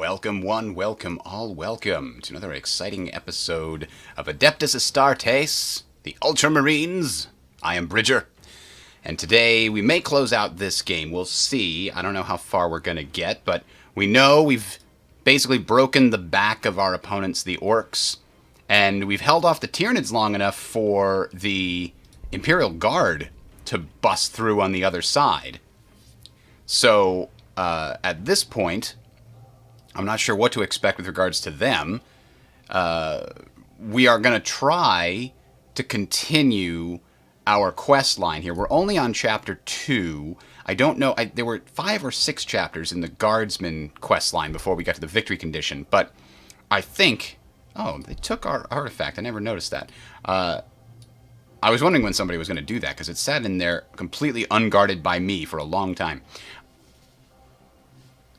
Welcome one, welcome all, welcome to another exciting episode of Adeptus Astartes, the Ultramarines. I am Bridger, and today we may close out this game. We'll see. I don't know how far we're going to get, but we know we've basically broken the back of our opponents, the Orcs, and we've held off the Tyranids long enough for the Imperial Guard to bust through on the other side. So, at this point, I'm not sure what to expect with regards to them. We are going to try to continue our quest line here. We're only on Chapter 2. I don't know. There were 5 or 6 chapters in the Guardsman quest line before we got to the victory condition. But I think... Oh, they took our artifact. I never noticed that. I was wondering when somebody was going to do that, because it sat in there completely unguarded by me for a long time.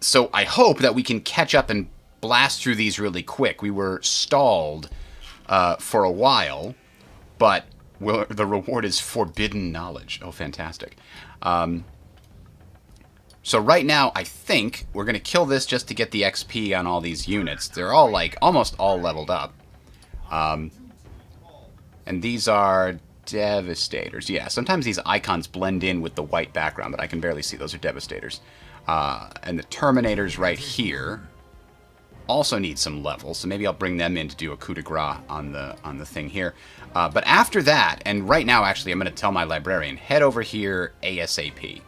So I hope that we can catch up and blast through these really quick. We were stalled for a while, but the reward is forbidden knowledge. Oh, fantastic. So right now, I think we're going to kill this just to get the XP on all these units. They're all, like, almost all leveled up. And these are Devastators. Yeah, sometimes these icons blend in with the white background, but I can barely see. Those are Devastators. And the Terminators right here also need some levels, so maybe I'll bring them in to do a coup de grace on the thing here. But after that, and right now actually I'm going to tell my librarian, head over here ASAP.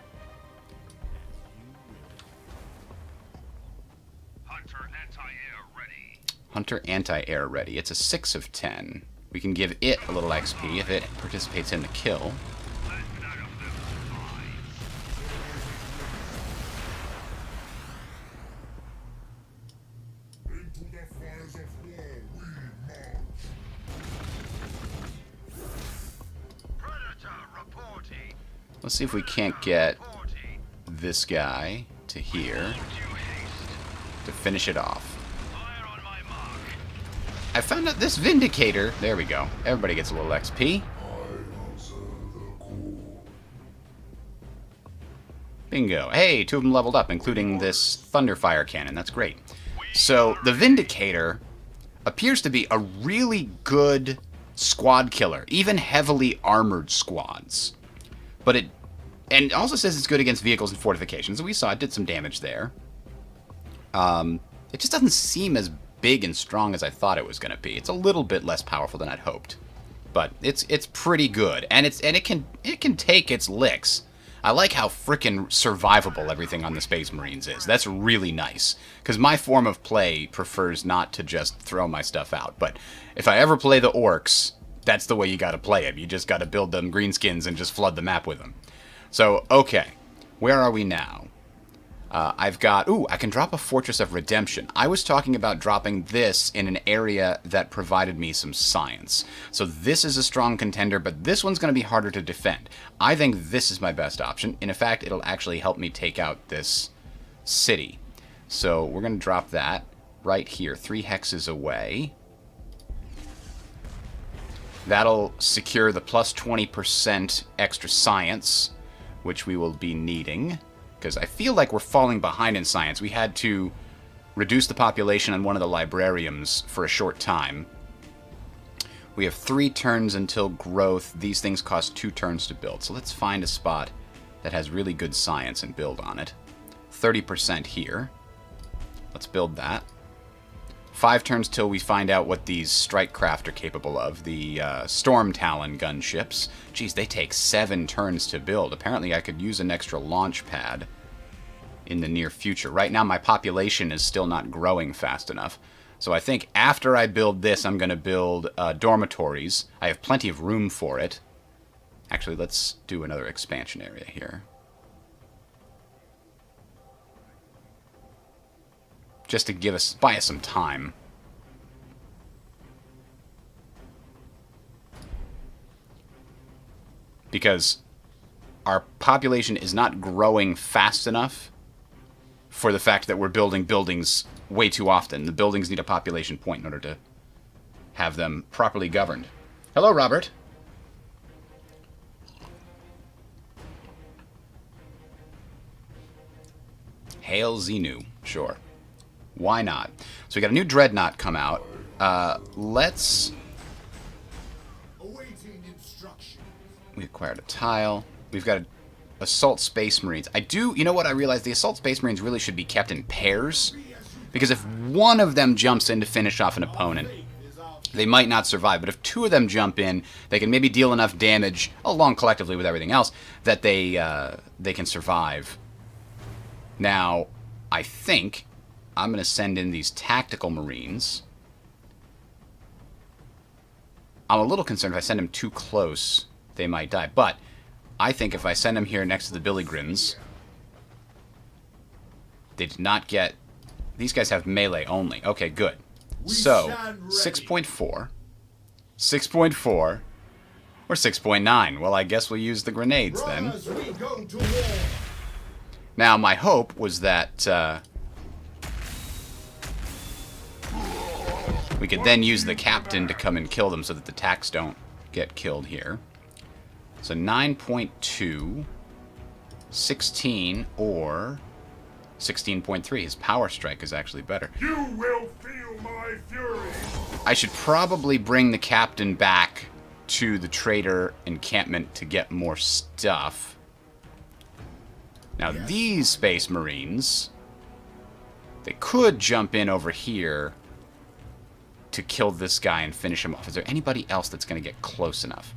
Hunter anti-air ready. Hunter anti-air ready. It's a 6 of 10. We can give it a little XP if it participates in the kill. Let's see if we can't get this guy to here to finish it off. I found out this Vindicator... There we go. Everybody gets a little XP. Bingo. Hey, 2 of them leveled up, including this Thunderfire Cannon. That's great. So, the Vindicator appears to be a really good squad killer, even heavily armored squads. But it also says it's good against vehicles and fortifications. We saw it did some damage there. It just doesn't seem as big and strong as I thought it was going to be. It's a little bit less powerful than I'd hoped, but it's pretty good, and it can take its licks. I like how frickin' survivable everything on the Space Marines is. That's really nice, because my form of play prefers not to just throw my stuff out. But if I ever play the Orcs, that's the way you got to play them. You just got to build them greenskins and just flood the map with them. So, okay. Where are we now? I've got... Ooh, I can drop a Fortress of Redemption. I was talking about dropping this in an area that provided me some science. So this is a strong contender, but this one's going to be harder to defend. I think this is my best option. In fact, it'll actually help me take out this city. So we're going to drop that right here, 3 hexes away. That'll secure the plus 20% extra science, which we will be needing, because I feel like we're falling behind in science. We had to reduce the population on one of the librariums for a short time. We have 3 turns until growth. These things cost 2 turns to build. So let's find a spot that has really good science and build on it. 30% here. Let's build that. 5 turns till we find out what these strike craft are capable of. The Storm Talon gunships. Geez, they take 7 turns to build. Apparently I could use an extra launch pad in the near future. Right now my population is still not growing fast enough. So I think after I build this, I'm going to build dormitories. I have plenty of room for it. Actually, let's do another expansion area here. Just to buy us some time. Because our population is not growing fast enough for the fact that we're building buildings way too often. The buildings need a population point in order to have them properly governed. Hello, Robert. Hail Xenu, sure. Why not? So we got a new dreadnought come out. Let's... We acquired a tile. We've got Assault Space Marines. I do... You know what I realized? The Assault Space Marines really should be kept in pairs. Because if one of them jumps in to finish off an opponent, they might not survive. But if two of them jump in, they can maybe deal enough damage, along collectively with everything else, that they can survive. Now, I think I'm going to send in these Tactical Marines. I'm a little concerned if I send them too close, they might die. But I think if I send them here next to the Billygrins, they did not get... These guys have melee only. Okay, good. So, 6.4, 6.4, or 6.9. Well, I guess we'll use the grenades then. Now, my hope was that we could then use the captain to come and kill them so that the tacs don't get killed here. So 9.2, 16, or 16.3. His power strike is actually better. You will feel my fury. I should probably bring the captain back to the trader encampment to get more stuff. Now these Space Marines, they could jump in over here to kill this guy and finish him off. Is there anybody else that's going to get close enough?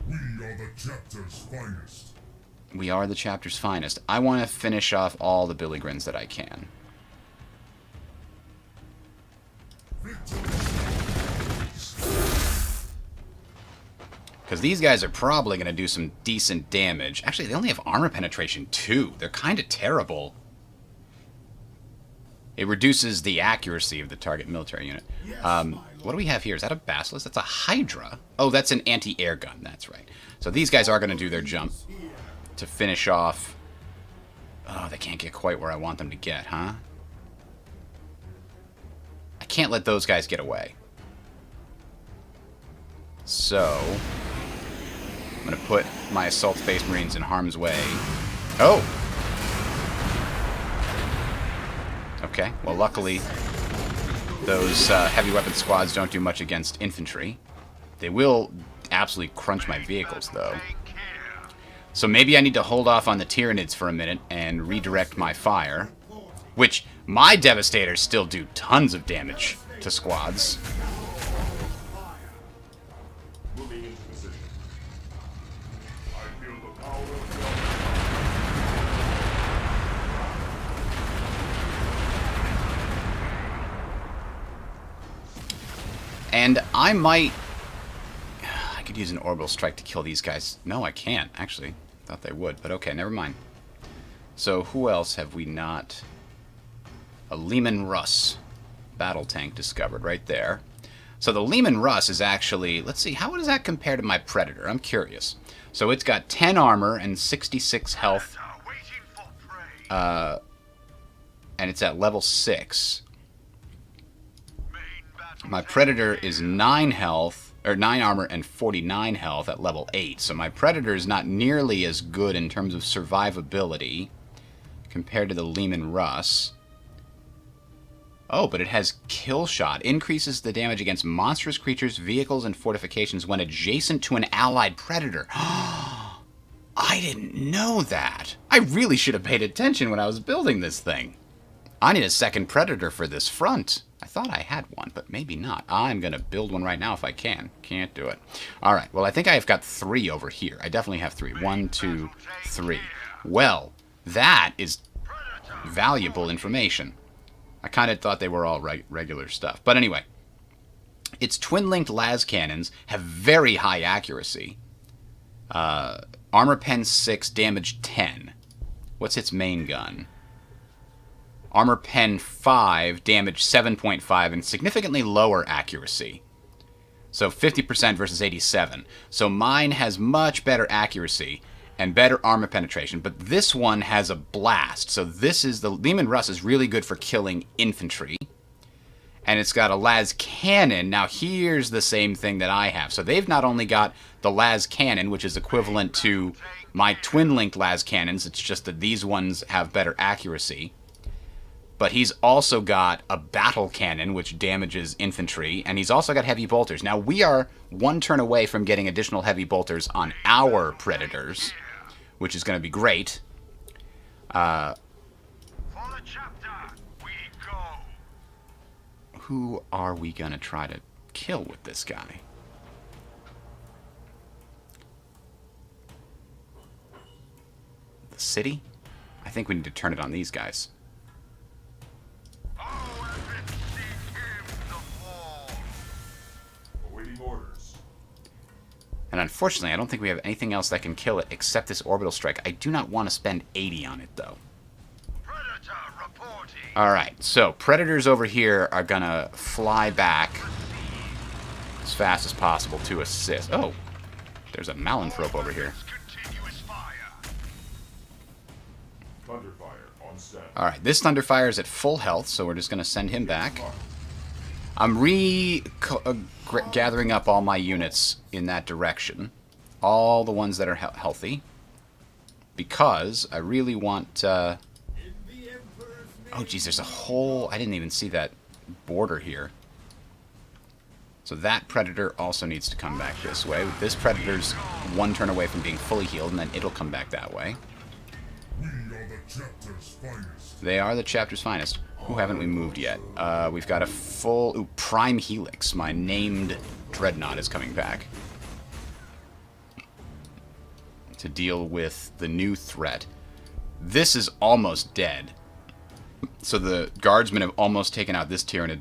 We are the chapter's finest. We are the chapter's finest. I want to finish off all the Billygrins that I can. Because these guys are probably going to do some decent damage. Actually, they only have armor penetration 2. They're kind of terrible. It reduces the accuracy of the target military unit. What do we have here? Is that a Basilisk? That's a Hydra. Oh, that's an anti-air gun. That's right. So these guys are going to do their jump to finish off. Oh, they can't get quite where I want them to get, huh? I can't let those guys get away. So, I'm going to put my Assault Space Marines in harm's way. Oh! Okay, well luckily those heavy weapon squads don't do much against infantry. They will absolutely crunch my vehicles, though. So maybe I need to hold off on the Tyranids for a minute and redirect my fire. Which, my Devastators still do tons of damage to squads. Moving into position. I feel the power of And I might... I could use an orbital strike to kill these guys. No, I can't, actually. Thought they would, but okay, never mind. So, who else have we not... A Lehman Russ battle tank discovered right there. So the Lehman Russ is actually... Let's see, how does that compare to my Predator? I'm curious. So it's got 10 armor and 66 health. And it's at level 6. My Predator is 9 health, or 9 armor and 49 health at level 8. So my Predator is not nearly as good in terms of survivability compared to the Lehman Russ. Oh, but it has Kill Shot. Increases the damage against monstrous creatures, vehicles, and fortifications when adjacent to an allied Predator. I didn't know that. I really should have paid attention when I was building this thing. I need a second Predator for this front. I thought I had one, but maybe not. I'm going to build one right now if I can. Can't do it. All right, well, I think I've got 3 over here. I definitely have 3. 1, 2, 3. Well, that is valuable information. I kind of thought they were all regular stuff. But anyway, its twin-linked las cannons have very high accuracy. Armor pen 6, damage 10. What's its main gun? Armor pen 5, damage 7.5, and significantly lower accuracy. So 50% versus 87. So mine has much better accuracy and better armor penetration, but this one has a blast. So this is the Lehman Russ is really good for killing infantry. And it's got a las cannon. Now here's the same thing that I have. So they've not only got the las cannon, which is equivalent to my twin-linked las cannons, it's just that these ones have better accuracy. But he's also got a battle cannon, which damages infantry, and he's also got heavy bolters. Now, we are one turn away from getting additional heavy bolters on our Predators, which is going to be great. Who are we going to try to kill with this guy? The city? I think we need to turn it on these guys. And unfortunately, I don't think we have anything else that can kill it except this orbital strike. I do not want to spend 80 on it, though. Alright, so Predators over here are going to fly back as fast as possible to assist. Oh, there's a Malanthrope over here. Alright, this Thunderfire is at full health, so we're just going to send him back. I'm gathering up all my units in that direction. All the ones that are healthy. Because I really want... Oh, geez, there's a whole... I didn't even see that border here. So that Predator also needs to come back this way. This Predator's one turn away from being fully healed, and then it'll come back that way. We are the chapter's finest. They are the chapter's finest. Who haven't we moved yet? We've got a full... Ooh, Prime Helix. My named Dreadnought is coming back. To deal with the new threat. This is almost dead. So the Guardsmen have almost taken out this Tyranid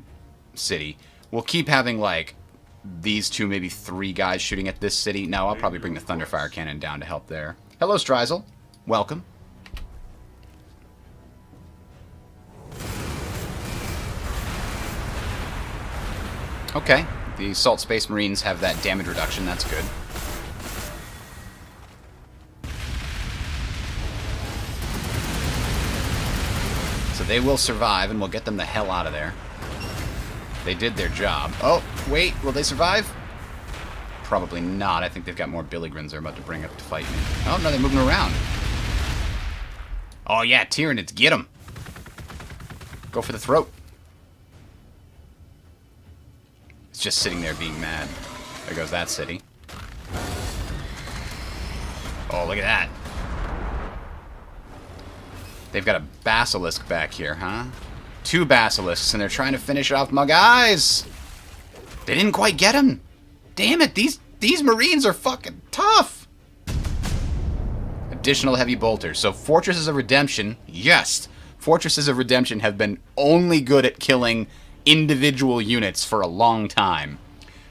city. We'll keep having, like, these two, maybe three guys shooting at this city. No, I'll probably bring the Thunderfire Cannon down to help there. Hello, Strizel. Welcome. Okay, the Assault Space Marines have that damage reduction, that's good. So they will survive, and we'll get them the hell out of there. They did their job. Oh, wait, will they survive? Probably not. I think they've got more Billigrins they're about to bring up to fight me. Oh, no, they're moving around. Oh, yeah, Tyranids, get them. Go for the throat. Just sitting there being mad. There goes that city. Oh, look at that. They've got a Basilisk back here, huh? Two Basilisks, and they're trying to finish off my guys. They didn't quite get him. Damn it, these Marines are fucking tough. Additional heavy bolters. So Fortresses of Redemption, yes. Fortresses of Redemption have been only good at killing individual units for a long time.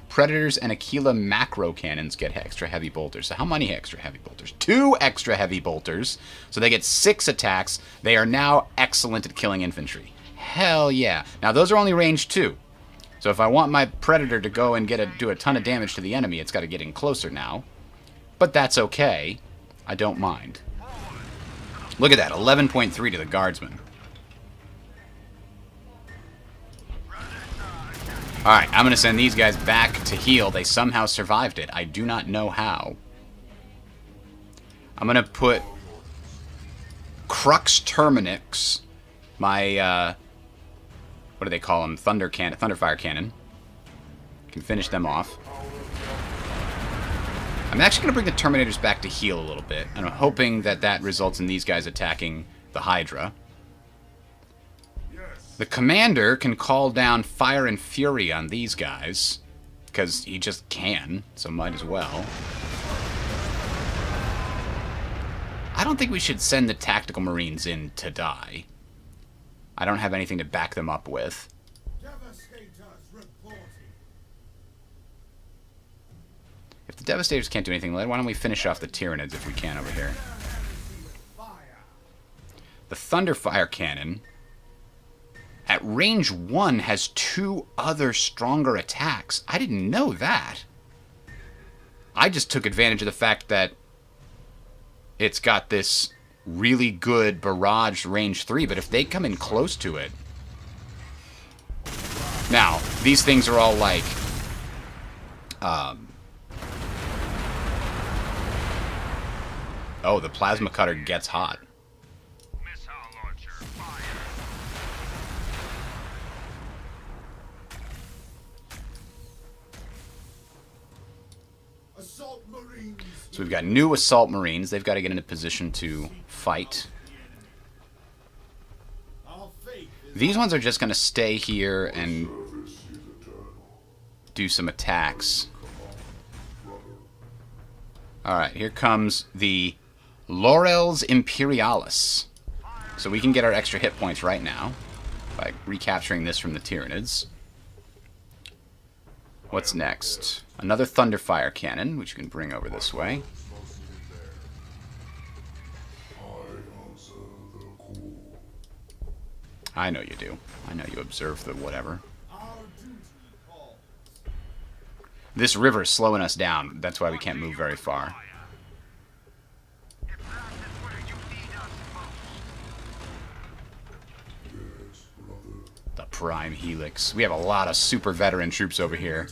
Predators and Aquila macro cannons get extra heavy bolters. So how many extra heavy bolters? 2 extra heavy bolters. So they get 6 attacks. They are now excellent at killing infantry. Hell yeah. Now those are only range 2. So if I want my Predator to go and do a ton of damage to the enemy, it's got to get in closer now. But that's okay. I don't mind. Look at that. 11.3 to the Guardsmen. Alright, I'm going to send these guys back to heal. They somehow survived it. I do not know how. I'm going to put Crux Terminix, my, what do they call them? Thunderfire Cannon. Can finish them off. I'm actually going to bring the Terminators back to heal a little bit. And I'm hoping that that results in these guys attacking the Hydra. The Commander can call down Fire and Fury on these guys, because he just can, so might as well. I don't think we should send the Tactical Marines in to die. I don't have anything to back them up with. If the Devastators can't do anything, why don't we finish off the Tyranids if we can over here. The Thunderfire Cannon... at range 1 has 2 other stronger attacks. I didn't know that. I just took advantage of the fact that it's got this really good barrage range 3, but if they come in close to it... Now, these things are all like... Oh, the Plasma Cutter gets hot. So we've got new assault marines. They've got to get into position to fight. These ones are just going to stay here and do some attacks. Alright, here comes the Laurels Imperialis. So we can get our extra hit points right now by recapturing this from the Tyranids. What's next? Another Thunderfire Cannon, which you can bring over this way. I know you do. I know you observe the whatever. This river is slowing us down. That's why we can't move very far. The Prime Helix. We have a lot of super veteran troops over here.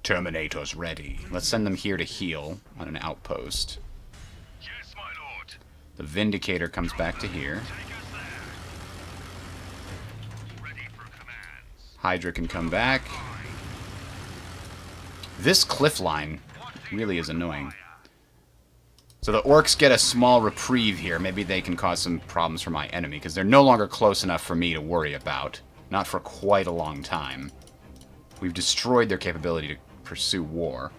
Terminator's ready. Let's send them here to heal on an outpost. Yes, my lord. The Vindicator comes back to here. Ready for commands. Hydra can come back. This cliff line really is annoying. So the orcs get a small reprieve here. Maybe they can cause some problems for my enemy, because they're no longer close enough for me to worry about. Not for quite a long time. We've destroyed their capability to pursue war.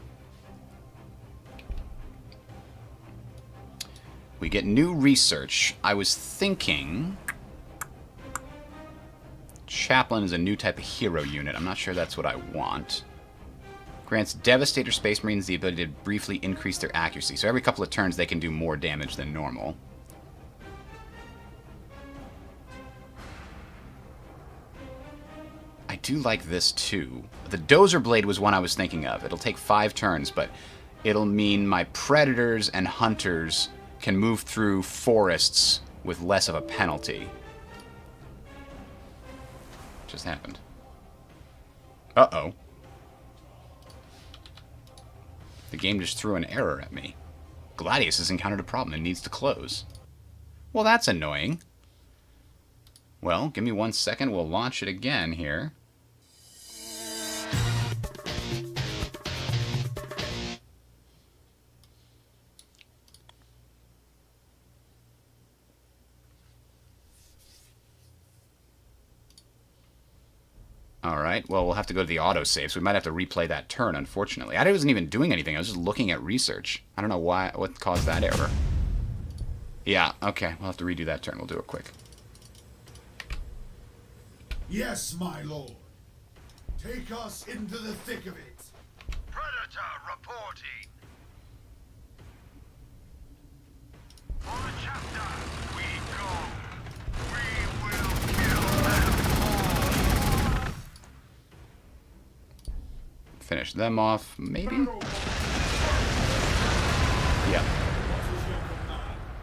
We get new research. I was thinking... Chaplain is a new type of hero unit. I'm not sure that's what I want. Grants Devastator Space Marines the ability to briefly increase their accuracy. So every couple of turns they can do more damage than normal. I do like this too. The Dozer Blade was one I was thinking of. It'll take 5 turns, but it'll mean my Predators and Hunters can move through forests with less of a penalty. Just happened. Uh-oh. The game just threw an error at me. Gladius has encountered a problem and needs to close. Well, that's annoying. Well, give me 1 second. We'll launch it again here. Alright, well, we'll have to go to the autosave, so we might have to replay that turn, unfortunately. I wasn't even doing anything, I was just looking at research. I don't know what caused that error. Yeah, okay, we'll have to redo that turn. We'll do it quick. Yes, my lord. Take us into the thick of it. Predator reporting. For the chapter, we go. We will kill them all. Finish them off, maybe? Yeah.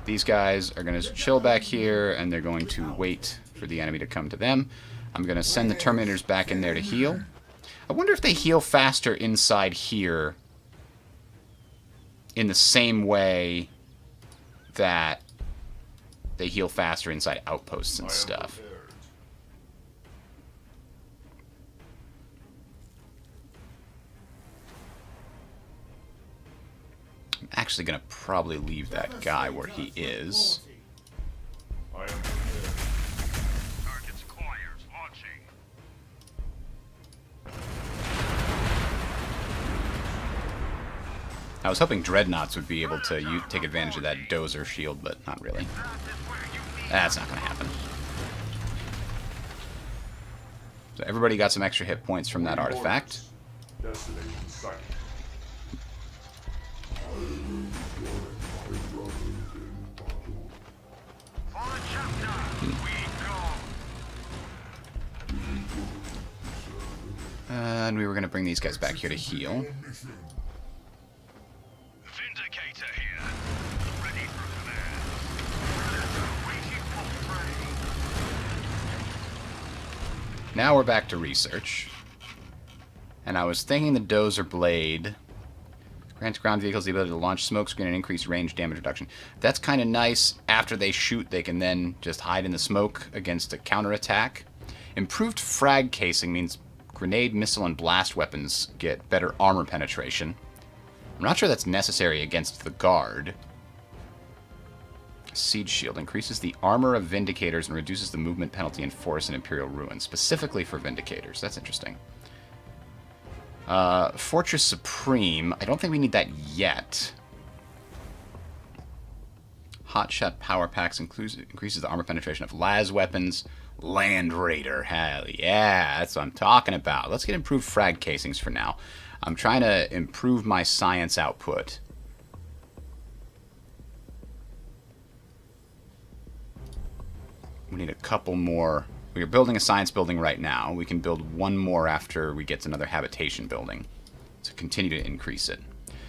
These guys are going to chill back here, and they're going to wait for the enemy to come to them. I'm going to send the Terminators back in there to heal. I wonder if they heal faster inside here in the same way that they heal faster inside outposts and stuff. I'm actually going to probably leave that guy where he is. Targets acquired. Launching. I was hoping Dreadnoughts would be able to take advantage of that Dozer shield, but not really. That's not going to happen. So everybody got some extra hit points from that artifact. Destination sight. For the chapter, we go. And we were going to bring these guys back here to heal. Vindicator here. Ready for command. Predator waiting for prey. Now we're back to research. And I was thinking the Dozer Blade grants ground vehicles the ability to launch smokescreen and increase range damage reduction. That's kind of nice. After they shoot, they can then just hide in the smoke against a counterattack. Improved frag casing means grenade, missile, and blast weapons get better armor penetration. I'm not sure that's necessary against the guard. Siege Shield increases the armor of Vindicators and reduces the movement penalty in Forest and Imperial Ruins, specifically for Vindicators. That's interesting. Fortress Supreme. I don't think we need that yet. Hotshot Power Packs increases the armor penetration of las weapons. Land Raider. Hell yeah, that's what I'm talking about. Let's get improved frag casings for now. I'm trying to improve my science output. We need a couple more. We're building a science building right now. We can build one more after we get to another habitation building to continue to increase it.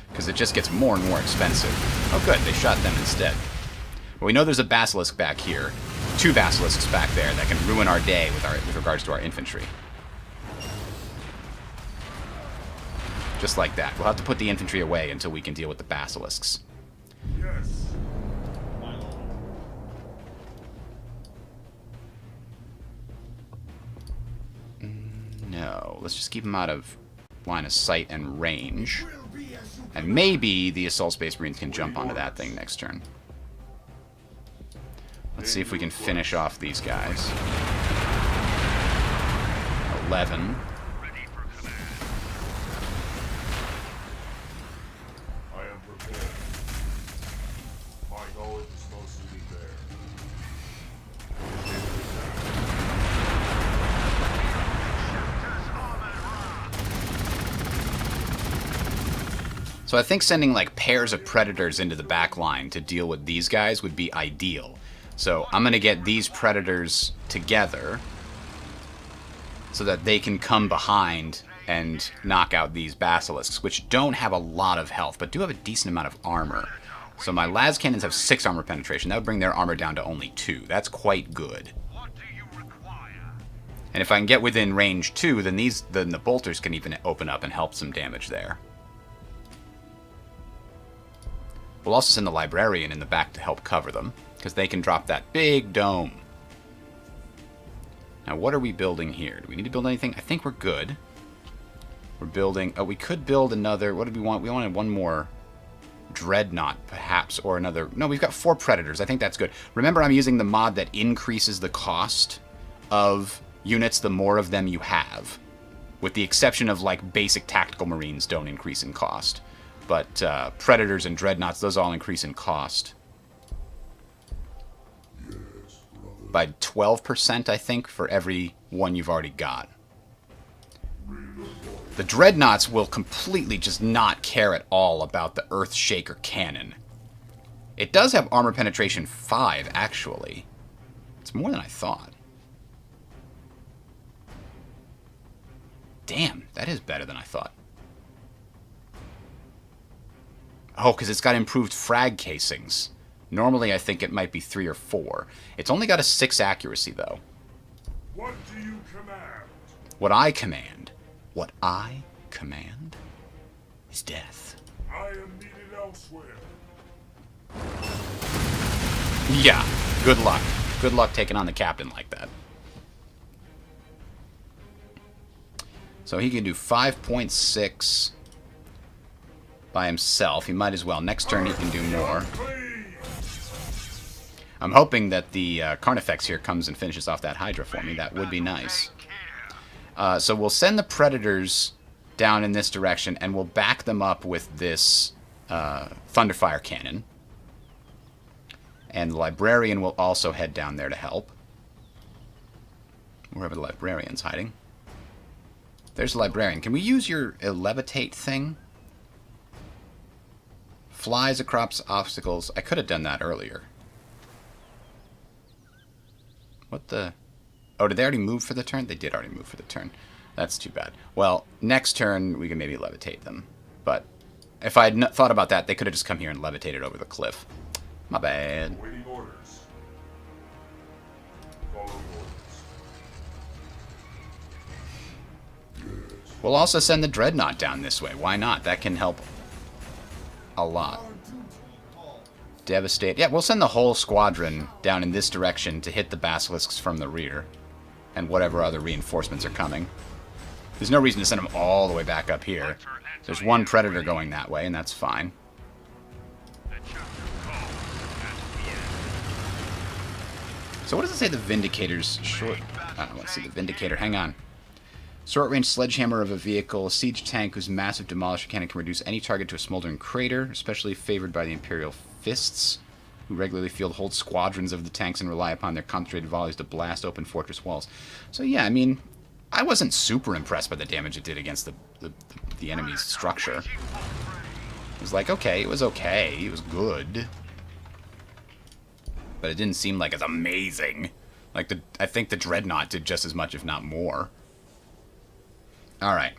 Because it just gets more and more expensive. Oh good, they shot them instead. Well, we know there's a basilisk back here. 2 basilisks back there that can ruin our day with regards to our infantry. Just like that. We'll have to put the infantry away until we can deal with the basilisks. Yes, my lord. No, let's just keep them out of line of sight and range. Will be as you And maybe the Assault Space Marines can jump onto that thing next turn. Let's see if we can finish off these guys. 11. Ready for command. I am prepared. My knowledge is mostly there. So I think sending like pairs of Predators into the back line to deal with these guys would be ideal. So I'm going to get these Predators together so that they can come behind and knock out these Basilisks, which don't have a lot of health, but do have a decent amount of armor. So my las cannons have 6 armor penetration. That would bring their armor down to only 2. That's quite good. What do you require? And if I can get within range 2, then the bolters can even open up and help some damage there. We'll also send the Librarian in the back to help cover them, because they can drop that big dome. Now, what are we building here? Do we need to build anything? I think we're good. We're building... Oh, we could build another... What did we want? We wanted one more Dreadnought, perhaps, or another... No, we've got 4 Predators. I think that's good. Remember, I'm using the mod that increases the cost of units the more of them you have. With the exception of, like, basic Tactical Marines don't increase in cost. But Predators and Dreadnoughts, those all increase in cost. By 12%, I think, for every one you've already got. The Dreadnoughts will completely just not care at all about the Earthshaker cannon. It does have armor penetration 5, actually. It's more than I thought. Damn, that is better than I thought. Oh, because it's got improved frag casings. Normally, I think it might be 3 or 4. It's only got a 6 accuracy, though. What do you command? What I command is death. I am needed elsewhere. Yeah, good luck. Good luck taking on the captain like that. So he can do 5.6 by himself. He might as well. Next turn he can do more. I'm hoping that the Carnifex here comes and finishes off that Hydra for me. That would be nice. So we'll send the Predators down in this direction, and we'll back them up with this Thunderfire Cannon. And the Librarian will also head down there to help. Wherever the Librarian's hiding. There's the Librarian. Can we use your Levitate thing? Flies across obstacles. I could have done that earlier. What the... Oh, did they already move for the turn? They did already move for the turn. That's too bad. Well, next turn we can maybe levitate them. But if I had thought about that, they could have just come here and levitated over the cliff. My bad. Waiting orders. Following orders. We'll also send the Dreadnought down this way. Why not? That can help a lot. Devastate. Yeah, we'll send the whole squadron down in this direction to hit the Basilisks from the rear. And whatever other reinforcements are coming. There's no reason to send them all the way back up here. Hunter There's one predator going that way, and that's fine. The chapter called at the end. So what does it say the Vindicator's short... let's see, the Vindicator. Hang on. Short-range sledgehammer of a vehicle, a siege tank whose massive demolisher cannon can reduce any target to a smoldering crater, especially favored by the Imperial Fists, who regularly field whole squadrons of the tanks and rely upon their concentrated volleys to blast open fortress walls. So yeah, I mean, I wasn't super impressed by the damage it did against the enemy's structure. It was like, okay, it was good. But it didn't seem like it's amazing. Like, I think the Dreadnought did just as much, if not more. Alright,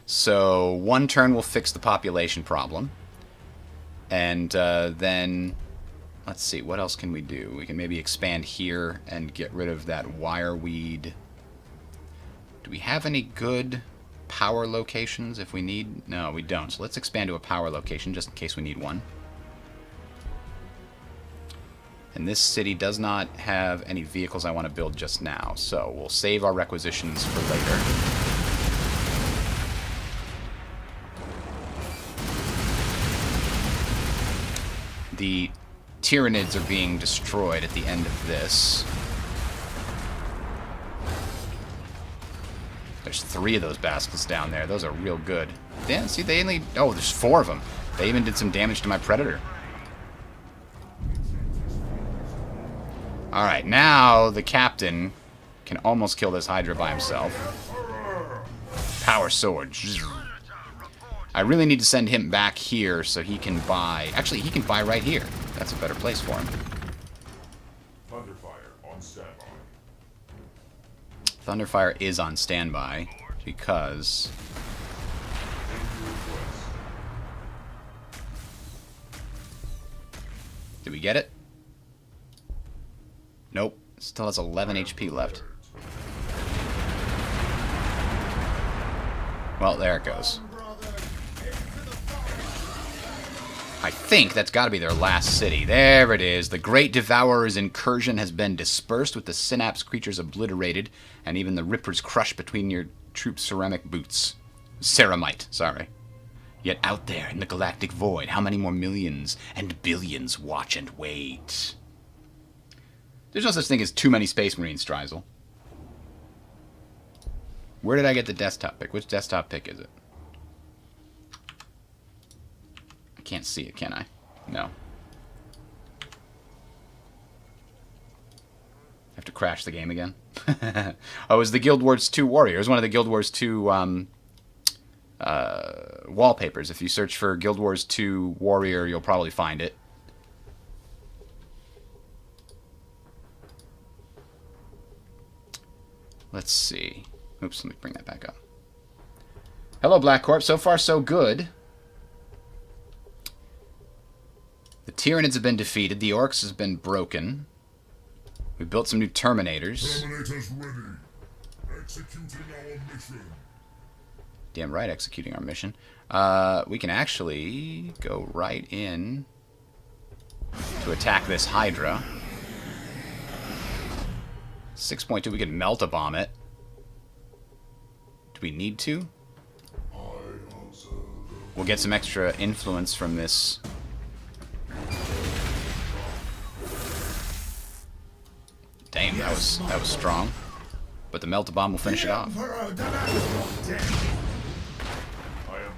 so one turn will fix the population problem. And then, let's see, what else can we do? We can maybe expand here and get rid of that wireweed. Do we have any good power locations if we need? No, we don't. So let's expand to a power location just in case we need one. And this city does not have any vehicles I want to build just now, so we'll save our requisitions for later. The Tyranids are being destroyed at the end of this. There's 3 of those baskets down there. Those are real good. Damn, see, they only... Oh, there's 4 of them. They even did some damage to my Predator. Alright, now the Captain can almost kill this Hydra by himself. Power Sword. I really need to send him back here so he can buy... Actually, he can buy right here. That's a better place for him. Thunderfire on standby. Thunderfire is on standby because... Did we get it? Nope. Still has 11 HP left. Well, there it goes. I think that's got to be their last city. There it is. The Great Devourer's incursion has been dispersed with the Synapse creatures obliterated, and even the Rippers crushed between your troops' ceramic boots. Ceramite, sorry. Yet out there in the galactic void, how many more millions and billions watch and wait? There's no such thing as too many Space Marines, Strizel. Where did I get the desktop pick? Which desktop pick is it? I can't see it, can I? No. I have to crash the game again. Oh, it was the Guild Wars 2 Warrior. It was one of the Guild Wars 2 wallpapers. If you search for Guild Wars 2 Warrior, you'll probably find it. Let's see. Oops, let me bring that back up. Hello, Black Corp. So far, so good. The Tyranids have been defeated. The Orcs has been broken. We built some new Terminators. Terminators ready. Executing our mission. Damn right, executing our mission. We can actually go right in to attack this Hydra. 6.2, we could melt a bomb it. Do we need to? We'll get some extra influence from this. Damn, that was strong. But the melt a bomb will finish it off. I am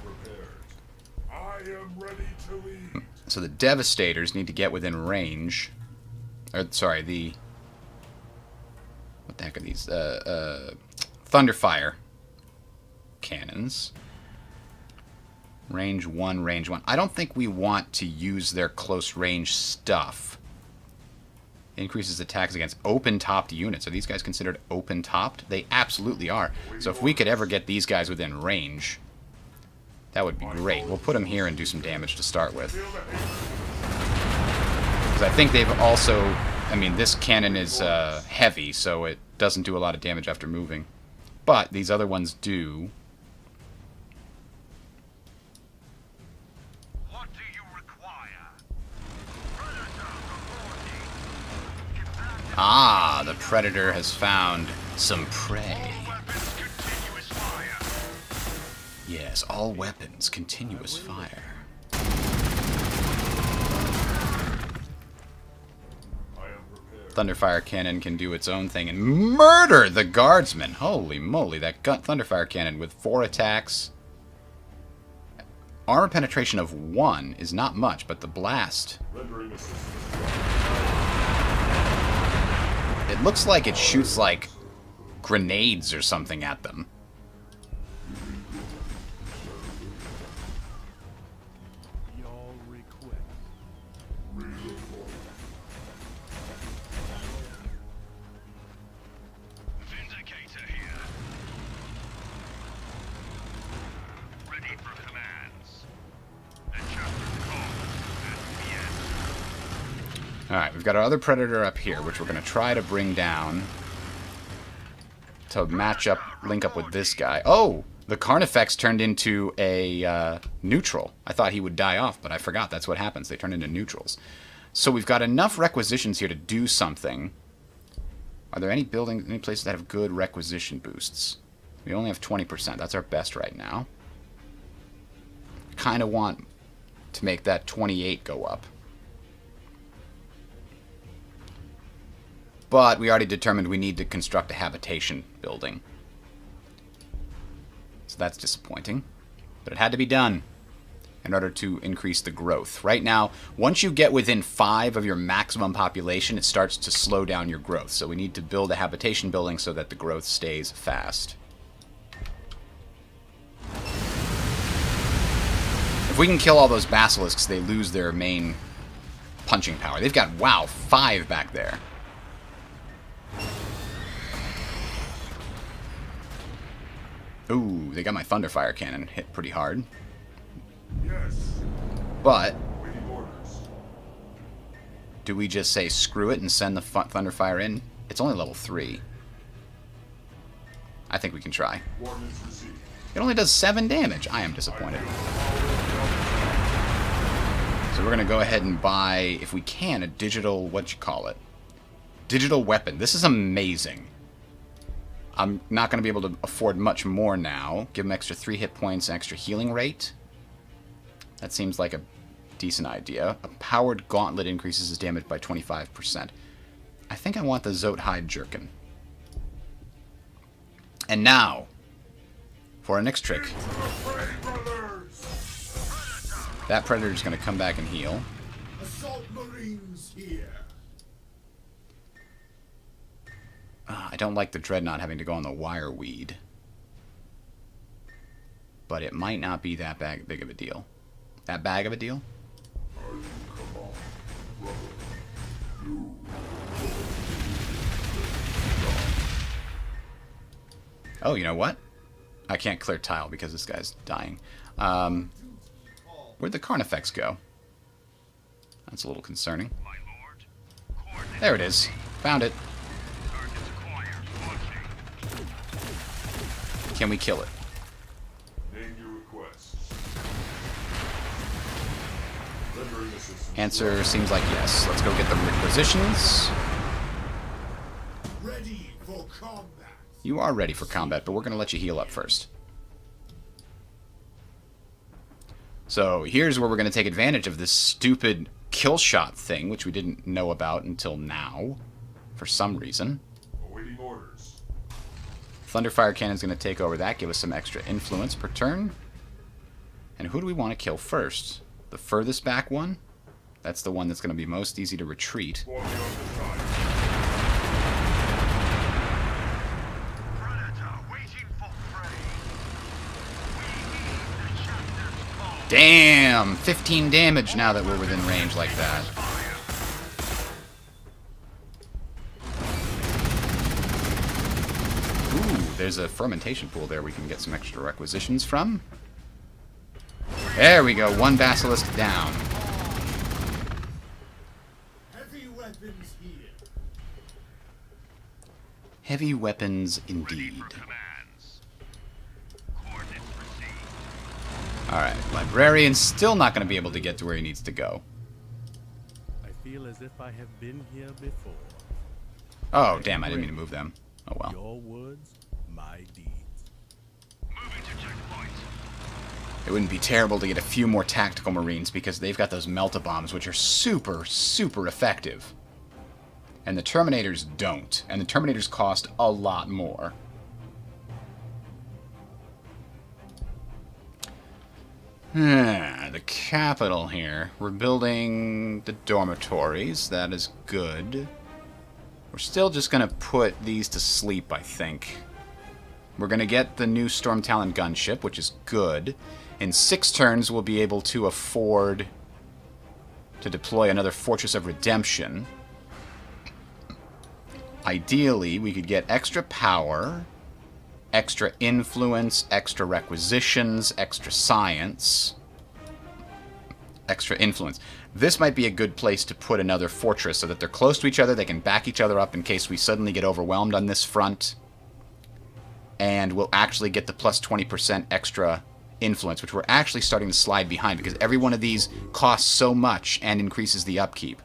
prepared. I am ready to lead. So the Devastators need to get within range. Or sorry, the what the heck are these? Thunderfire cannons. Range 1, range 1. I don't think we want to use their close range stuff. Increases attacks against open-topped units. Are these guys considered open-topped? They absolutely are. So if we could ever get these guys within range, that would be great. We'll put them here and do some damage to start with. Because I think they've also... I mean, this cannon is heavy, so it doesn't do a lot of damage after moving. But these other ones do. What do you require? Ah, the Predator has found some prey. Weapons continuous fire. Yes, all weapons, continuous fire. Thunderfire cannon can do its own thing and murder the guardsmen. Holy moly, that Thunderfire cannon with 4 attacks. Armor penetration of 1 is not much, but the blast... It looks like it shoots, like, grenades or something at them. Alright, we've got our other Predator up here, which we're going to try to bring down to match up, link up with this guy. Oh! The Carnifex turned into a neutral. I thought he would die off, but I forgot that's what happens. They turn into neutrals. So we've got enough requisitions here to do something. Are there any buildings, any places that have good requisition boosts? We only have 20%. That's our best right now. Kind of want to make that 28 go up. But we already determined we need to construct a habitation building. So that's disappointing. But it had to be done in order to increase the growth. Right now, once you get within 5 of your maximum population, it starts to slow down your growth. So we need to build a habitation building so that the growth stays fast. If we can kill all those basilisks, they lose their main punching power. They've got, wow, 5 back there. Ooh, they got my Thunderfire cannon hit pretty hard. Yes. But do we just say screw it and send the Thunderfire in? It's only level 3. I think we can try. It only does 7 damage. I am disappointed. So we're going to go ahead and buy, if we can, a digital, digital weapon. This is amazing. I'm not going to be able to afford much more now. Give him extra 3 hit points, extra healing rate. That seems like a decent idea. A powered gauntlet increases his damage by 25%. I think I want the Zothide Jerkin. And now, for our next trick. That Predator's going to come back and heal. Assault Marines here. I don't like the Dreadnought having to go on the wire weed. But it might not be that big of a deal. That bag of a deal? Oh, you know what? I can't clear tile because this guy's dying. Where'd the Carnifex go? That's a little concerning. There it is. Found it. Can we kill it? Answer seems like yes. Let's go get the requisitions. Ready for combat. You are ready for combat, but we're going to let you heal up first. So here's where we're going to take advantage of this stupid kill shot thing, which we didn't know about until now, for some reason. Awaiting orders. Thunderfire Cannon's going to take over that, give us some extra influence per turn. And who do we want to kill first? The furthest back one? That's the one that's going to be most easy to retreat. Damn! 15 damage now that we're within range like that. Ooh, there's a fermentation pool there we can get some extra requisitions from. There we go, 1 basilisk down. Heavy weapons here. Heavy weapons indeed. Alright, Librarian's still not going to be able to get to where he needs to go. I feel as if I have been here before. Oh, damn, I didn't mean to move them. Oh well. Your words, my deeds. Moving to checkpoint. It wouldn't be terrible to get a few more tactical marines because they've got those melt-a-bombs, which are super, super effective. And the Terminators don't. And the Terminators cost a lot more. The capital here. We're building the dormitories. That is good. We're still just going to put these to sleep, I think. We're going to get the new Storm Talon gunship, which is good. In 6 turns, we'll be able to afford to deploy another Fortress of Redemption. Ideally, we could get extra power, extra influence, extra requisitions, extra science, extra influence. This might be a good place to put another fortress so that they're close to each other. They can back each other up in case we suddenly get overwhelmed on this front. And we'll actually get the plus 20% extra influence, which we're actually starting to slide behind because every one of these costs so much and increases the upkeep.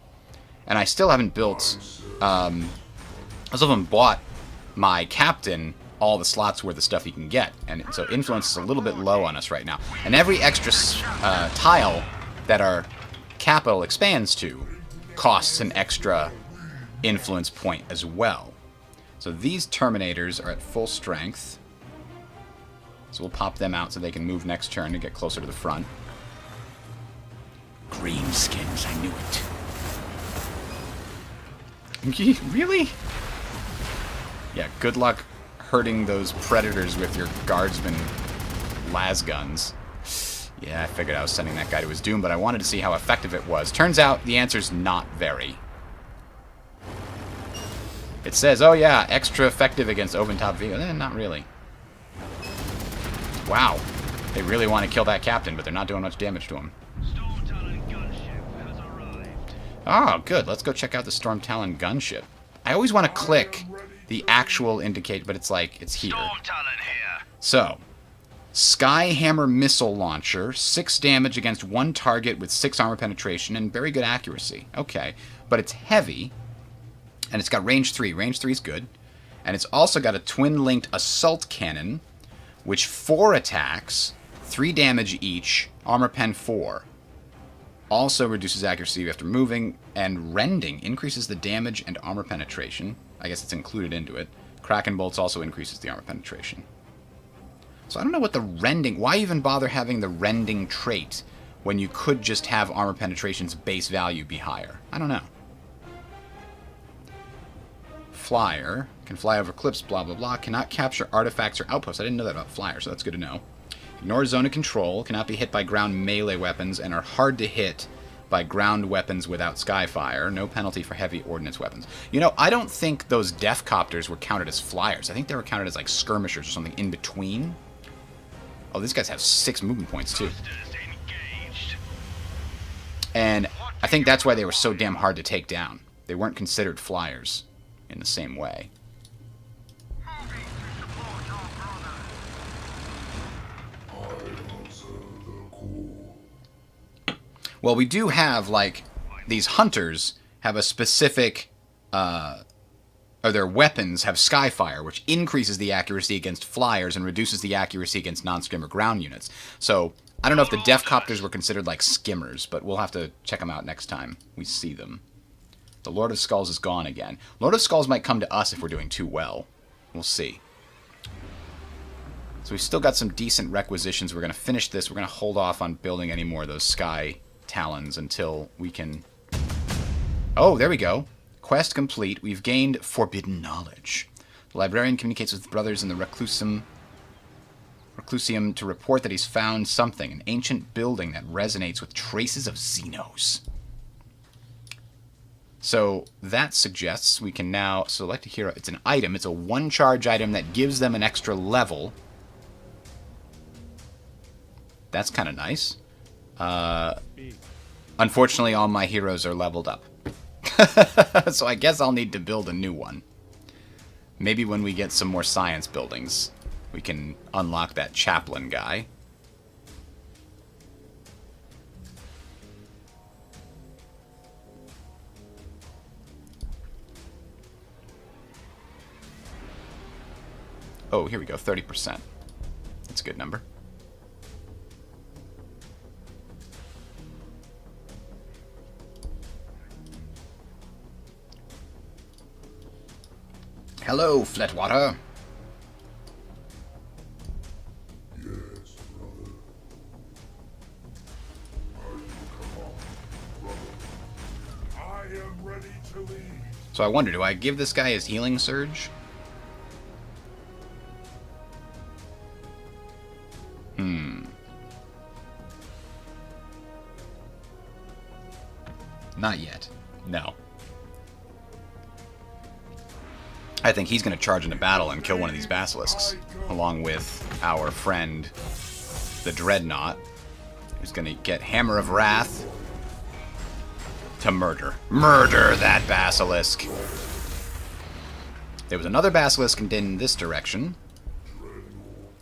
And I still haven't built... I still haven't bought my captain all the slots worth of stuff he can get. And so influence is a little bit low on us right now. And every extra tile that our capital expands to costs an extra influence point as well. So these Terminators are at full strength. So we'll pop them out so they can move next turn to get closer to the front. Greenskins, I knew it. Really? Yeah, good luck hurting those predators with your guardsmen las guns. Yeah, I figured I was sending that guy to his doom, but I wanted to see how effective it was. Turns out the answer's not very. It says, oh yeah, extra effective against open-top vehicles. Not really. Wow. They really want to kill that captain, but they're not doing much damage to him. Storm Talon gunship has arrived. Oh, good. Let's go check out the Storm Talon gunship. I always want to click the actual indicate, but it's like, it's here. Storm Talon here. So, Skyhammer Missile Launcher, 6 damage against 1 target with 6 armor penetration and very good accuracy. Okay, but it's heavy, and it's got range 3. Range 3 is good. And it's also got a twin-linked assault cannon, which 4 attacks, 3 damage each, armor pen 4. Also reduces accuracy after moving, and rending increases the damage and armor penetration. I guess it's included into it. Kraken Bolts also increases the armor penetration. So I don't know what the rending... Why even bother having the rending trait when you could just have armor penetration's base value be higher? I don't know. Flyer. Can fly over cliffs, blah, blah, blah. Cannot capture artifacts or outposts. I didn't know that about Flyer, so that's good to know. Ignore zone of control. Cannot be hit by ground melee weapons and are hard to hit by ground weapons without Skyfire. No penalty for heavy ordnance weapons. You know, I don't think those Death Copters were counted as flyers. I think they were counted as like skirmishers or something in between. Oh, these guys have 6 movement points too. And I think that's why they were so damn hard to take down. They weren't considered flyers in the same way. Well, we do have, like, these hunters have a specific, or their weapons have Skyfire, which increases the accuracy against flyers and reduces the accuracy against non-skimmer ground units. So, I don't know if the Death Copters were considered like skimmers, but we'll have to check them out next time we see them. The Lord of Skulls is gone again. Lord of Skulls might come to us if we're doing too well. We'll see. So we've still got some decent requisitions. We're going to finish this. We're going to hold off on building any more of those Sky Talons until we can... Oh, there we go. Quest complete. We've gained forbidden knowledge. The librarian communicates with brothers in the Reclusium to report that he's found something, an ancient building that resonates with traces of Xenos. So that suggests we can now select a hero. It's an item. It's a 1-charge item that gives them an extra level. That's kind of nice. Unfortunately, all my heroes are leveled up. So I guess I'll need to build a new one. Maybe when we get some more science buildings, we can unlock that chaplain guy. Oh, here we go, 30%. That's a good number. Hello, Fletwater. Yes, brother. I am ready to lead. So I wonder, do I give this guy his healing surge? Not yet. No. I think he's going to charge into battle and kill one of these basilisks, along with our friend, the Dreadnought, who's going to get Hammer of Wrath to murder. Murder that basilisk! There was another basilisk in this direction.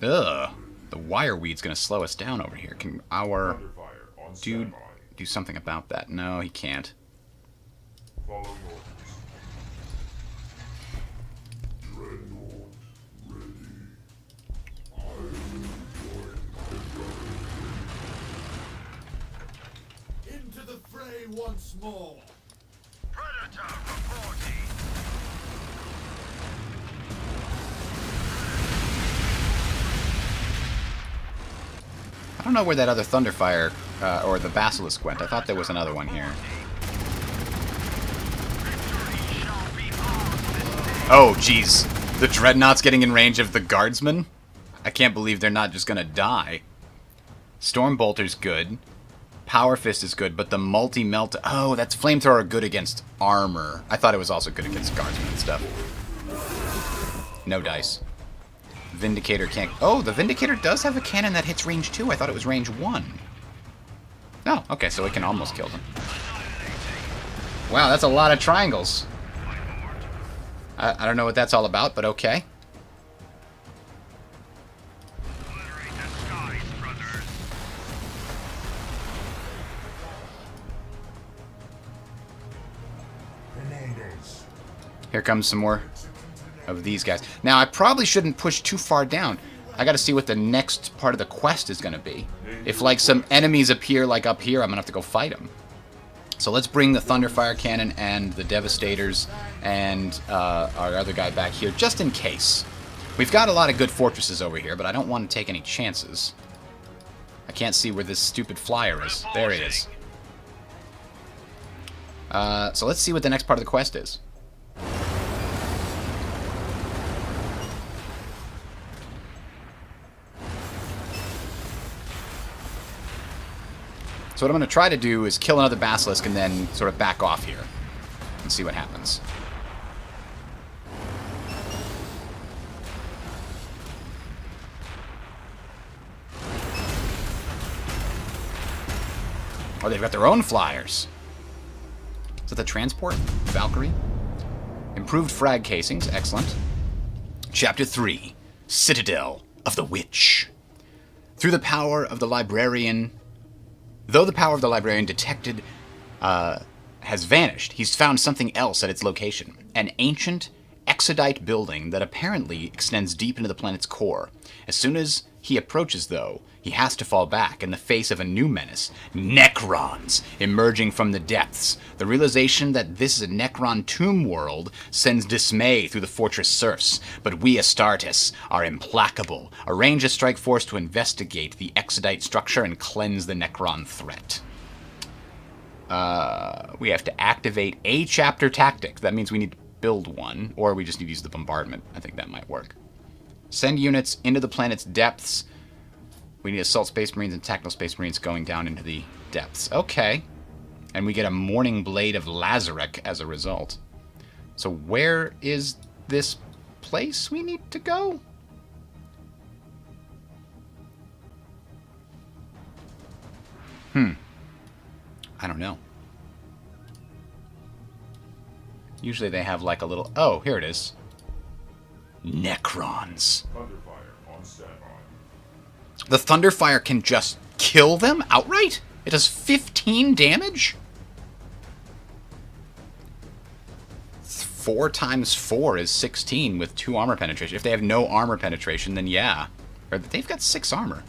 Ugh. The wireweed's going to slow us down over here. Can our dude do something about that? No, he can't. Follow orders. Dreadnought ready. Into the fray once more. Predator reporting. I don't know where that other Thunderfire or the Basilisk went. I thought there was another one here. Oh, jeez. The Dreadnought's getting in range of the Guardsmen? I can't believe they're not just gonna die. Stormbolter's good. Power Fist is good, but the multi-melt... Oh, that's Flamethrower good against armor. I thought it was also good against Guardsmen and stuff. No dice. Vindicator can't... Oh, the Vindicator does have a cannon that hits range 2. I thought it was range 1. Oh, okay, so it can almost kill them. Wow, that's a lot of triangles. I don't know what that's all about, but okay. Obliterate the skies, brothers. Commandos. Here comes some more of these guys. Now, I probably shouldn't push too far down. I gotta see what the next part of the quest is gonna be. If, like, some enemies appear, like, up here, I'm gonna have to go fight them. So let's bring the Thunderfire Cannon and the Devastators and our other guy back here, just in case. We've got a lot of good fortresses over here, but I don't want to take any chances. I can't see where this stupid flyer is. There he is. So let's see what the next part of the quest is. So what I'm going to try to do is kill another Basilisk and then sort of back off here and see what happens. Oh, they've got their own flyers. Is that the transport? Valkyrie? Improved frag casings. Excellent. Chapter 3. Citadel of the Witch. Through the power of the librarian... Though the power of the librarian detected has vanished, he's found something else at its location. An ancient exodite building that apparently extends deep into the planet's core. As soon as he approaches, though, he has to fall back in the face of a new menace. Necrons emerging from the depths. The realization that this is a Necron tomb world sends dismay through the fortress serfs. But we Astartes are implacable. Arrange a strike force to investigate the exodite structure and cleanse the Necron threat. We have to activate a chapter tactic. That means we need to build one, or we just need to use the bombardment. I think that might work. Send units into the planet's depths. We need assault space marines and tactical space marines going down into the depths. Okay. And we get a Morning Blade of Lazarek as a result. So where is this place we need to go? I don't know. Usually they have like a little... Oh, here it is. Necrons. Thunderfire on standby. The Thunderfire can just kill them outright? It does 15 damage? 4 times 4 is 16 with 2 armor penetration. If they have no armor penetration, then yeah. Or they've got 6 armor.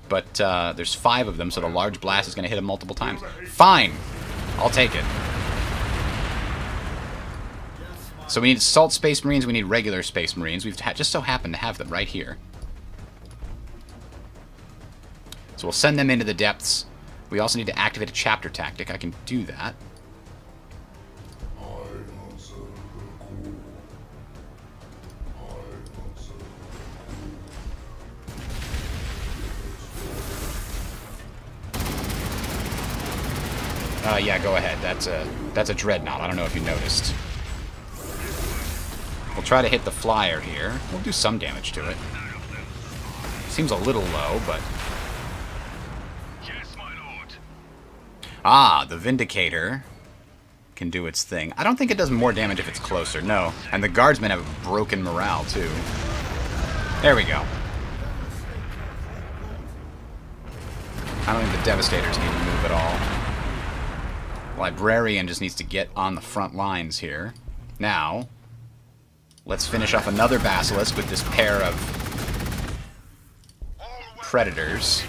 But there's 5 of them, so the large blast is going to hit them multiple times. Fine. I'll take it. Yes, my So we need assault space marines, we need regular space marines. We've just so happened to have them right here. So we'll send them into the depths. We also need to activate a chapter tactic. I can do that. Yeah, go ahead. That's a dreadnought. I don't know if you noticed. We'll try to hit the flyer here. We'll do some damage to it. Seems a little low, but... Yes, my lord. Ah, the Vindicator can do its thing. I don't think it does more damage if it's closer, no. And the Guardsmen have broken morale, too. There we go. I don't think the Devastators need to move at all. Librarian just needs to get on the front lines here. Now, let's finish off another Basilisk with this pair of Predators.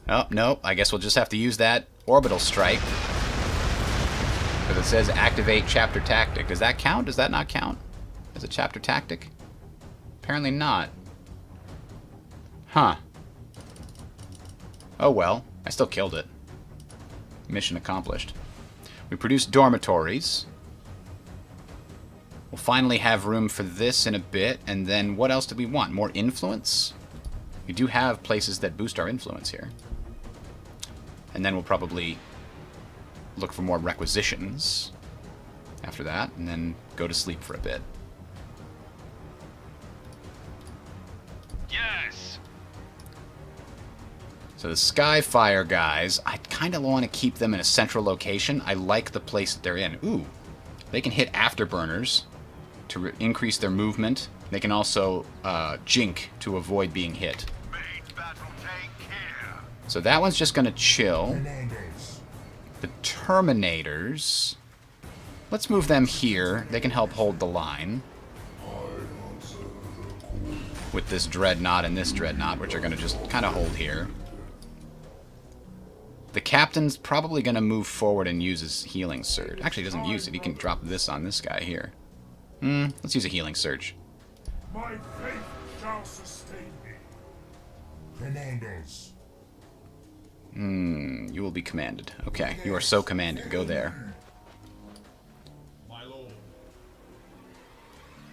Oh, no. I guess we'll just have to use that Orbital Strike. Because it says activate Chapter Tactic. Does that count? Does that not count as a Chapter Tactic? Apparently not. Huh. Oh well. I still killed it. Mission accomplished. We produced dormitories. We'll finally have room for this in a bit, and then what else do we want? More influence? We do have places that boost our influence here. And then we'll probably look for more requisitions after that, and then go to sleep for a bit. Yes. So the Skyfire guys, I kind of want to keep them in a central location. I like the place that they're in. Ooh, they can hit afterburners to increase their movement. They can also jink to avoid being hit. So that one's just going to chill. The Terminators, let's move them here. They can help hold the line. With this Dreadnought and this Dreadnought, which are going to just kind of hold here. The Captain's probably going to move forward and use his Healing Surge. Actually, he doesn't use it. He can drop this on this guy here. Let's use a Healing Surge. My faith shall sustain me. Commandos. You will be commanded. Okay, you are so commanded. Go there. My lord.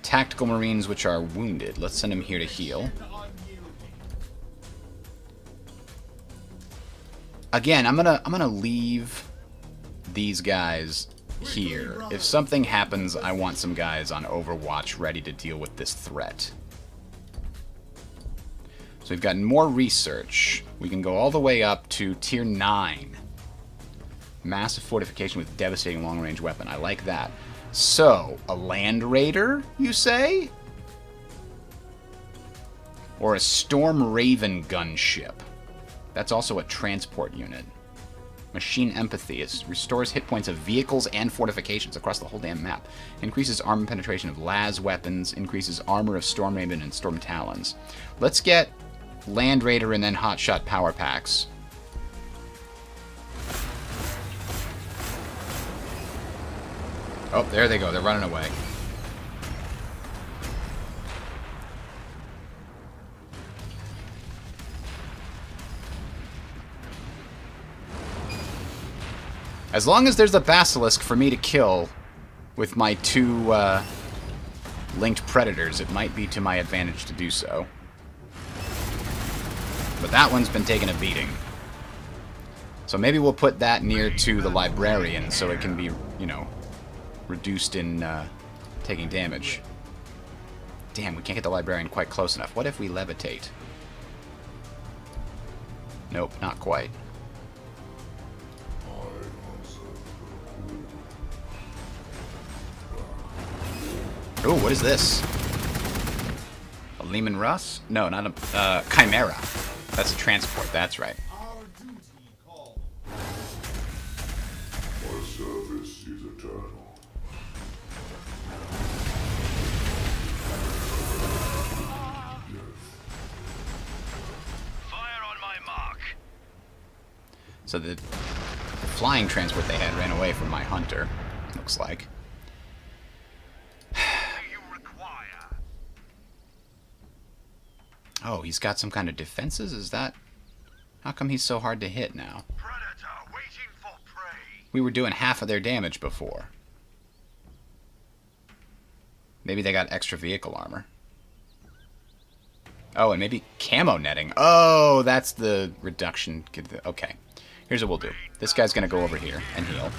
Tactical Marines which are wounded. Let's send them here to heal. Again, I'm gonna leave these guys here. If something happens, I want some guys on Overwatch ready to deal with this threat. So we've got more research. We can go all the way up to tier 9. Massive fortification with devastating long-range weapon. I like that. So, a Land Raider, you say? Or a Storm Raven gunship. That's also a transport unit. Machine Empathy. It restores hit points of vehicles and fortifications across the whole damn map. Increases armor penetration of las weapons. Increases armor of Storm Raven and Storm Talons. Let's get Land Raider and then Hotshot power packs. Oh, there they go. They're running away. As long as there's a Basilisk for me to kill with my two linked Predators, it might be to my advantage to do so. But that one's been taking a beating. So maybe we'll put that near to the Librarian so it can be, you know, reduced in taking damage. Damn, we can't get the Librarian quite close enough. What if we levitate? Nope, not quite. Oh, what is this? A Lehman Russ? No, not a Chimera. That's a transport, that's right. Our duty calls. My service is eternal. Fire on my mark. So the flying transport they had ran away from my hunter, looks like. Do you require? Oh, he's got some kind of defenses? Is that... How come he's so hard to hit now? Predator waiting for prey. We were doing half of their damage before. Maybe they got extra vehicle armor. Oh, and maybe camo netting. Oh, that's the reduction. Okay. Here's what we'll do. This guy's going to go over here and heal.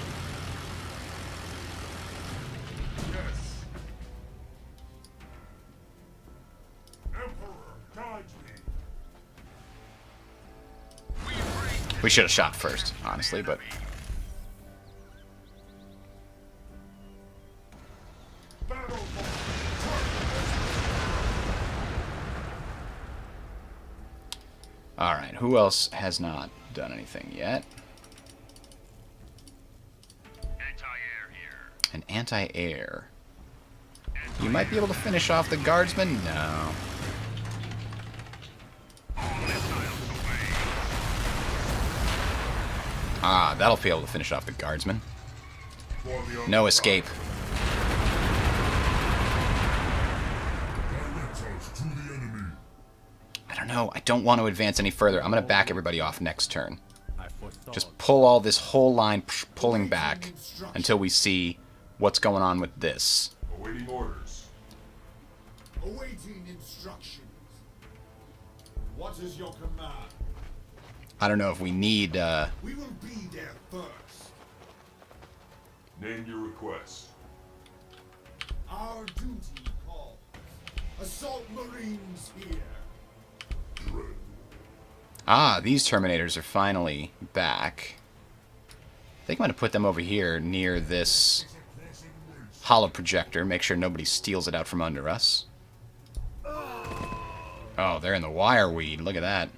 Yes. Emperor, guide me. We should have shot first, honestly, but... Battle ball. Alright, who else has not done anything yet? Anti-air here. An anti-air. You might be able to finish off the guardsman? No. Ah, that'll be able to finish off the guardsman. No escape. Directors to the enemy. I don't know. I don't want to advance any further. I'm going to back everybody off next turn. I foresaw Just pull all this whole line pulling back until we see what's going on with this. Awaiting orders. Awaiting instructions. What is your command? I don't know if we need... We will be there first. Name your request. Our duty calls. Assault Marines here. Dread. Ah, these Terminators are finally back. I think I'm going to put them over here near this hollow projector. Make sure nobody steals it out from under us. Oh, they're in the wire weed. Look at that.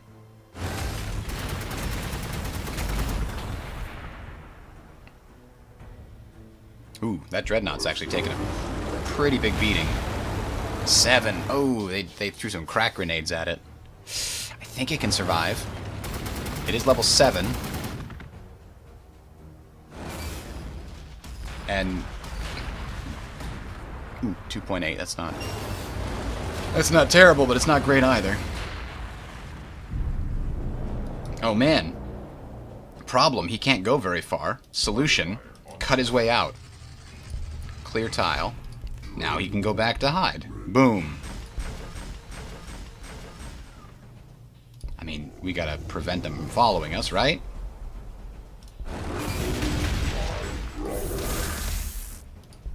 Ooh, that Dreadnought's actually taking a pretty big beating. 7. Oh, they threw some crack grenades at it. I think it can survive. It is level 7. And... Ooh, 2.8. That's not... That's not terrible, but it's not great either. Oh, man. Problem, he can't go very far. Solution, cut his way out. Clear tile. Now he can go back to hide. Boom. I mean, we gotta prevent them from following us, right?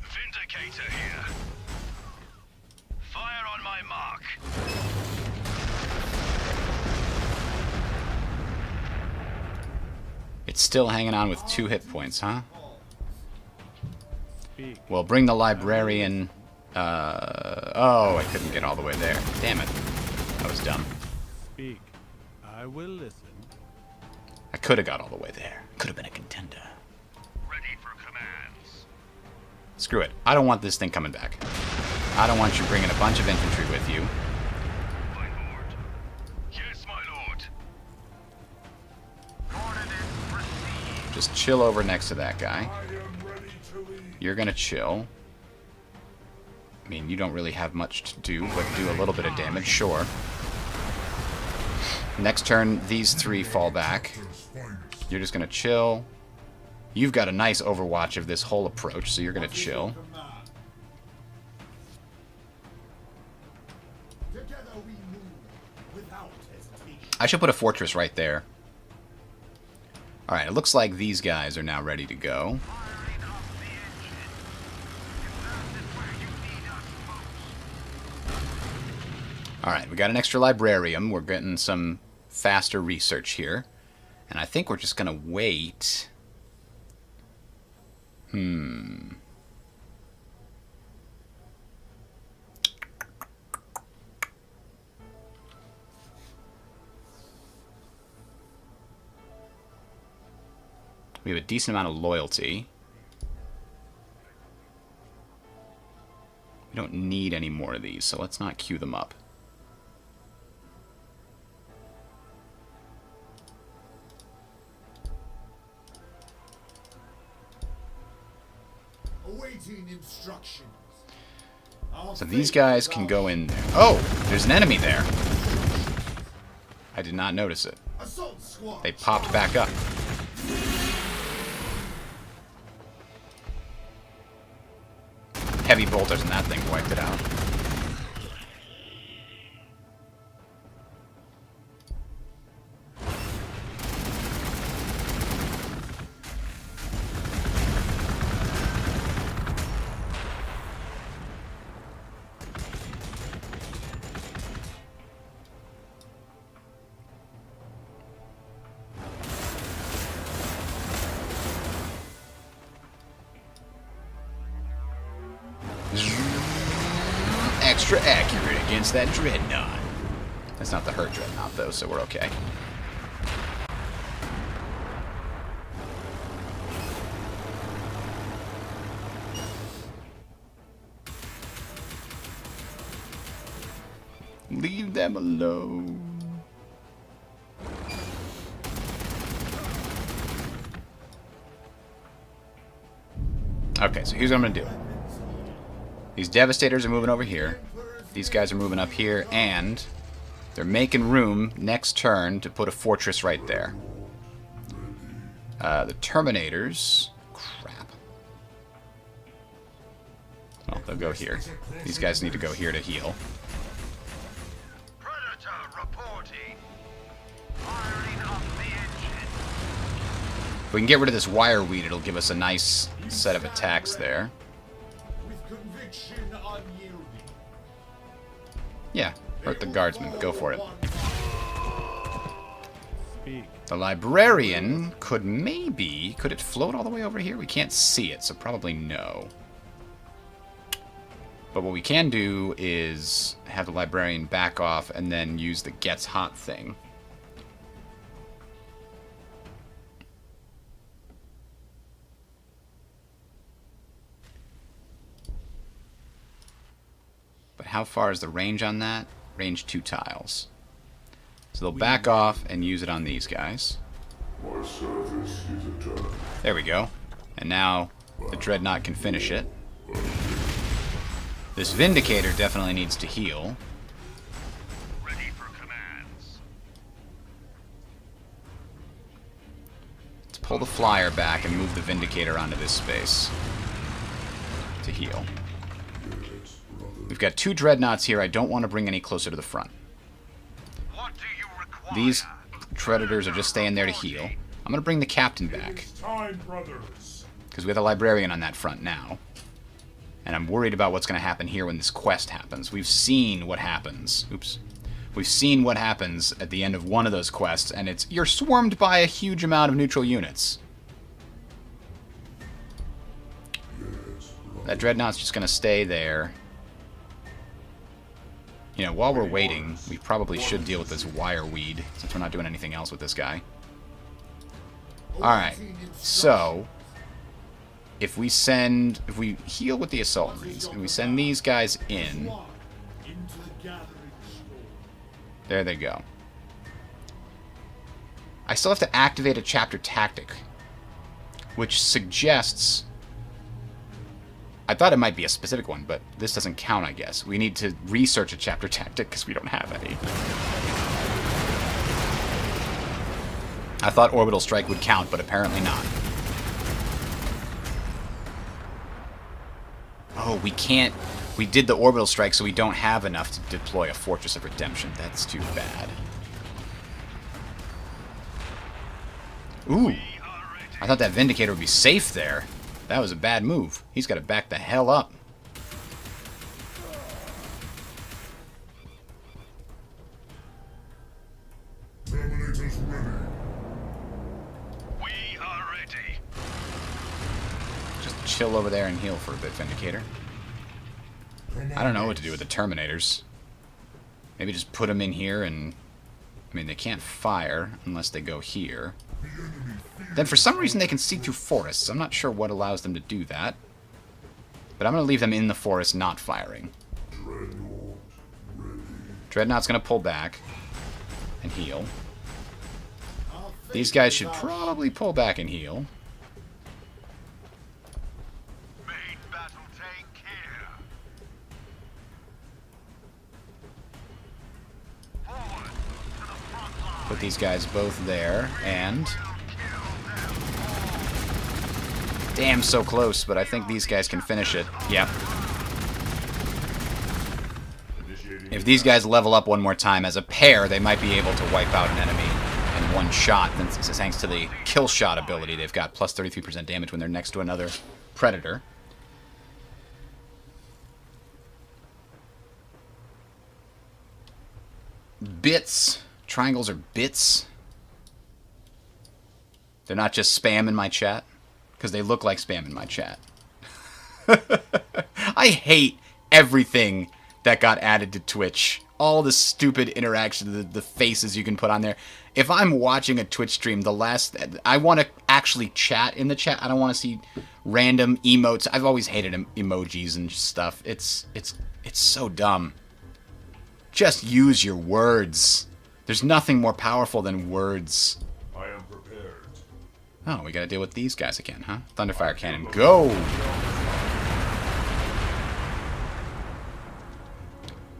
Vindicator here. Fire on my mark. It's still hanging on with 2 hit points, huh? speak. Well, bring the librarian... oh, I couldn't get all the way there. Damn it. That was dumb. Speak. I will listen. I could have got all the way there. Could have been a contender. Ready for commands. Screw it. I don't want this thing coming back. I don't want you bringing a bunch of infantry with you. My lord. Yes, my lord. Coordinates received. Just chill over next to that guy. I am ready to lead. You're gonna chill. I mean, you don't really have much to do, but do a little bit of damage, sure. Next turn, these 3 fall back. You're just gonna chill. You've got a nice overwatch of this whole approach, so you're gonna chill. Together we move without hesitation. I should put a fortress right there. Alright, it looks like these guys are now ready to go. Firing up the engine. If that is where you need us most. Alright, we got an extra librarium. We're getting some faster research here. And I think we're just gonna wait. We have a decent amount of loyalty. We don't need any more of these, so let's not queue them up. Awaiting instructions. So these guys can go in there. Oh, there's an enemy there. I did not notice it. Assault squad. They popped back up. Heavy bolters and that thing wiped it out. Extra accurate against that dreadnought. That's not the hurt dreadnought though, so we're okay. Leave them alone. Okay, so here's what I'm gonna do. These Devastators are moving over here. These guys are moving up here, and they're making room next turn to put a fortress right there. The Terminators... Crap. Well, they'll go here. These guys need to go here to heal. Predator reporting. Firing up the engine. If we can get rid of this wire weed, it'll give us a nice set of attacks there. With conviction unyielding. Yeah, hurt the guardsman. Go for it. Speak. The Librarian could maybe... Could it float all the way over here? We can't see it, so probably no. But what we can do is have the Librarian back off and then use the Gets Hot thing. But how far is the range on that? Range 2 tiles. So they'll back off and use it on these guys. My service is eternal. There we go. And now the Dreadnought can finish it. This Vindicator definitely needs to heal. Ready for commands. Let's pull the Flyer back and move the Vindicator onto this space to heal. We've got 2 Dreadnoughts here. I don't want to bring any closer to the front. What do you require? These Predators are just staying there to heal. I'm going to bring the Captain back, It's time, brothers. because we have the Librarian on that front now. And I'm worried about what's going to happen here when this quest happens. We've seen what happens. Oops. We've seen what happens at the end of one of those quests, and it's you're swarmed by a huge amount of neutral units. That Dreadnought's just going to stay there. You know, while we're waiting, we probably should deal with this wire weed, since we're not doing anything else with this guy. Alright, so... If we heal with the Assault Marines, and we send these guys in... Into the gathering storm. There they go. I still have to activate a chapter tactic, which suggests... I thought it might be a specific one, but this doesn't count, I guess. We need to research a chapter tactic because we don't have any. I thought Orbital Strike would count, but apparently not. Oh, we can't... We did the Orbital Strike, so we don't have enough to deploy a Fortress of Redemption. That's too bad. Ooh. I thought that Vindicator would be safe there. That was a bad move. He's got to back the hell up. Terminators ready. We are ready. Just chill over there and heal for a bit, Vindicator. I don't know what to do with the Terminators. Maybe just put them in here and... I mean, they can't fire unless they go here. Then for some reason they can see through forests. I'm not sure what allows them to do that. But I'm going to leave them in the forest not firing. Dreadnought's going to pull back and heal. These guys should probably pull back and heal. Take care. Forward to the front line. Put these guys both there, and... Damn, so close, but I think these guys can finish it. Yep. If these guys level up one more time as a pair, they might be able to wipe out an enemy in one shot. Thanks to the kill shot ability, they've got plus 33% damage when they're next to another predator. Bits. Triangles are bits. They're not just spam in my chat. Because they look like spam in my chat. I hate everything that got added to Twitch. All the stupid interaction, the faces you can put on there. If I'm watching a Twitch stream, I want to actually chat in the chat. I don't want to see random emotes. I've always hated emojis and stuff. It's so dumb. Just use your words. There's nothing more powerful than words. I am prepared. Oh, we gotta deal with these guys again, huh? Thunderfire Cannon, go!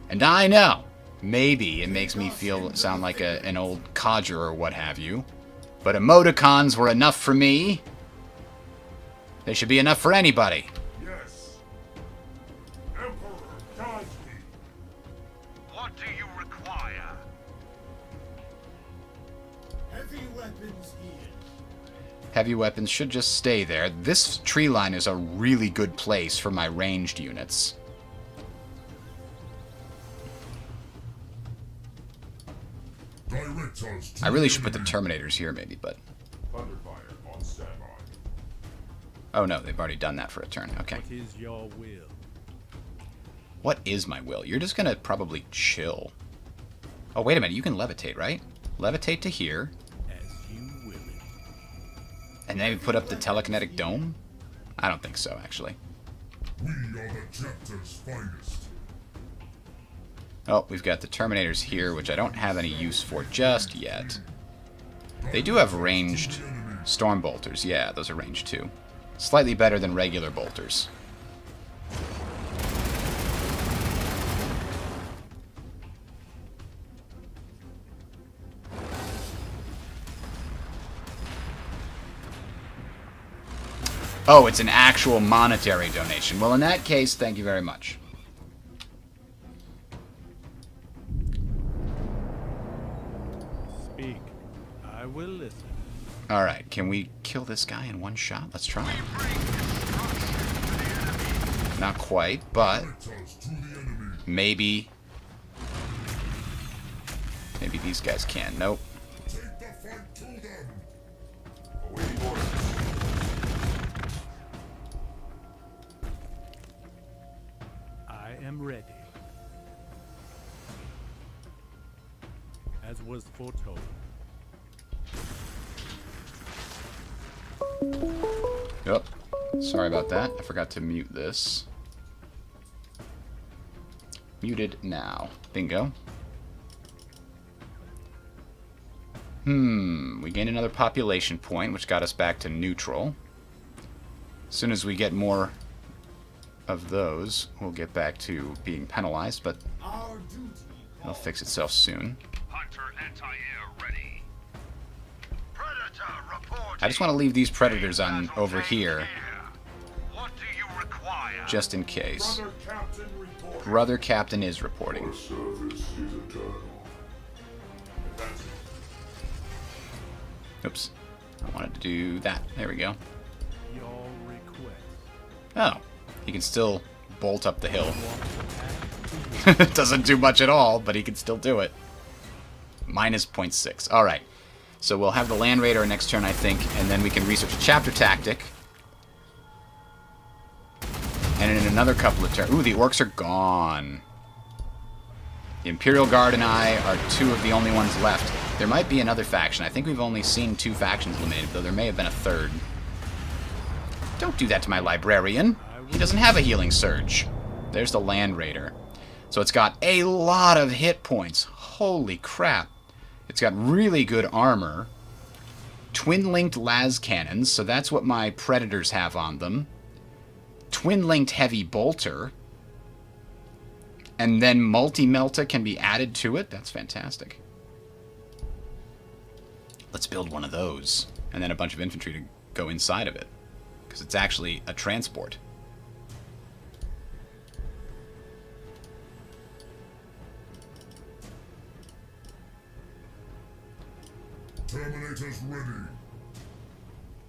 And I know, maybe it makes me sound like an old codger or what have you, but emoticons were enough for me. They should be enough for anybody. Yes. Emperor, guide me. What do you require? Heavy weapons here. Heavy weapons should just stay there. This tree line is a really good place for my ranged units. Direct us to I really should the put the Terminators here maybe, but... Thunderfire on standby. Oh no, they've already done that for a turn. Okay. What is your will? What is my will? You're just gonna probably chill. Oh, wait a minute. You can levitate, right? Levitate to here. As you will it. And then we put up the telekinetic dome? I don't think so, actually. We are the chapter's finest. Oh, we've got the Terminators here, which I don't have any use for just yet. They do have ranged Storm Bolters. Yeah, those are ranged too. Slightly better than regular bolters. Oh, it's an actual monetary donation. Well, in that case, thank you very much. Speak. I will listen. Alright, can we kill this guy in one shot? Let's try. Not quite, but Direct us to the enemy. maybe these guys can. Nope. Take the fight to them. Awaiting orders. I am ready. As was foretold. Yep. Sorry about that. I forgot to mute this. Muted now. Bingo. We gained another population point, which got us back to neutral. As soon as we get more of those, we'll get back to being penalized, but Our duty. it'll fix itself soon. Hunter anti-air ready. Predator reporting. I just want to leave these predators on over here, What do you require? just in case. Brother Captain report. Brother Captain is reporting. Our service is eternal. Advancing. Oops. I wanted to do that. There we go. Your request. Oh. He can still bolt up the hill. Want to act? Doesn't do much at all, but he can still do it. Minus 0.6. Alright. So we'll have the Land Raider next turn, I think, and then we can research a chapter tactic. And in another couple of turns... Ooh, the orcs are gone. The Imperial Guard and I are two of the only ones left. There might be another faction. I think we've only seen 2 factions eliminated, though there may have been a third. Don't do that to my librarian. He doesn't have a healing surge. There's the Land Raider. So it's got a lot of hit points. Holy crap. It's got really good armor. Twin-linked las cannons, so that's what my Predators have on them. twin-linked heavy bolter. And then multi-melta can be added to it. That's fantastic. Let's build one of those. And then a bunch of infantry to go inside of it. Because it's actually a transport. Terminators ready.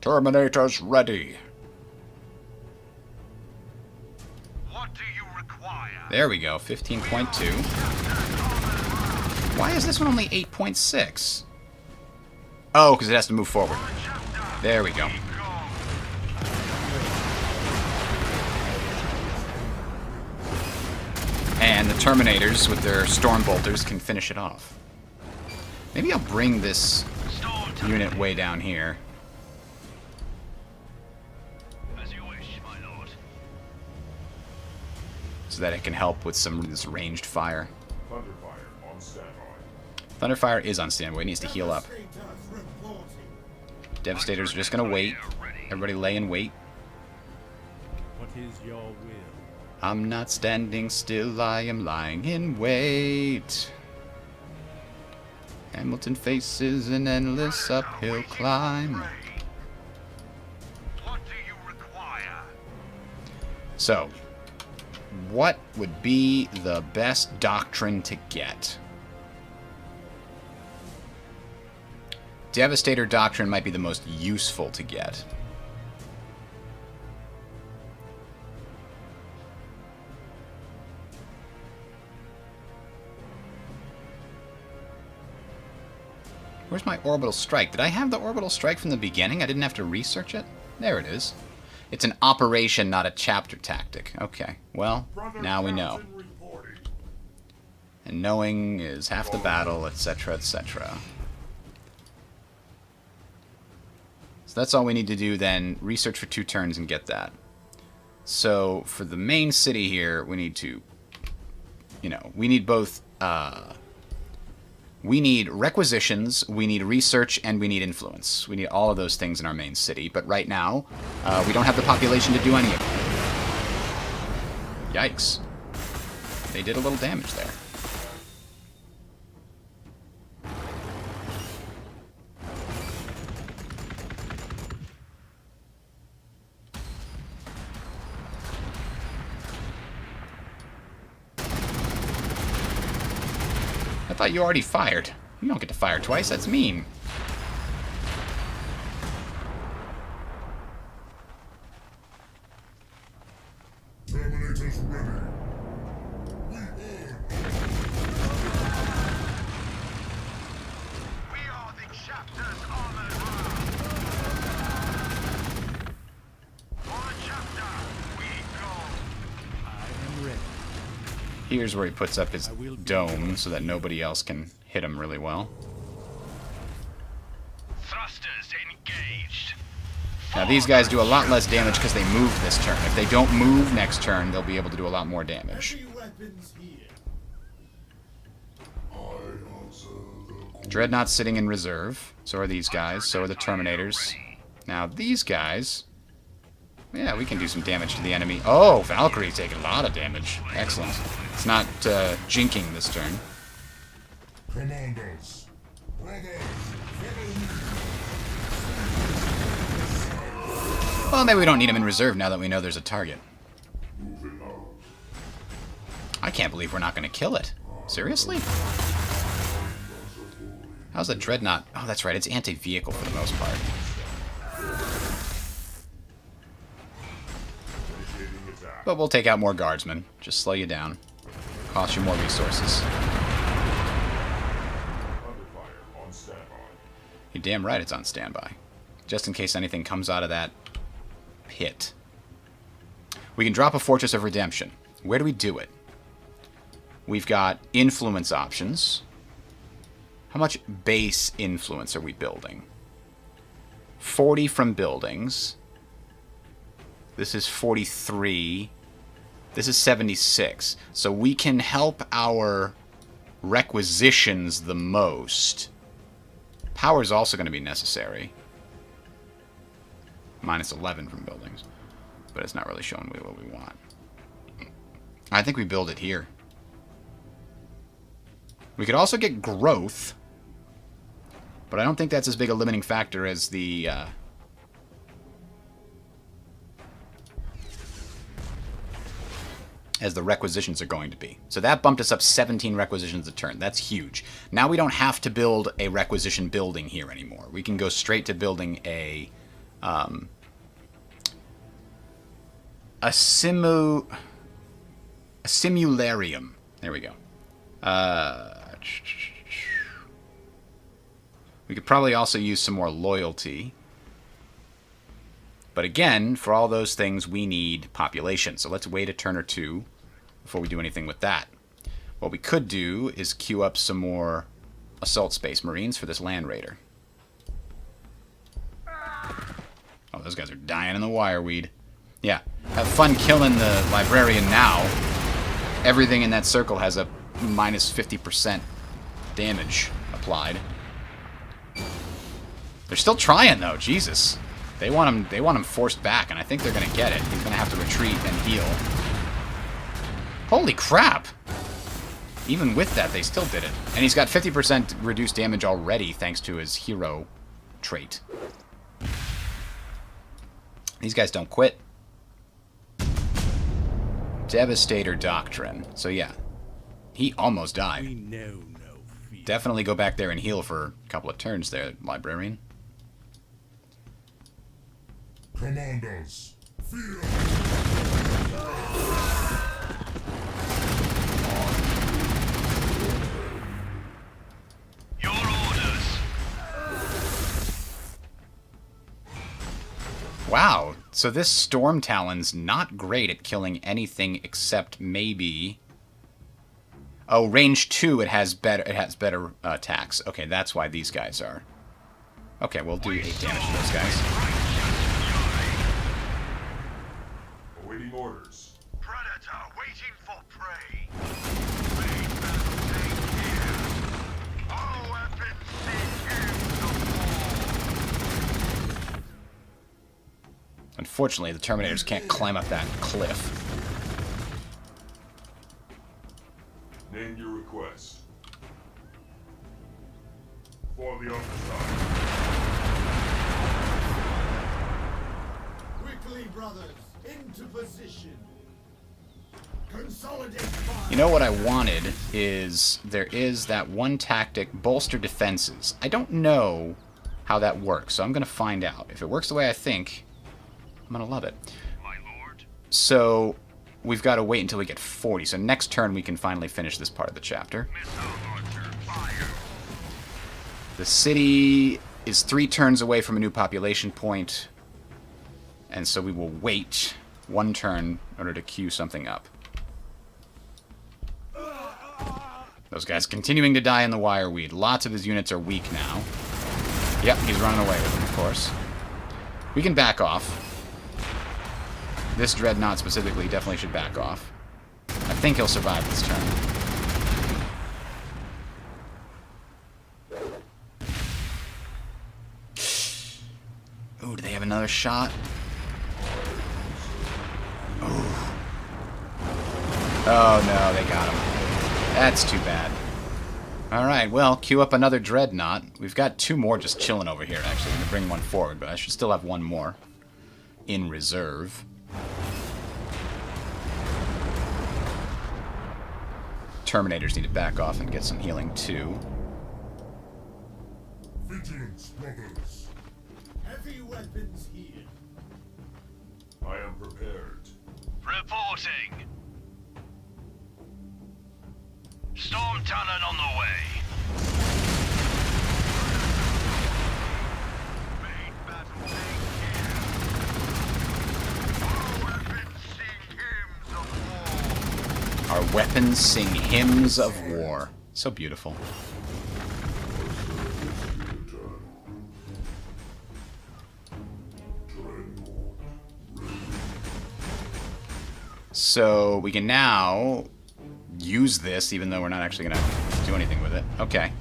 Terminators ready. What do you require? There we go, 15.2. Why is this one only 8.6? Oh, because it has to move forward. There we go. And the Terminators with their Storm Bolters can finish it off. Maybe I'll bring this unit way down here. As you wish, my lord. So that it can help with some of this ranged fire. Thunderfire on standby. Thunderfire is on standby. He needs to heal up. Devastators are just going to wait. Everybody lay in wait. What is your will? I'm not standing still, I am lying in wait. Hamilton faces an endless uphill climb. What do you require? So, what would be the best doctrine to get? Devastator Doctrine might be the most useful to get. Where's my Orbital Strike? Did I have the Orbital Strike from the beginning? I didn't have to research it? There it is. It's an operation, not a chapter tactic. Okay, well, now we know. And knowing is half the battle, etc., etc. So that's all we need to do then. Research for 2 turns and get that. So for the main city here, we need to, we need both, we need requisitions, we need research, and we need influence. We need all of those things in our main city. But right now, we don't have the population to do any of it. Yikes. They did a little damage there. I thought you already fired. You don't get to fire twice, that's mean. Terminators ready. We are the chapter's armored For the chapter, we go. I am ready. Here's where he puts up his dome so that nobody else can hit him really well. Thrusters engaged. Now these guys do a lot less damage because they move this turn. If they don't move next turn, they'll be able to do a lot more damage. Heavy weapons here. Dreadnought's sitting in reserve. So are these guys. So are the Terminators. Now these guys... Yeah, we can do some damage to the enemy. Oh, Valkyrie's taking a lot of damage. Excellent. It's not jinking this turn. Commandos. Brothers, follow me. Well, maybe we don't need him in reserve now that we know there's a target. Moving out. I can't believe we're not going to kill it. Seriously? How's the Dreadnought? Oh, that's right. It's anti-vehicle for the most part. Initiating attack. But we'll take out more guardsmen. Just slow you down. Cost you more resources. Thunderfire on standby. You're damn right it's on standby. Just in case anything comes out of that pit. We can drop a Fortress of Redemption. Where do we do it? We've got influence options. How much base influence are we building? 40 from buildings. This is 43. This is 76. So we can help our requisitions the most. Power is also going to be necessary. Minus 11 from buildings. but it's not really showing me what we want. I think we build it here. We could also get growth, but I don't think that's as big a limiting factor as the requisitions are going to be. So that bumped us up 17 requisitions a turn. That's huge. Now we don't have to build a requisition building here anymore. We can go straight to building a simularium. There we go. We could probably also use some more loyalty. But again, for all those things, we need population. So let's wait a turn or two before we do anything with that. What we could do is queue up some more assault space marines for this land raider. Oh, those guys are dying in the wireweed. Yeah, have fun killing the librarian now. Everything in that circle has a minus 50% damage applied. They're still trying though, Jesus. They want him forced back, and I think they're gonna get it. He's gonna have to retreat and heal. Holy crap! Even with that, they still did it. And he's got 50% reduced damage already thanks to his hero trait. These guys don't quit. Devastator Doctrine. So yeah, he almost died. We know no fear. Definitely go back there and heal for a couple of turns there, Librarian. Commanders, fear. Your orders. Wow, so this Storm Talon's not great at killing anything except maybe... Oh, range 2 it has better attacks. Okay, that's why these guys are. Okay, we'll do 8 damage to those guys. Awaiting orders. Predator waiting for prey. Main battle tank here. All weapons seek hymns of war. Unfortunately, the Terminators can't climb up that cliff. Name your request. For the other side. Quickly, brothers, into position. Consolidate fire. You know what I wanted is, there is that one tactic, bolster defenses. I don't know how that works, so I'm going to find out. If it works the way I think, I'm going to love it. My lord. So, we've got to wait until we get 40. So next turn we can finally finish this part of the chapter. Missile launcher fire. The city is 3 turns away from a new population point. And so we will wait 1 turn in order to queue something up. Those guys continuing to die in the wireweed. Lots of his units are weak now. Yep, he's running away with them, of course. We can back off. This Dreadnought specifically definitely should back off. I think he'll survive this turn. Ooh, do they have another shot? Ooh. Oh no, they got him. That's too bad. Alright, well, queue up another Dreadnought. We've got 2 more just chilling over here, actually. I'm going to bring one forward, but I should still have 1 more in reserve. Terminators need to back off and get some healing, too. Vigilance, brothers. Heavy weapons here. I am prepared. Reporting. Storm Talon on the way. Main battle tank here. Our weapons sing hymns of war. Our weapons sing hymns of war. So beautiful. So we can now use this, even though we're not actually going to do anything with it. Okay.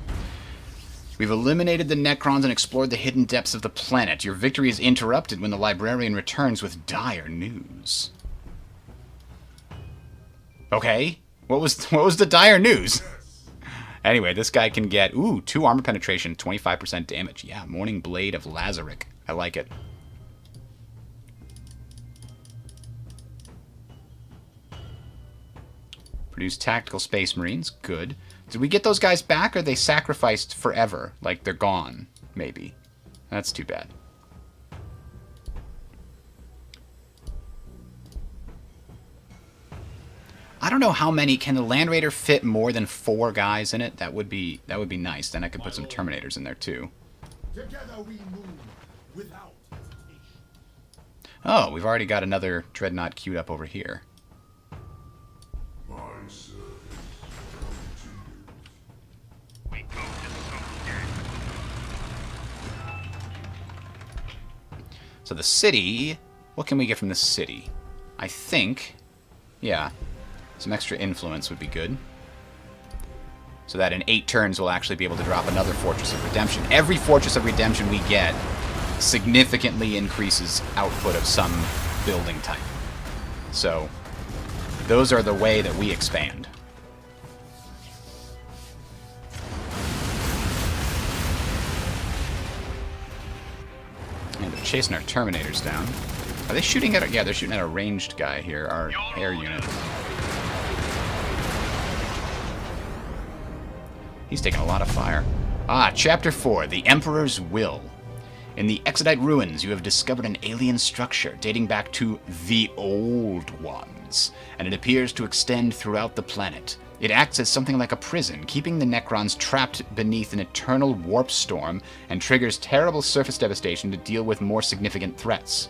We've eliminated the Necrons and explored the hidden depths of the planet. Your victory is interrupted when the librarian returns with dire news. Okay. What was the dire news? Anyway, this guy can get, 2 armor penetration, 25% damage. Yeah, Morning Blade of Lazaric. I like it. Produce tactical space marines. Good. Did we get those guys back, or are they sacrificed forever? Like, they're gone, maybe. That's too bad. I don't know how many. Can the Land Raider fit more than 4 guys in it? That would be nice. Then I could put some Terminators in there too. Together we move without hesitation. Oh, we've already got another Dreadnought queued up over here. My service continues. We go to Soviet. So the city, what can we get from the city? I think, yeah, some extra influence would be good. So that in 8 turns we'll actually be able to drop another Fortress of Redemption. Every Fortress of Redemption we get significantly increases output of some building type. So those are the way that we expand. And they're chasing our Terminators down. Are they shooting at... Yeah, they're shooting at a ranged guy here, our air unit. He's taking a lot of fire. Chapter 4, The Emperor's Will. In the Exodite ruins, you have discovered an alien structure dating back to the Old Ones, and it appears to extend throughout the planet. It acts as something like a prison, keeping the Necrons trapped beneath an eternal warp storm, and triggers terrible surface devastation to deal with more significant threats.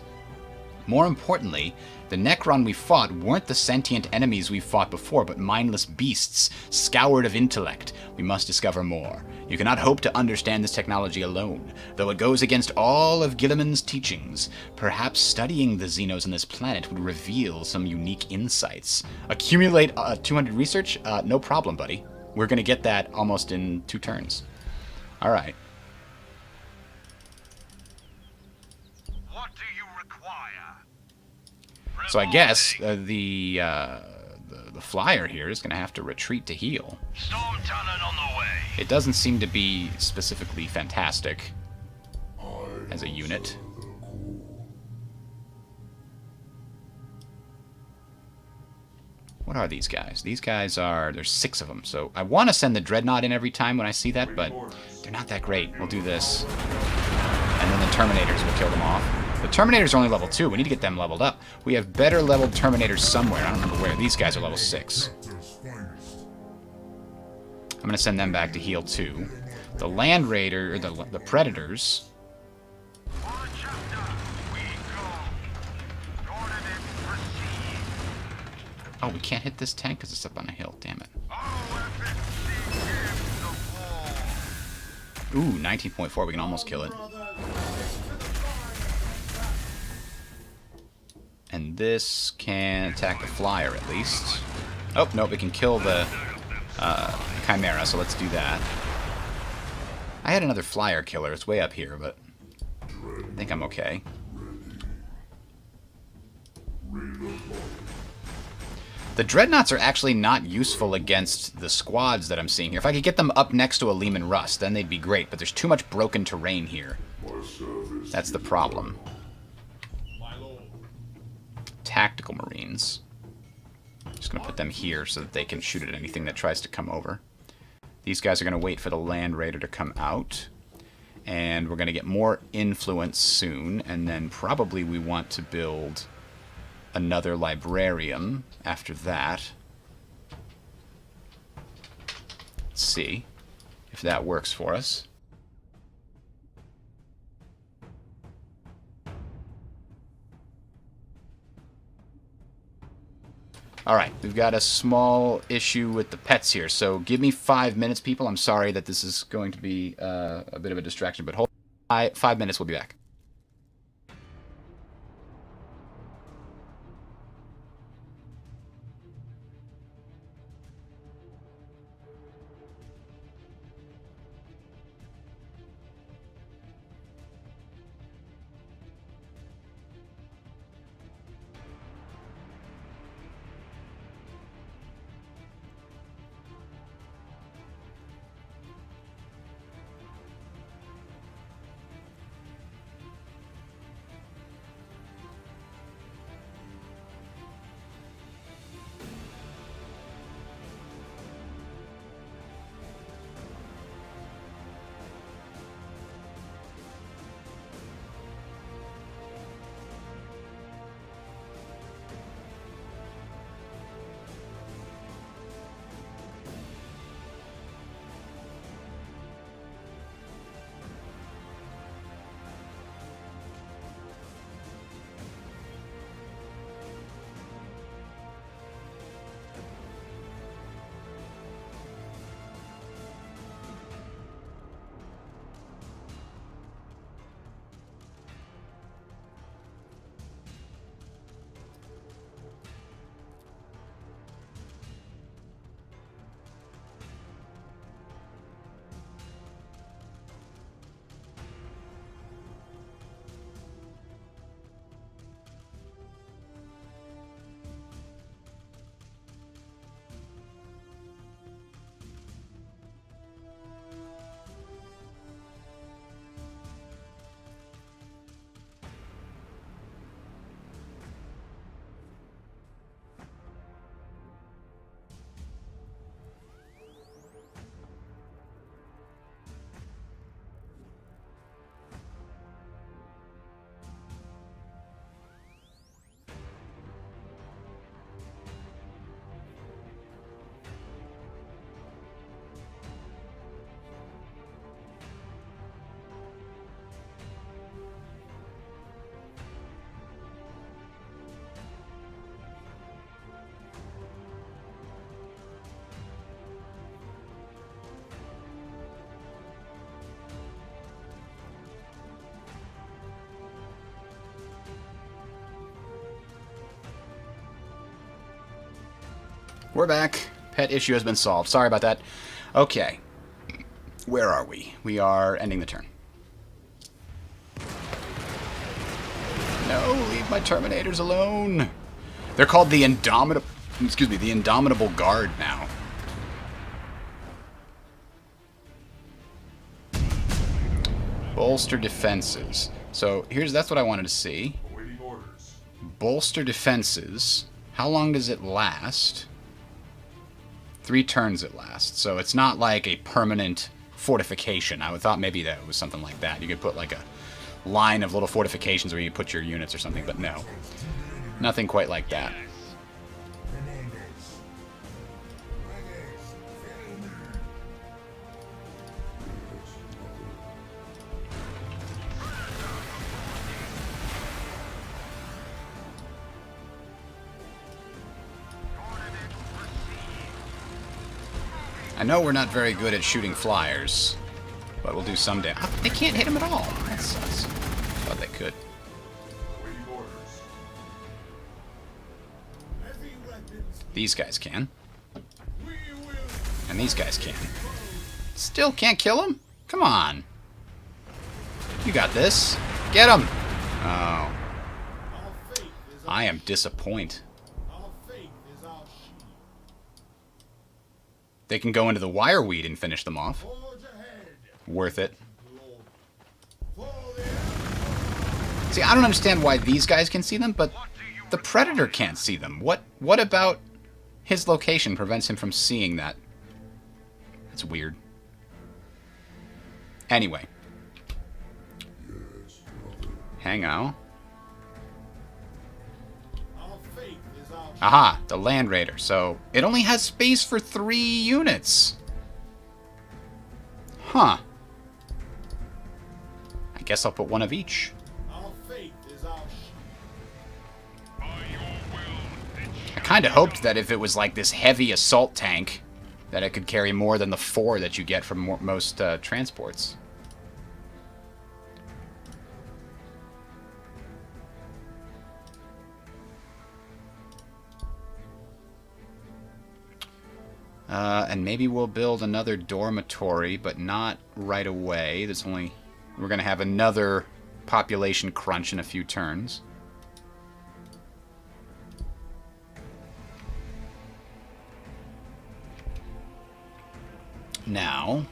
More importantly, the Necron we fought weren't the sentient enemies we fought before, but mindless beasts, scoured of intellect. We must discover more. You cannot hope to understand this technology alone, though it goes against all of Guilliman's teachings. Perhaps studying the Xenos on this planet would reveal some unique insights. Accumulate 200 research? No problem, buddy. We're going to get that almost in 2 turns. All right. What do you require? So I guess the flyer here is going to have to retreat to heal. Storm Talon on the way. It doesn't seem to be specifically fantastic as a unit. What are these guys? These guys are... There's 6 of them, so I want to send the Dreadnought in every time when I see that, but they're not that great. We'll do this. And then the Terminators will kill them off. The Terminators are only level 2. We need to get them leveled up. We have better leveled Terminators somewhere. I don't remember where. These guys are level 6. I'm going to send them back to heal too. The Land Raider, or the Predators. On chapter, we go. Ordnance proceed. Oh, we can't hit this tank because it's up on a hill. Damn it. Our weapons gives the war. Ooh, 19.4. We can almost kill it. And this can attack the flyer at least. Oh, nope, it can kill the Chimera, so let's do that. I had another flyer killer. It's way up here, but I think I'm okay. The Dreadnoughts are actually not useful against the squads that I'm seeing here. If I could get them up next to a Lehman Russ, then they'd be great, but there's too much broken terrain here. That's the problem. Tactical Marines. Just going to put them here so that they can shoot at anything that tries to come over. These guys are going to wait for the Land Raider to come out. And we're going to get more influence soon. And then probably we want to build another Librarium after that. Let's see if that works for us. Alright, we've got a small issue with the pets here, so give me 5 minutes, people. I'm sorry that this is going to be a bit of a distraction, but hold on. 5 minutes, we'll be back. We're back. Pet issue has been solved. Sorry about that. Okay. Where are we? We are ending the turn. No, leave my Terminators alone. They're called the Indomitable... Excuse me, the Indomitable Guard now. Bolster defenses. So, that's what I wanted to see. Awaiting orders. Bolster defenses. How long does it last? 3 turns it lasts. So it's not like a permanent fortification. I would thought maybe that was something like that. You could put like a line of little fortifications where you put your units or something, but no. Nothing quite like that. I know we're not very good at shooting flyers, but we'll do some damage. Oh, they can't hit him at all. That sucks. Thought they could. Awaiting orders. Heavy weapons. These guys can. We will. And these guys can. Still can't kill him? Come on. You got this. Get him! Oh. Our faith is our, I am disappointed. our faith is our shield. They can go into the wireweed and finish them off. Forge ahead, Worth it. Lord. For the See, I don't understand why these guys can see them, but the Predator can't see them. What about his location prevents him from seeing that? That's weird. Anyway. Hang on. our faith is our shield. Aha, the Land Raider. So, it only has space for 3 units. Huh. I guess I'll put one of each. Our faith is our shield. By your will, it I kind of hoped that if it was like this heavy assault tank, that it could carry more than the 4 that you get from most transports. And maybe we'll build another dormitory, but not right away. We're going to have another population crunch in a few turns. Now,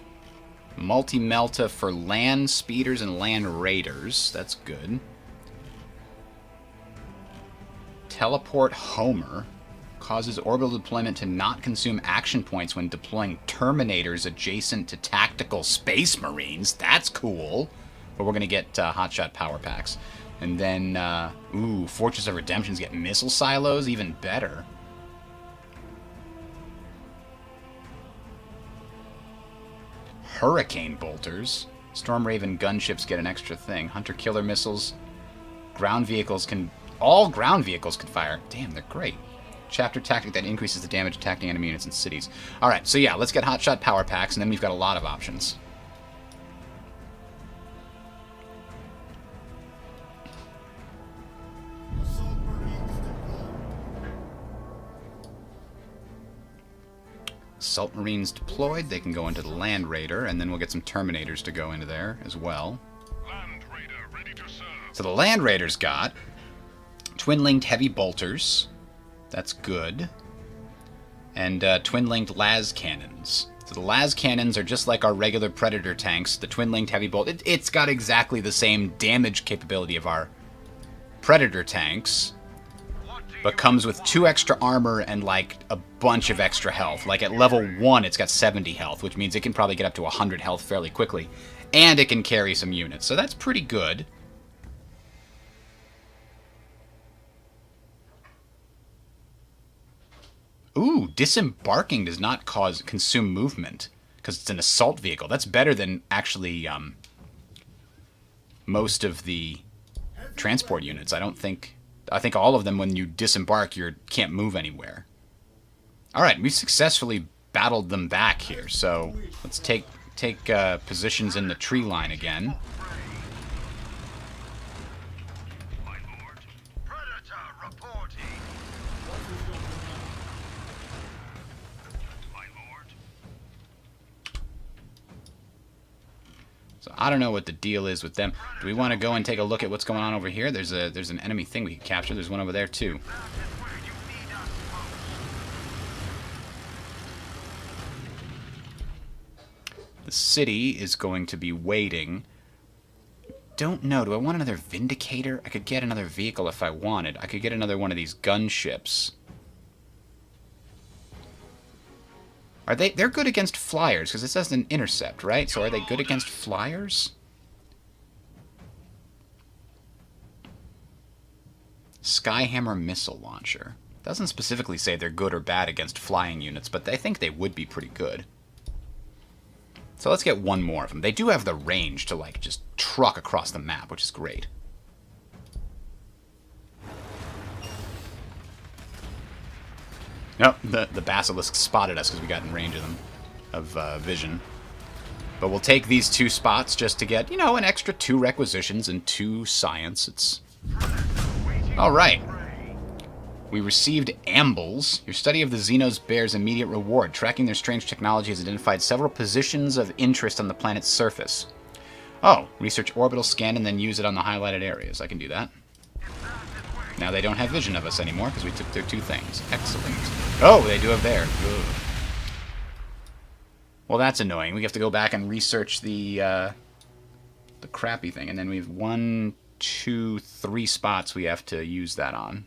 multi-melta for land speeders and land raiders. That's good. Teleport Homer. Causes orbital deployment to not consume action points when deploying Terminators adjacent to tactical Space Marines. That's cool. But we're going to get hotshot power packs. And then, Fortress of Redemptions get missile silos. Even better. Hurricane bolters. Storm Raven gunships get an extra thing. Hunter-killer missiles. Ground vehicles can... All ground vehicles can fire. Damn, they're great. Chapter tactic that increases the damage attacking enemy units in cities. Alright, so yeah, let's get hotshot power packs, and then we've got a lot of options. Assault Marines deployed. Assault Marines deployed, they can go into the Land Raider, and then we'll get some Terminators to go into there as well. Land Raider ready to serve. So the Land Raiders got twin-linked heavy bolters. That's good. And twin-linked las cannons. So the las cannons are just like our regular Predator tanks. The twin-linked heavy bolt, it's got exactly the same damage capability of our Predator tanks, but comes with 2 extra armor and like a bunch of extra health. Like at level 1, it's got 70 health, which means it can probably get up to 100 health fairly quickly. And it can carry some units, so that's pretty good. Ooh, disembarking does not consume movement because it's an assault vehicle. That's better than actually most of the transport units. I think all of them, when you disembark, you can't move anywhere. All right, we successfully battled them back here. So let's take positions in the tree line again. My lord. Predator reporting. I don't know what the deal is with them. Do we want to go and take a look at what's going on over here? There's an enemy thing we can capture. There's one over there too. The city is going to be waiting. Don't know. Do I want another Vindicator? I could get another vehicle if I wanted. I could get another one of these gunships. They're good against flyers, because it says an intercept, right? So are they good against flyers? Skyhammer missile launcher. Doesn't specifically say they're good or bad against flying units, but I think they would be pretty good. So let's get one more of them. They do have the range to, like, just truck across the map, which is great. Nope, the basilisk spotted us because we got in range of them, of vision. But we'll take these 2 spots just to get, you know, an extra 2 requisitions and 2 science. It's... Alright. We received ambles. Your study of the Xenos bears immediate reward. Tracking their strange technology has identified several positions of interest on the planet's surface. Oh, research orbital scan and then use it on the highlighted areas. I can do that. Now they don't have vision of us anymore because we took their 2 things. Excellent. Oh, they do have there. Ugh. Well, that's annoying. We have to go back and research the crappy thing. And then we have 1, 2, 3 spots we have to use that on.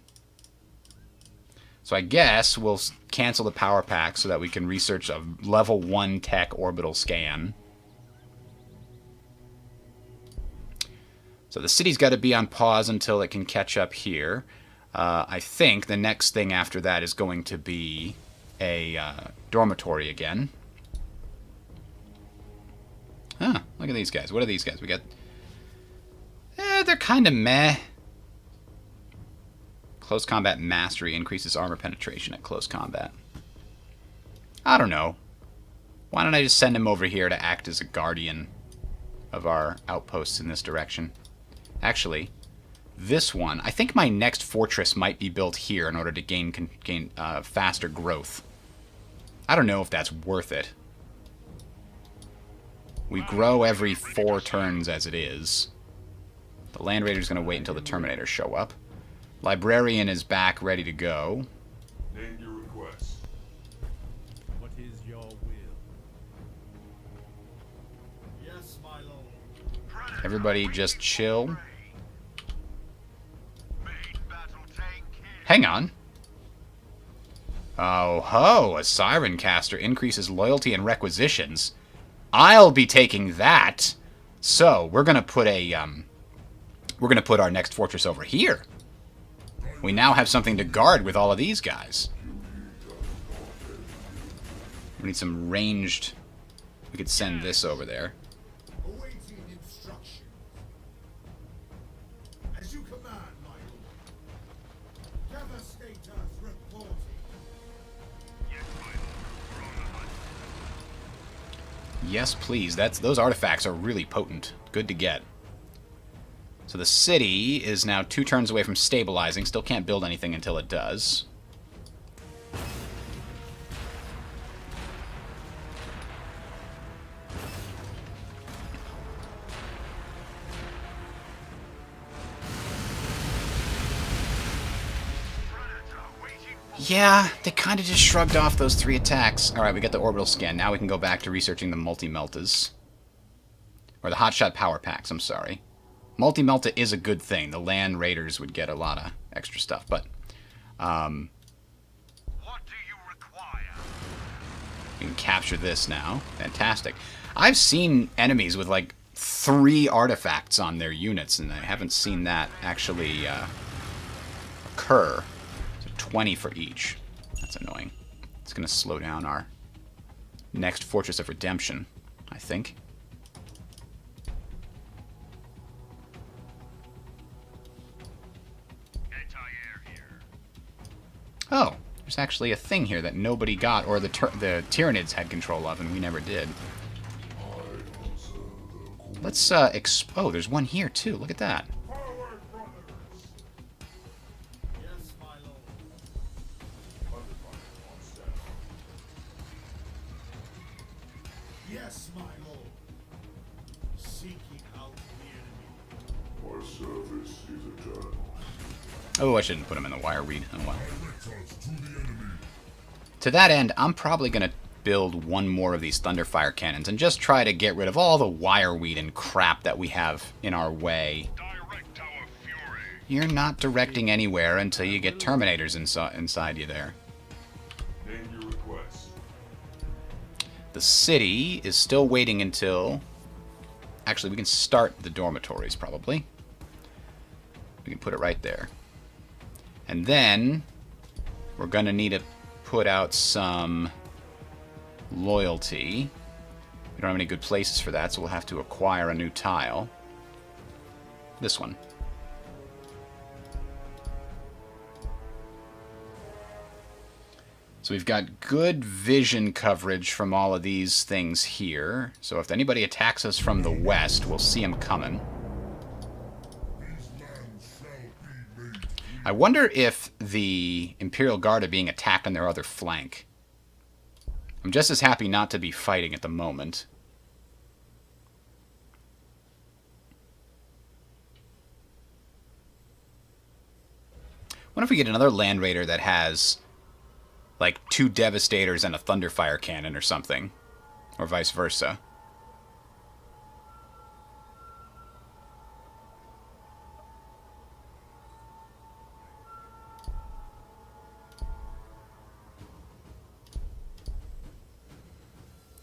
So I guess we'll cancel the power pack so that we can research a level 1 tech orbital scan. So the city's got to be on pause until it can catch up here. I think the next thing after that is going to be a dormitory again. Huh, look at these guys. What are these guys? We got... they're kind of meh. Close combat mastery increases armor penetration at close combat. I don't know. Why don't I just send him over here to act as a guardian of our outposts in this direction? Actually, this one, I think my next fortress might be built here in order to gain faster growth. I don't know if that's worth it. We grow every 4 turns as it is. The Land Raider's going to wait until the Terminators show up. Librarian is back, ready to go. Name your request. What is your will? Yes, my lord. Everybody just chill. Hang on. Oh ho, a Siren Caster increases loyalty and requisitions. I'll be taking that. So, we're gonna put our next fortress over here. We now have something to guard with all of these guys. We need some ranged... We could send this over there. Awaiting instructions. As you command, my lord. Devastators reporting. Yes, please. Those artifacts are really potent. Good to get. So the city is now 2 turns away from stabilizing. Still can't build anything until it does. Yeah, they kind of just shrugged off those 3 attacks. Alright, we got the orbital scan. Now we can go back to researching the multi-meltas. Or the hotshot power packs, I'm sorry. Multi-melta is a good thing. The Land Raiders would get a lot of extra stuff, but... What do you require? we can capture this now. Fantastic. I've seen enemies with, like, 3 artifacts on their units, and I haven't seen that actually occur. 20 for each. That's annoying. It's going to slow down our next Fortress of Redemption, I think. Anti-air here. Oh, there's actually a thing here that nobody got, or the Tyranids had control of, and we never did. Let's, oh, there's one here, too. Look at that. Forward, brothers. Yes, my lord. Yes, my lord. seeking out the enemy. My service is eternal. Oh, I shouldn't put him in the wireweed. Oh well. Direct us to the enemy. To that end, I'm probably going to build one more of these Thunderfire cannons and just try to get rid of all the wireweed and crap that we have in our way. Direct our fury. You're not directing anywhere until you get Terminators inside you there. Name your request. The city is still waiting until... Actually, we can start the dormitories, probably. We can put it right there. And then we're going to need to put out some loyalty. We don't have any good places for that, so we'll have to acquire a new tile. This one. So we've got good vision coverage from all of these things here. So if anybody attacks us from the west, we'll see them coming. These lands shall be made. I wonder if the Imperial Guard are being attacked on their other flank. I'm just as happy not to be fighting at the moment. What if we get another Land Raider that has, like, 2 Devastators and a Thunderfire cannon or something? Or vice versa.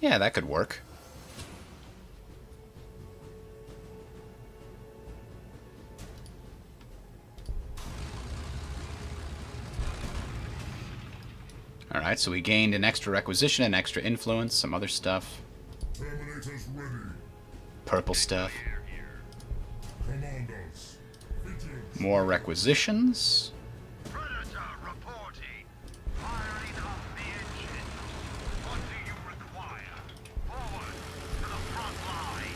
Yeah, that could work. Alright, so we gained an extra requisition, an extra influence, some other stuff. Terminators ready. Purple stuff. Commandos. Vigilance. More requisitions. Predator reporting. Firing up the engine. What do you require? Forward to the front line.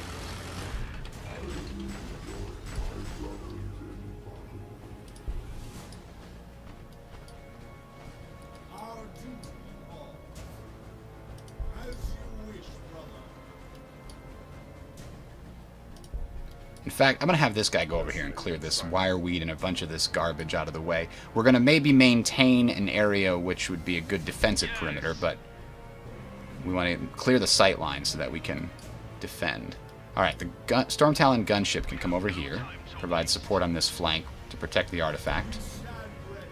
Our duty calls. As you wish, brother. In fact, I'm going to have this guy go over here and clear this wireweed and a bunch of this garbage out of the way. We're going to maybe maintain an area which would be a good defensive perimeter, but we want to clear the sight line so that we can defend. Alright, the Storm Talon gunship can come over here, provide support on this flank to protect the artifact. Stand ready.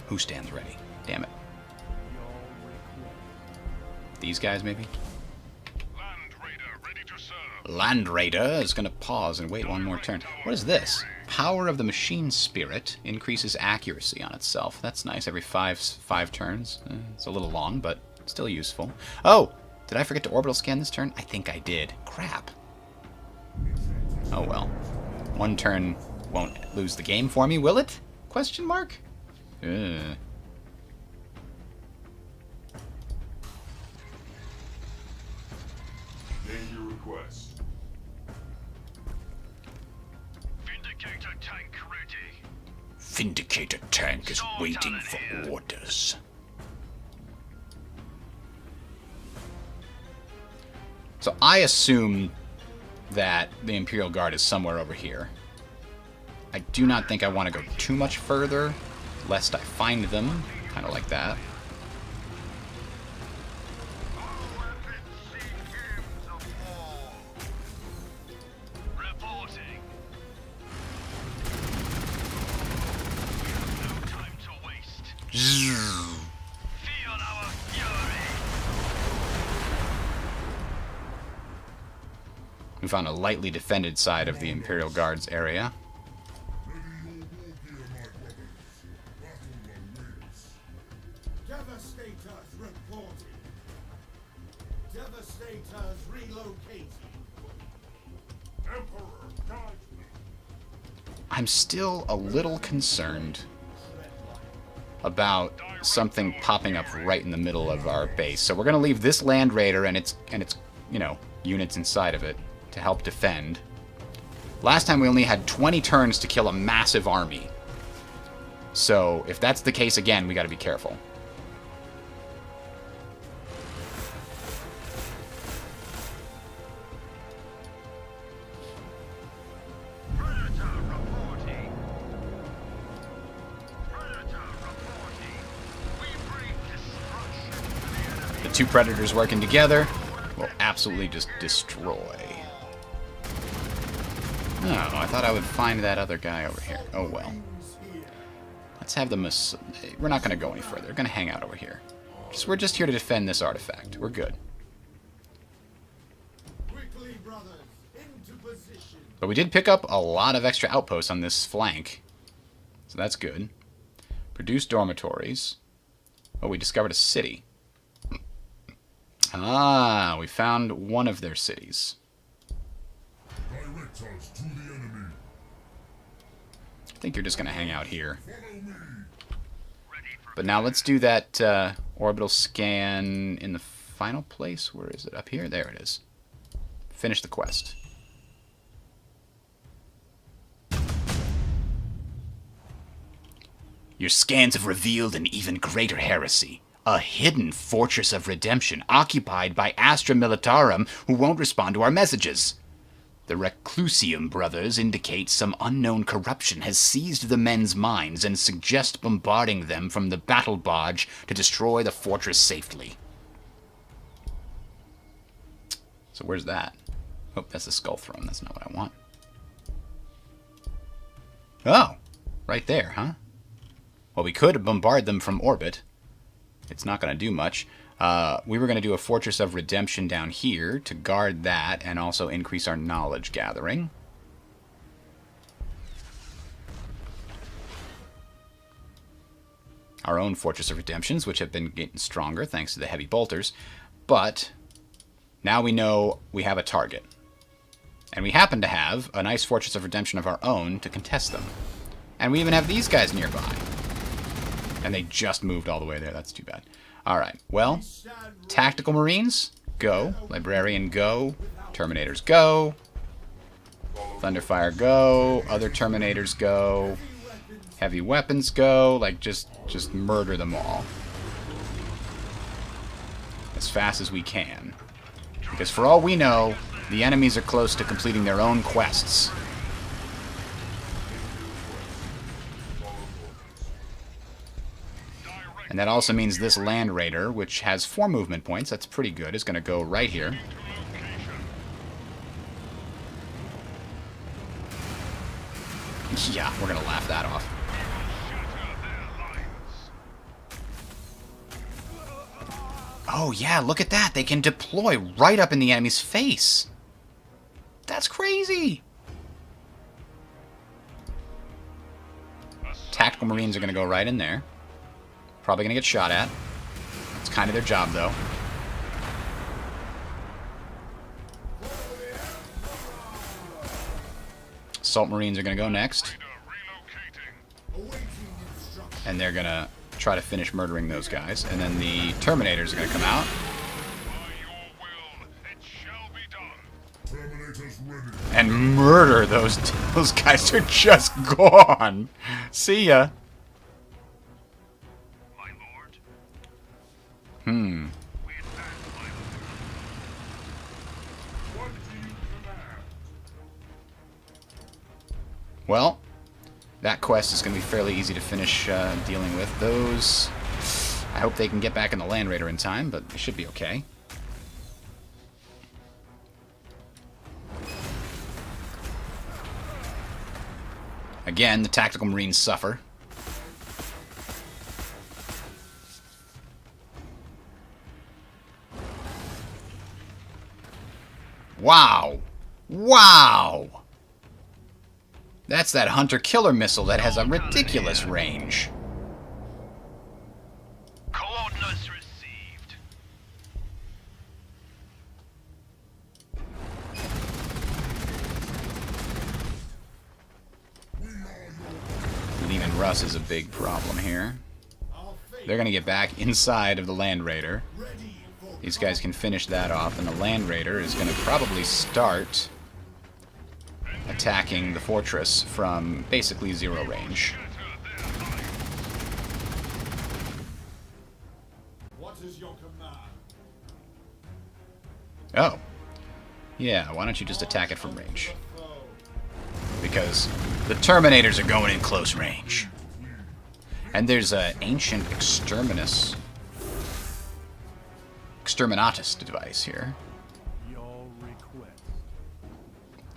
Who stands ready? Damn it. Y'all request. These guys, maybe? Land Raider ready to serve. Land Raider is going to pause and wait one more turn. What is this? Power of the Machine Spirit increases accuracy on itself. That's nice. Every five turns. It's a little long, but still useful. Oh! Did I forget to orbital scan this turn? I think I did. Crap. Oh well. One turn won't lose the game for me, will it? Question mark? Ugh. Name your request. Vindicator tank ready. Vindicator tank is waiting for orders. So I assume that the Imperial Guard is somewhere over here. I do not think I want to go too much further, lest I find them, kind of like that. All weapons seek him to fall. Reporting. We have no time to waste. Feel our fury. We found a lightly defended side of the Imperial Guard's area. Ready your war gear, my brothers. Battle awaits. Devastators reporting. Devastators relocating. Emperor, guide me. I'm still a little concerned about something popping up right in the middle of our base. So we're going to leave this Land Raider and its you know, units inside of it to help defend. Last time we only had 20 turns to kill a massive army. So if that's the case again, we got to be careful. two predators working together will absolutely just destroy. Oh, I thought I would find that other guy over here. Oh well. Let's have them... We're not going to go any further. We're going to hang out over here. We're just here to defend this artifact. We're good. Quickly, brothers, into position. But we did pick up a lot of extra outposts on this flank. So that's good. Produce dormitories. Oh, we discovered a city. Ah, we found one of their cities. Direct us to the enemy. I think you're just going to hang out here. Follow me. But now let's do that orbital scan in the final place. Where is it? Up here? There it is. Finish the quest. Your scans have revealed an even greater heresy. A hidden fortress of redemption occupied by Astra Militarum who won't respond to our messages. The Reclusium brothers indicate some unknown corruption has seized the men's minds and suggest bombarding them from the battle barge to destroy the fortress safely. So where's that? Oh, that's the skull throne. That's not what I want. Oh, right there, huh? Well, we could bombard them from orbit. It's not going to do much. We were going to do a Fortress of Redemption down here to guard that and also increase our knowledge gathering. Our own Fortress of Redemptions, which have been getting stronger thanks to the heavy bolters. But now we know we have a target. And we happen to have a nice Fortress of Redemption of our own to contest them. And we even have these guys nearby. And they just moved all the way there. That's too bad. Alright, well, Tactical Marines, go. Librarian, go. Terminators, go. Thunderfire, go. Other Terminators, go. Heavy weapons, go. Like, just murder them all. As fast as we can. Because for all we know, the enemies are close to completing their own quests. And that also means this Land Raider, which has 4 movement points, that's pretty good, is going to go right here. Yeah, we're going to laugh that off. Oh yeah, look at that! They can deploy right up in the enemy's face! That's crazy! Tactical Marines are going to go right in there. Probably going to get shot at. It's kind of their job, though. Assault Marines are going to go next. And they're going to try to finish murdering those guys. And then the Terminators are going to come out. And murder those guys. Are just gone. See ya. Well, that quest is going to be fairly easy to finish dealing with. Those, I hope they can get back in the Land Raider in time, but they should be okay. Again, the Tactical Marines suffer. Wow! Wow! That's that hunter-killer missile that has a ridiculous range. Coordinates received. Leaving Russ is a big problem here. They're going to get back inside of the Land Raider. These guys can finish that off, and the Land Raider is going to probably start attacking the fortress from basically 0 range. What is your command? Oh. Yeah, why don't you just attack it from range? Because the Terminators are going in close range. And there's an Ancient Exterminus exterminatus device here. Your request.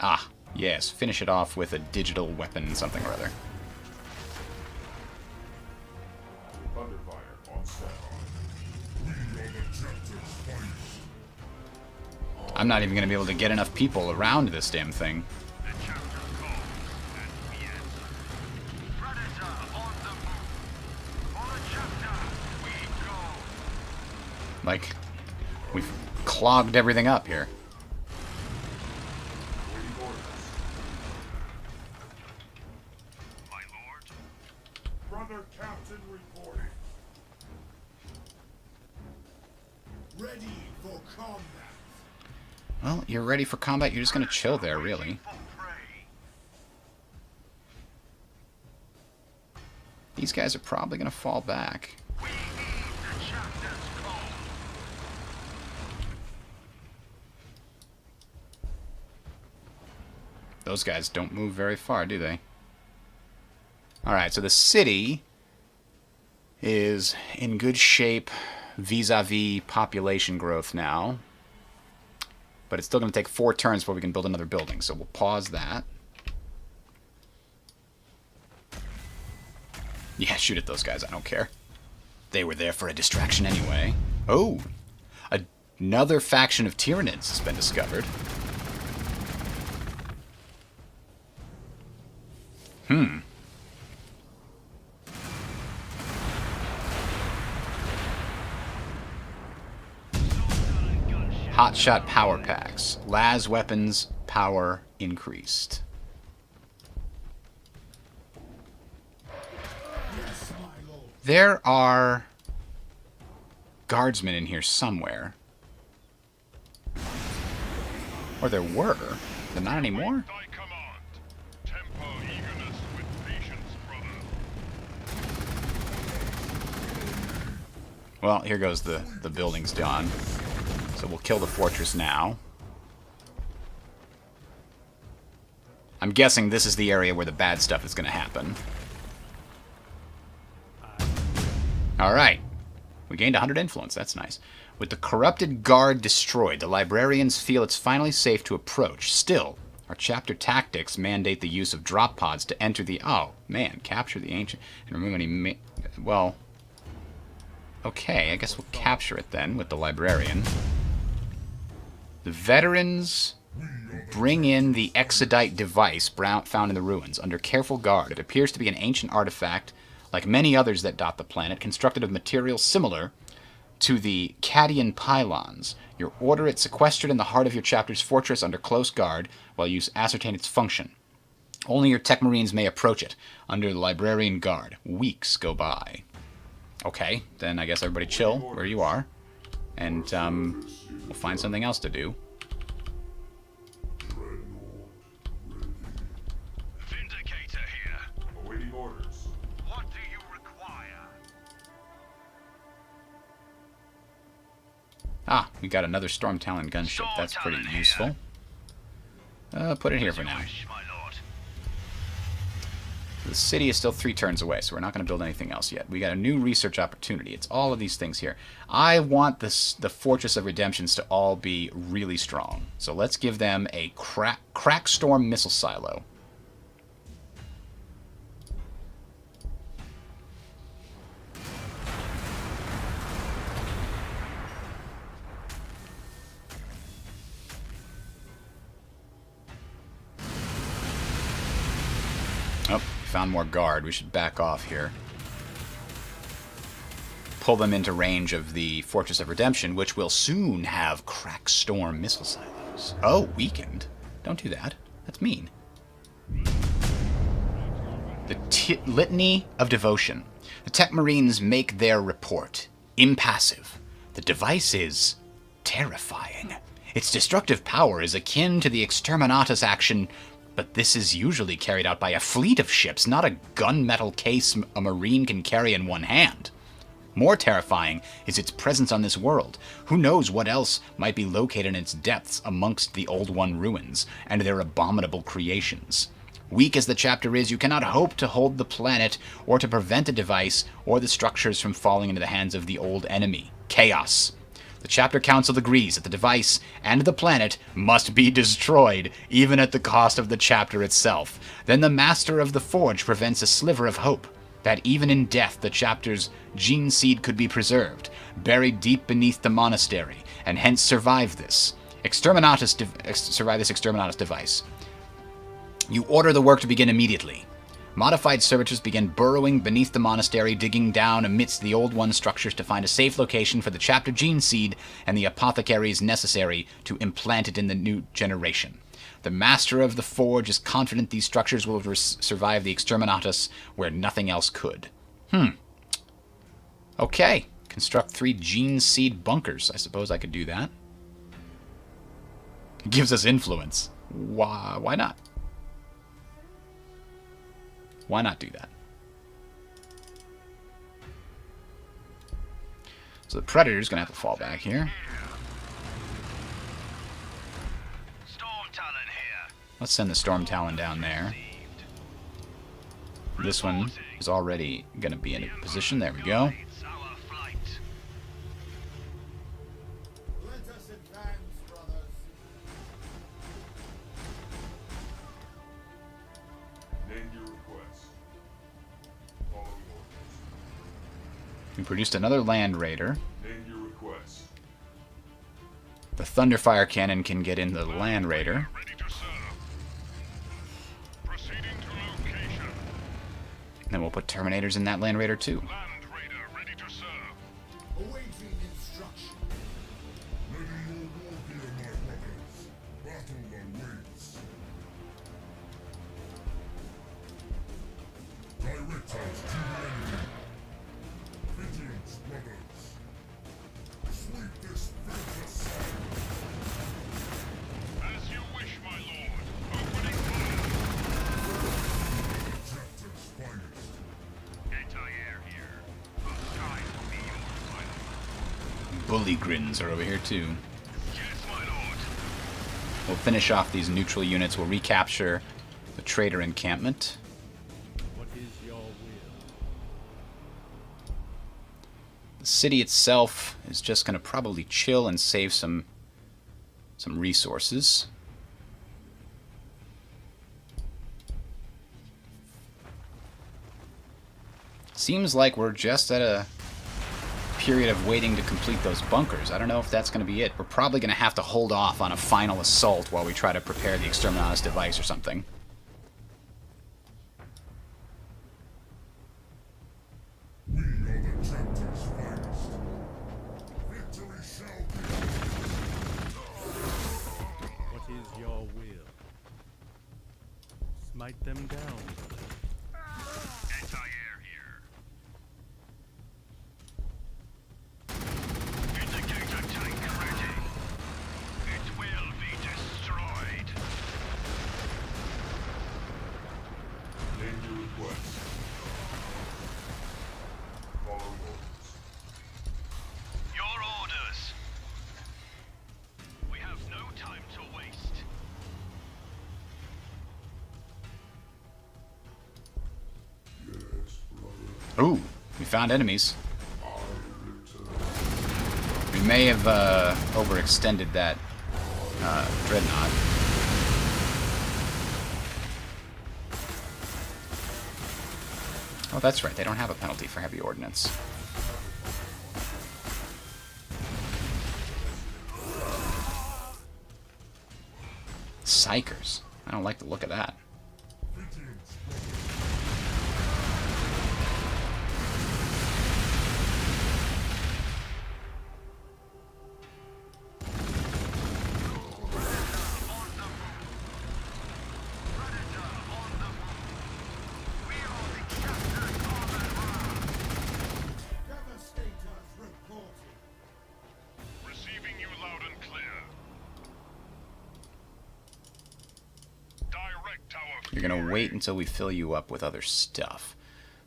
Ah, yes. Finish it off with a digital weapon something or other. Thunderfire on standby. We are the chapter's finest. I'm not even going to be able to get enough people around this damn thing. The chapter calls, and we answer. Predator on the move. For the chapter, we go. Like, we've clogged everything up here. Waiting orders. My lord, Brother Captain reporting. Ready for combat. Well, you're ready for combat. You're just going to chill there, really. waiting for prey. These guys are probably going to fall back. We heed the chapter's call. Those guys don't move very far, do they? Alright, so the city is in good shape vis-a-vis population growth now. But it's still going to take 4 turns before we can build another building, so we'll pause that. Yeah, shoot at those guys, I don't care. They were there for a distraction anyway. Oh! Another faction of Tyranids has been discovered. Hotshot power packs. Las weapons power increased. Yes, my lord. There are guardsmen in here somewhere. Or there were. But not anymore? Thy command. Temper eagerness with patience, brother. Well, here goes the building's done. So we'll kill the fortress now. I'm guessing this is the area where the bad stuff is going to happen. Alright. We gained 100 influence. That's nice. With the corrupted guard destroyed, the librarians feel it's finally safe to approach. Still, our chapter tactics mandate the use of drop pods to enter the... Oh, man. Capture the ancient... And remove any... Well... Okay, I guess we'll capture it then with the librarian. The veterans bring in the Exodite device found in the ruins. Under careful guard, it appears to be an ancient artifact, like many others that dot the planet, constructed of materials similar to the Cadian pylons. You order it sequestered in the heart of your chapter's fortress under close guard, while you ascertain its function. Only your tech marines may approach it, under the librarian guard. Weeks go by. Okay, then I guess everybody chill where you are. And, we'll find something else to do. Vindicator here. Awaiting orders. What do you require? Ah, we got another Storm Talon gunship. That's pretty Storm Talon useful. Put it here for now. Wish, my lord. The city is still 3 turns away, so we're not going to build anything else yet. We got a new research opportunity. It's all of these things here. I want the Fortress of Redemptions to all be really strong. So let's give them a crack storm missile silo. Oh, found more guard. We should back off here. Pull them into range of the Fortress of Redemption, which will soon have crack storm missile silos. Oh, weakened. Don't do that. That's mean. The Litany of Devotion. The Tech Marines make their report. Impassive. The device is terrifying. Its destructive power is akin to the Exterminatus action, but this is usually carried out by a fleet of ships, not a gunmetal case a Marine can carry in one hand. More terrifying is its presence on this world. Who knows what else might be located in its depths amongst the Old One ruins and their abominable creations. Weak as the chapter is, you cannot hope to hold the planet or to prevent the device or the structures from falling into the hands of the old enemy, Chaos. The chapter council agrees that the device and the planet must be destroyed, even at the cost of the chapter itself. Then the master of the forge prevents a sliver of hope that even in death the chapter's gene seed could be preserved, buried deep beneath the monastery, and hence survive this exterminatus device. You order the work to begin immediately. Modified servitors begin burrowing beneath the monastery, digging down amidst the old one structures to find a safe location for the chapter gene seed and the apothecaries necessary to implant it in the new generation. The master of the forge is confident these structures will survive the exterminatus where nothing else could. Okay. Construct 3 gene seed bunkers. I suppose I could do that. It gives us influence. Why not? Why not do that? So the Predator's going to have to fall back here. Storm Talon here. Let's send the Storm Talon down there. This one is already going to be in a position. There we go. It's our flight. Let us advance, brothers. Name your request. Following orders. We produced another Land Raider. Name your request. The Thunderfire Cannon can get in the Land Raider. Ready to serve. Proceeding to location. And then we'll put Terminators in that Land Raider too. Land Raider ready to serve. Awaiting instruction. Ready your wargear, my brothers. Battle awaits. Direct us to the enemy. Vigilance, brothers. Sweep this fortress. As you wish, my lord. Opening fire. Chapter's finest. Anti-air here. The skies will be yours, my lord. Bully Grins are over here too. Yes, my lord. We'll finish off these neutral units. We'll recapture the Trader encampment. What is your will? The city itself is just going to probably chill and save some resources. Seems like we're just at a period of waiting to complete those bunkers. I don't know if that's going to be it. We're probably going to have to hold off on a final assault while we try to prepare the Exterminatus device or something. We are the chapter's finest. Victory shall be. What is your will? Smite them down, brother. Anti-air here. Indicator tank ready. It will be destroyed. Name your request. Follow orders. Your orders. We have no time to waste. Yes, brother. Ooh, we found enemies. I return. We may have overextended that Dreadnought. Oh, that's right. They don't have a penalty for heavy ordnance. Psychers. I don't like the look of that. Vigilance, Devastators reporting. Receiving you loud and clear. Direct our You're gonna wait until we fill you up with other stuff.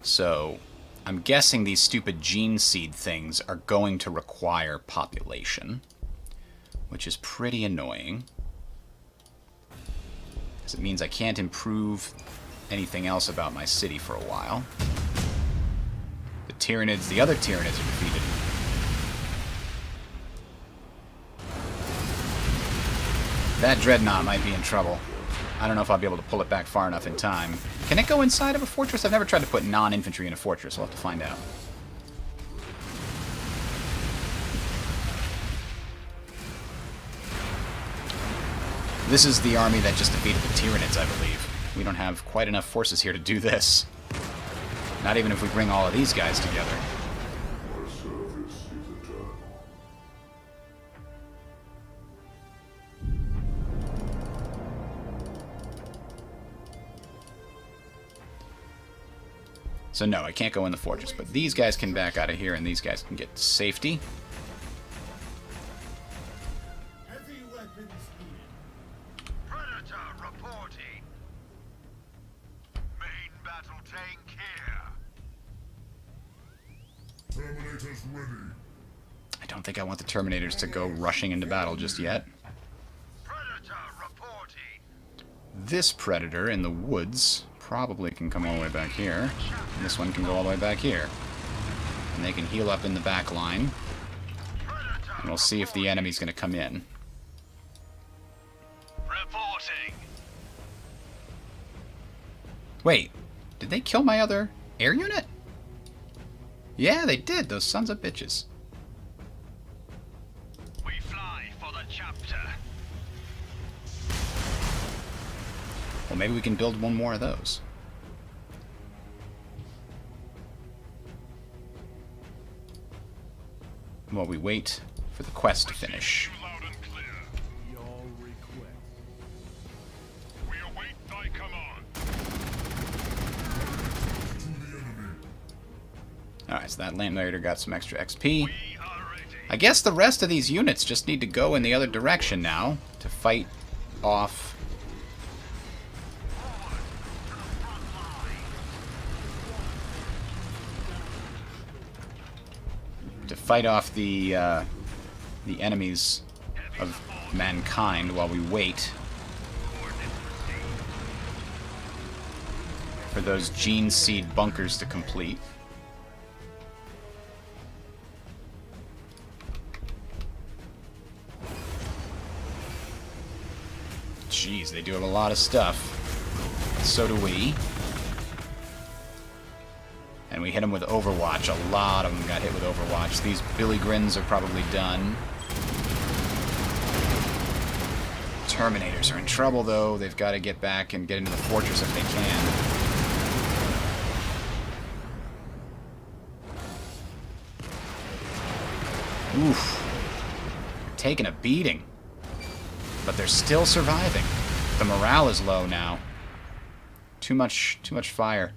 So, I'm guessing these stupid gene seed things are going to require population, which is pretty annoying. Because it means I can't improve anything else about my city for a while. The other Tyranids are defeated. That dreadnought might be in trouble. I don't know if I'll be able to pull it back far enough in time. Can it go inside of a fortress? I've never tried to put non-infantry in a fortress. We'll have to find out. This is the army that just defeated the Tyranids, I believe. We don't have quite enough forces here to do this. Not even if we bring all of these guys together. My service is eternal. So no, I can't go in the fortress, but these guys can back out of here and these guys can get to safety. Heavy weapons needed. Predator reporting. Main battle tank here. Terminators ready. I don't think I want the Terminators to go rushing into battle just yet. Predator reporting. This Predator in the woods probably can come all the way back here. And this one can go all the way back here. And they can heal up in the back line. And we'll see if the enemy's going to come in. Reporting. Wait, did they kill my other air unit? Yeah, they did, those sons of bitches. We fly for the chapter. Well, maybe we can build one more of those. While we wait for the quest to finish. Loud and clear. Your request. We await thy command. To the enemy. Alright, so that Land Raider got some extra XP. We are ready. I guess the rest of these units just need to go in the other direction now to fight off. To fight off the enemies of mankind while we wait for those gene seed bunkers to complete. Jeez, they do have a lot of stuff. So do we. And we hit them with Overwatch. A lot of them got hit with Overwatch. These Billy Grins are probably done. Terminators are in trouble, though. They've got to get back and get into the fortress if they can. Oof. They're taking a beating. But they're still surviving. The morale is low now. Too much fire.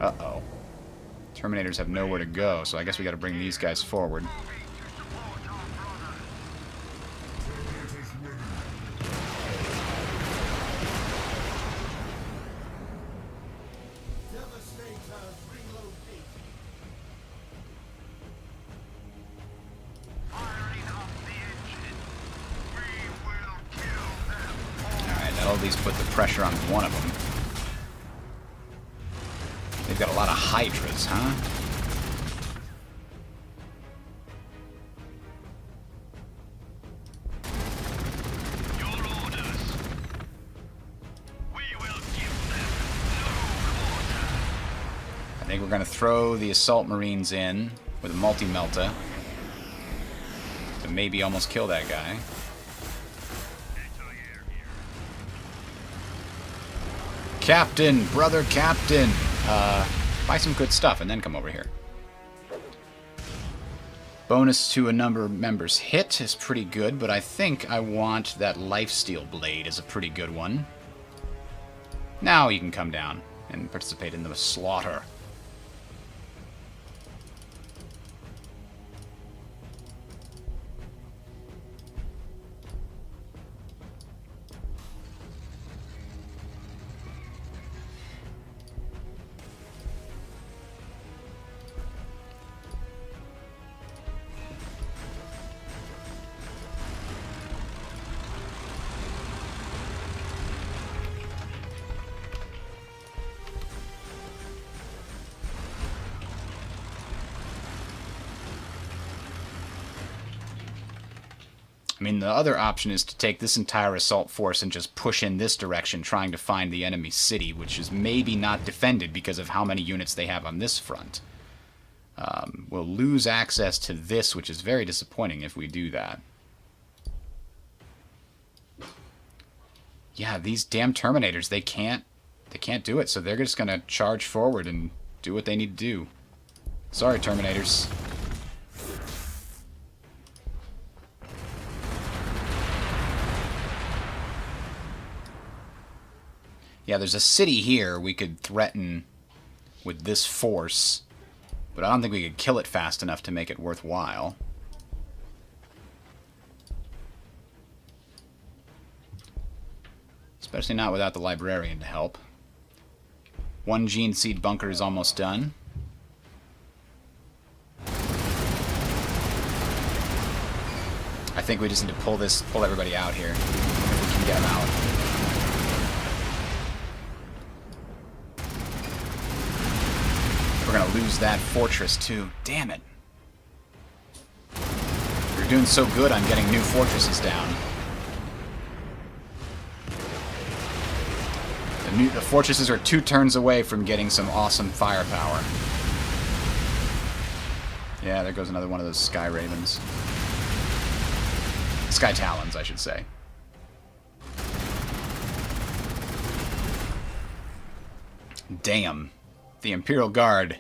Uh-oh. Terminators have nowhere to go, so I guess we gotta bring these guys forward. Terminators ready. Devastator relocating. Firing up the engine. We will kill them. Alright, that'll at least put the pressure on one of them. They've got a lot of Hydras, huh? Your orders. We will give them no quarter. I think we're gonna throw the Assault Marines in with a multi-melta to maybe almost kill that guy. Captain! Brother Captain! Buy some good stuff and then come over here. Bonus to a number of members hit is pretty good, but I think I want that Lifesteal Blade as a pretty good one. Now you can come down and participate in the slaughter. I mean, the other option is to take this entire assault force and just push in this direction, trying to find the enemy city, which is maybe not defended because of how many units they have on this front. We'll lose access to this, which is very disappointing if we do that. Yeah, these damn Terminators, they can't do it, so they're just gonna charge forward and do what they need to do. Sorry, Terminators. Yeah, there's a city here we could threaten with this force, but I don't think we could kill it fast enough to make it worthwhile. Especially not without the librarian to help. One gene seed bunker is almost done. I think we just need to pull everybody out here. If we can get them out. We're gonna lose that fortress too. Damn it. We're doing so good on getting new fortresses down. The fortresses are 2 turns away from getting some awesome firepower. Yeah, there goes another one of those Sky Ravens. Sky Talons, I should say. Damn. The Imperial Guard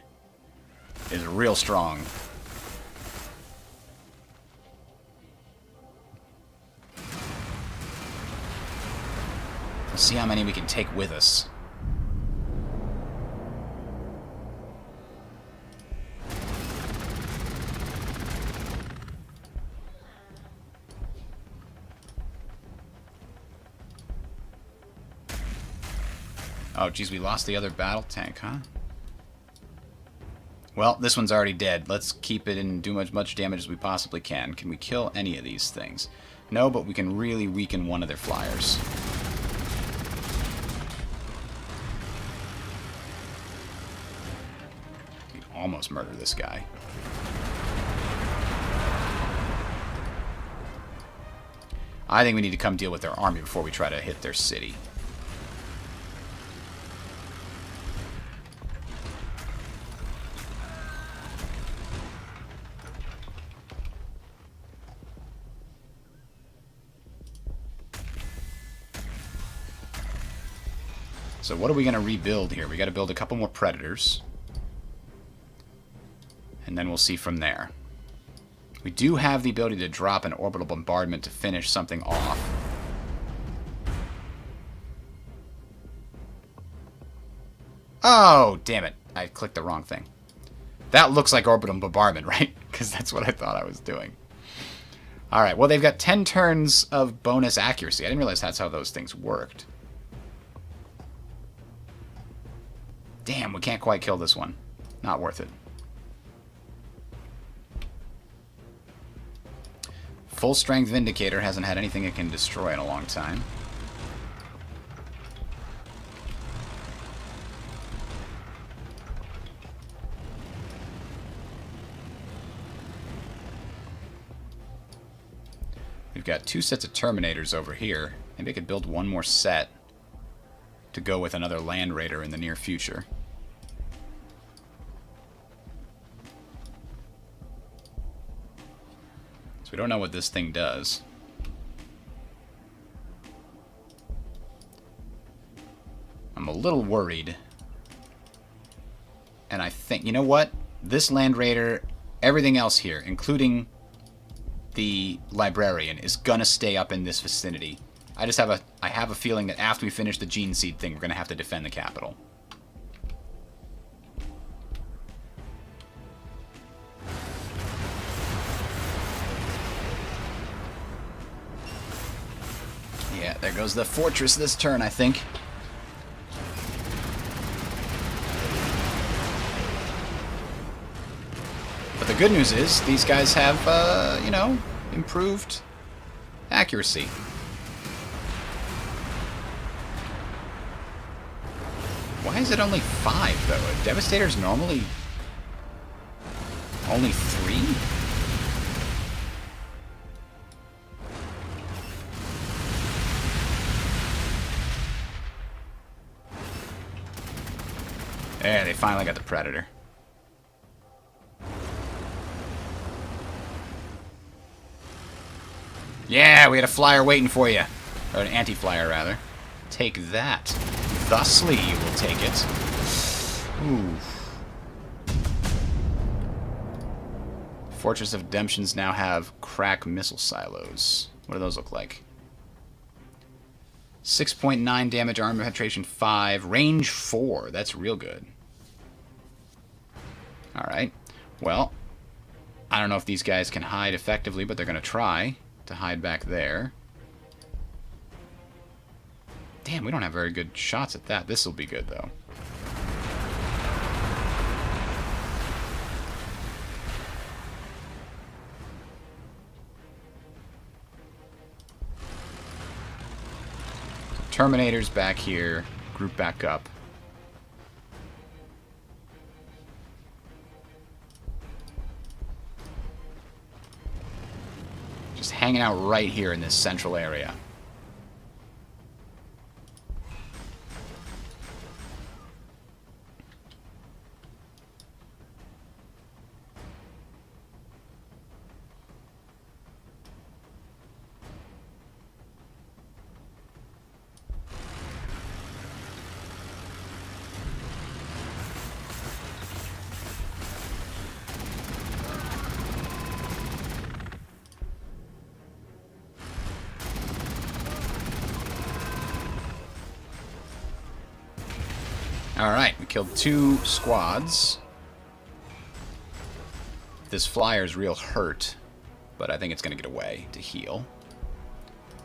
is real strong. Let's see how many we can take with us. Oh, geez, we lost the other battle tank, huh? Well, this one's already dead. Let's keep it and do as much damage as we possibly can. Can we kill any of these things? No, but we can really weaken one of their flyers. We can almost murder this guy. I think we need to come deal with their army before we try to hit their city. So what are we going to rebuild here? We got to build a couple more Predators. And then we'll see from there. We do have the ability to drop an orbital bombardment to finish something off. Oh, damn it. I clicked the wrong thing. That looks like orbital bombardment, right? Because that's what I thought I was doing. Alright, well they've got 10 turns of bonus accuracy. I didn't realize that's how those things worked. Damn, we can't quite kill this one. Not worth it. Full strength Vindicator hasn't had anything it can destroy in a long time. We've got 2 sets of Terminators over here. Maybe I could build one more set to go with another Land Raider in the near future. So we don't know what this thing does. I'm a little worried. And I think, you know what? This Land Raider, everything else here, including the Librarian, is gonna stay up in this vicinity. I have a feeling that after we finish the Gene Seed thing, we're gonna have to defend the capital. Yeah, there goes the fortress this turn, I think. But the good news is, these guys have, you know, improved accuracy. Why is it only 5, though? Devastator's normally only 3? finally got the Predator. Yeah, we had a flyer waiting for you. Or an anti-flyer, rather. Take that. Thusly, you will take it. Ooh. Fortress of Redemptions now have crack missile silos. What do those look like? 6.9 damage, armor penetration 5, range 4. That's real good. Alright. Well, I don't know if these guys can hide effectively, but they're going to try to hide back there. Damn, we don't have very good shots at that. This will be good, though. Terminator's back here. Group back up. Just hanging out right here in this central area. Alright, we killed 2 squads. This flyer's real hurt, but I think it's going to get away to heal.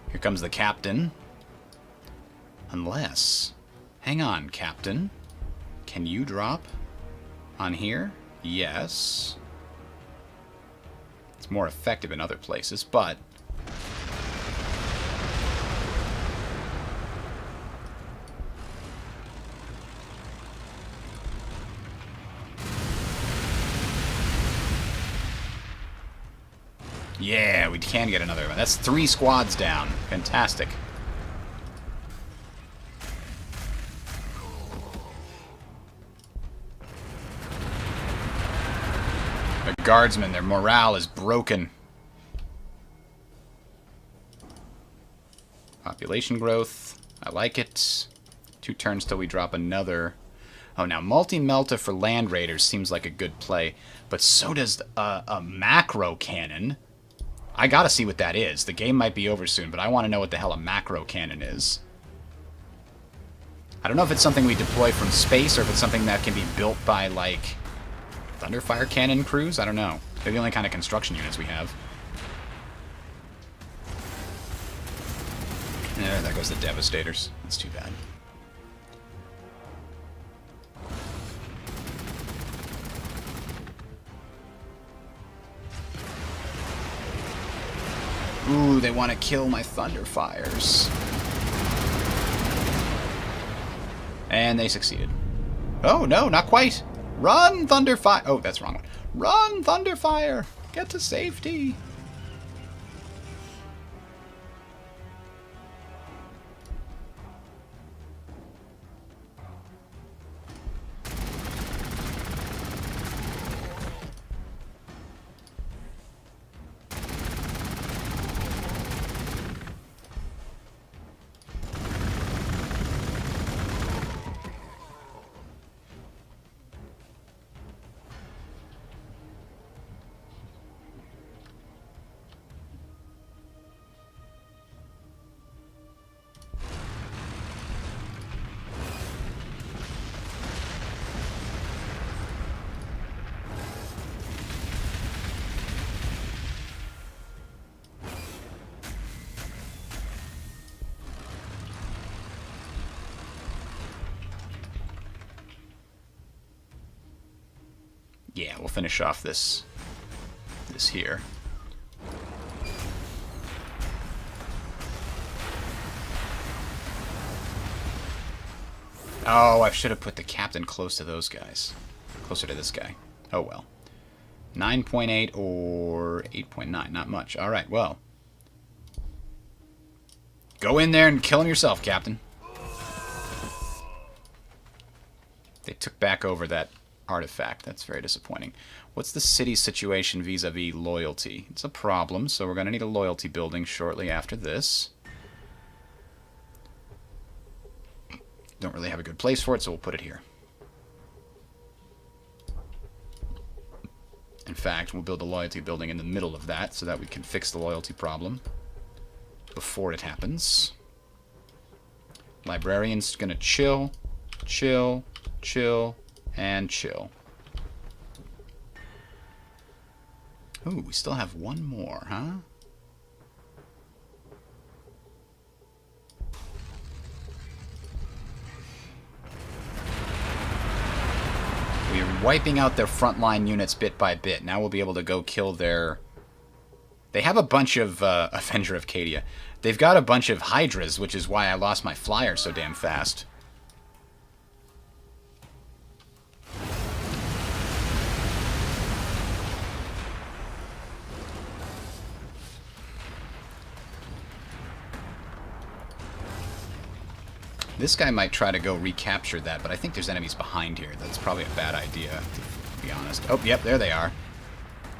Here comes the captain. Unless... Hang on, Captain. Can you drop on here? Yes. It's more effective in other places, but... Yeah, we can get another one. That's 3 squads down. Fantastic. The guardsmen, their morale is broken. Population growth. I like it. 2 turns till we drop another. Oh, now multi-melta for land raiders seems like a good play, but so does a macro cannon. I gotta see what that is. The game might be over soon, but I want to know what the hell a macro cannon is. I don't know if it's something we deploy from space or if it's something that can be built by, like, Thunderfire cannon crews? I don't know. They're the only kind of construction units we have. There goes the Devastators. That's too bad. Ooh, they want to kill my Thunderfires. And they succeeded. Oh, no, not quite. Run, Thunderfire. Oh, that's the wrong one. Run, Thunderfire. Get to safety. Yeah, we'll finish off this here. Oh, I should have put the captain close to those guys. Closer to this guy. Oh well. 9.8 or 8.9. Not much. Alright, well. Go in there and kill him yourself, Captain. They took back over that artifact. That's very disappointing. What's the city's situation vis-a-vis loyalty? It's a problem, so we're going to need a loyalty building shortly after this. Don't really have a good place for it, so we'll put it here. In fact, we'll build a loyalty building in the middle of that so that we can fix the loyalty problem before it happens. Librarian's gonna chill, chill, chill, and chill. Ooh, we still have one more, huh? We're wiping out their frontline units bit by bit. Now we'll be able to go kill their... They have a bunch of Avenger of Cadia. They've got a bunch of Hydras, which is why I lost my flyer so damn fast. This guy might try to go recapture that, but I think there's enemies behind here. That's probably a bad idea, to be honest. Oh, yep, there they are.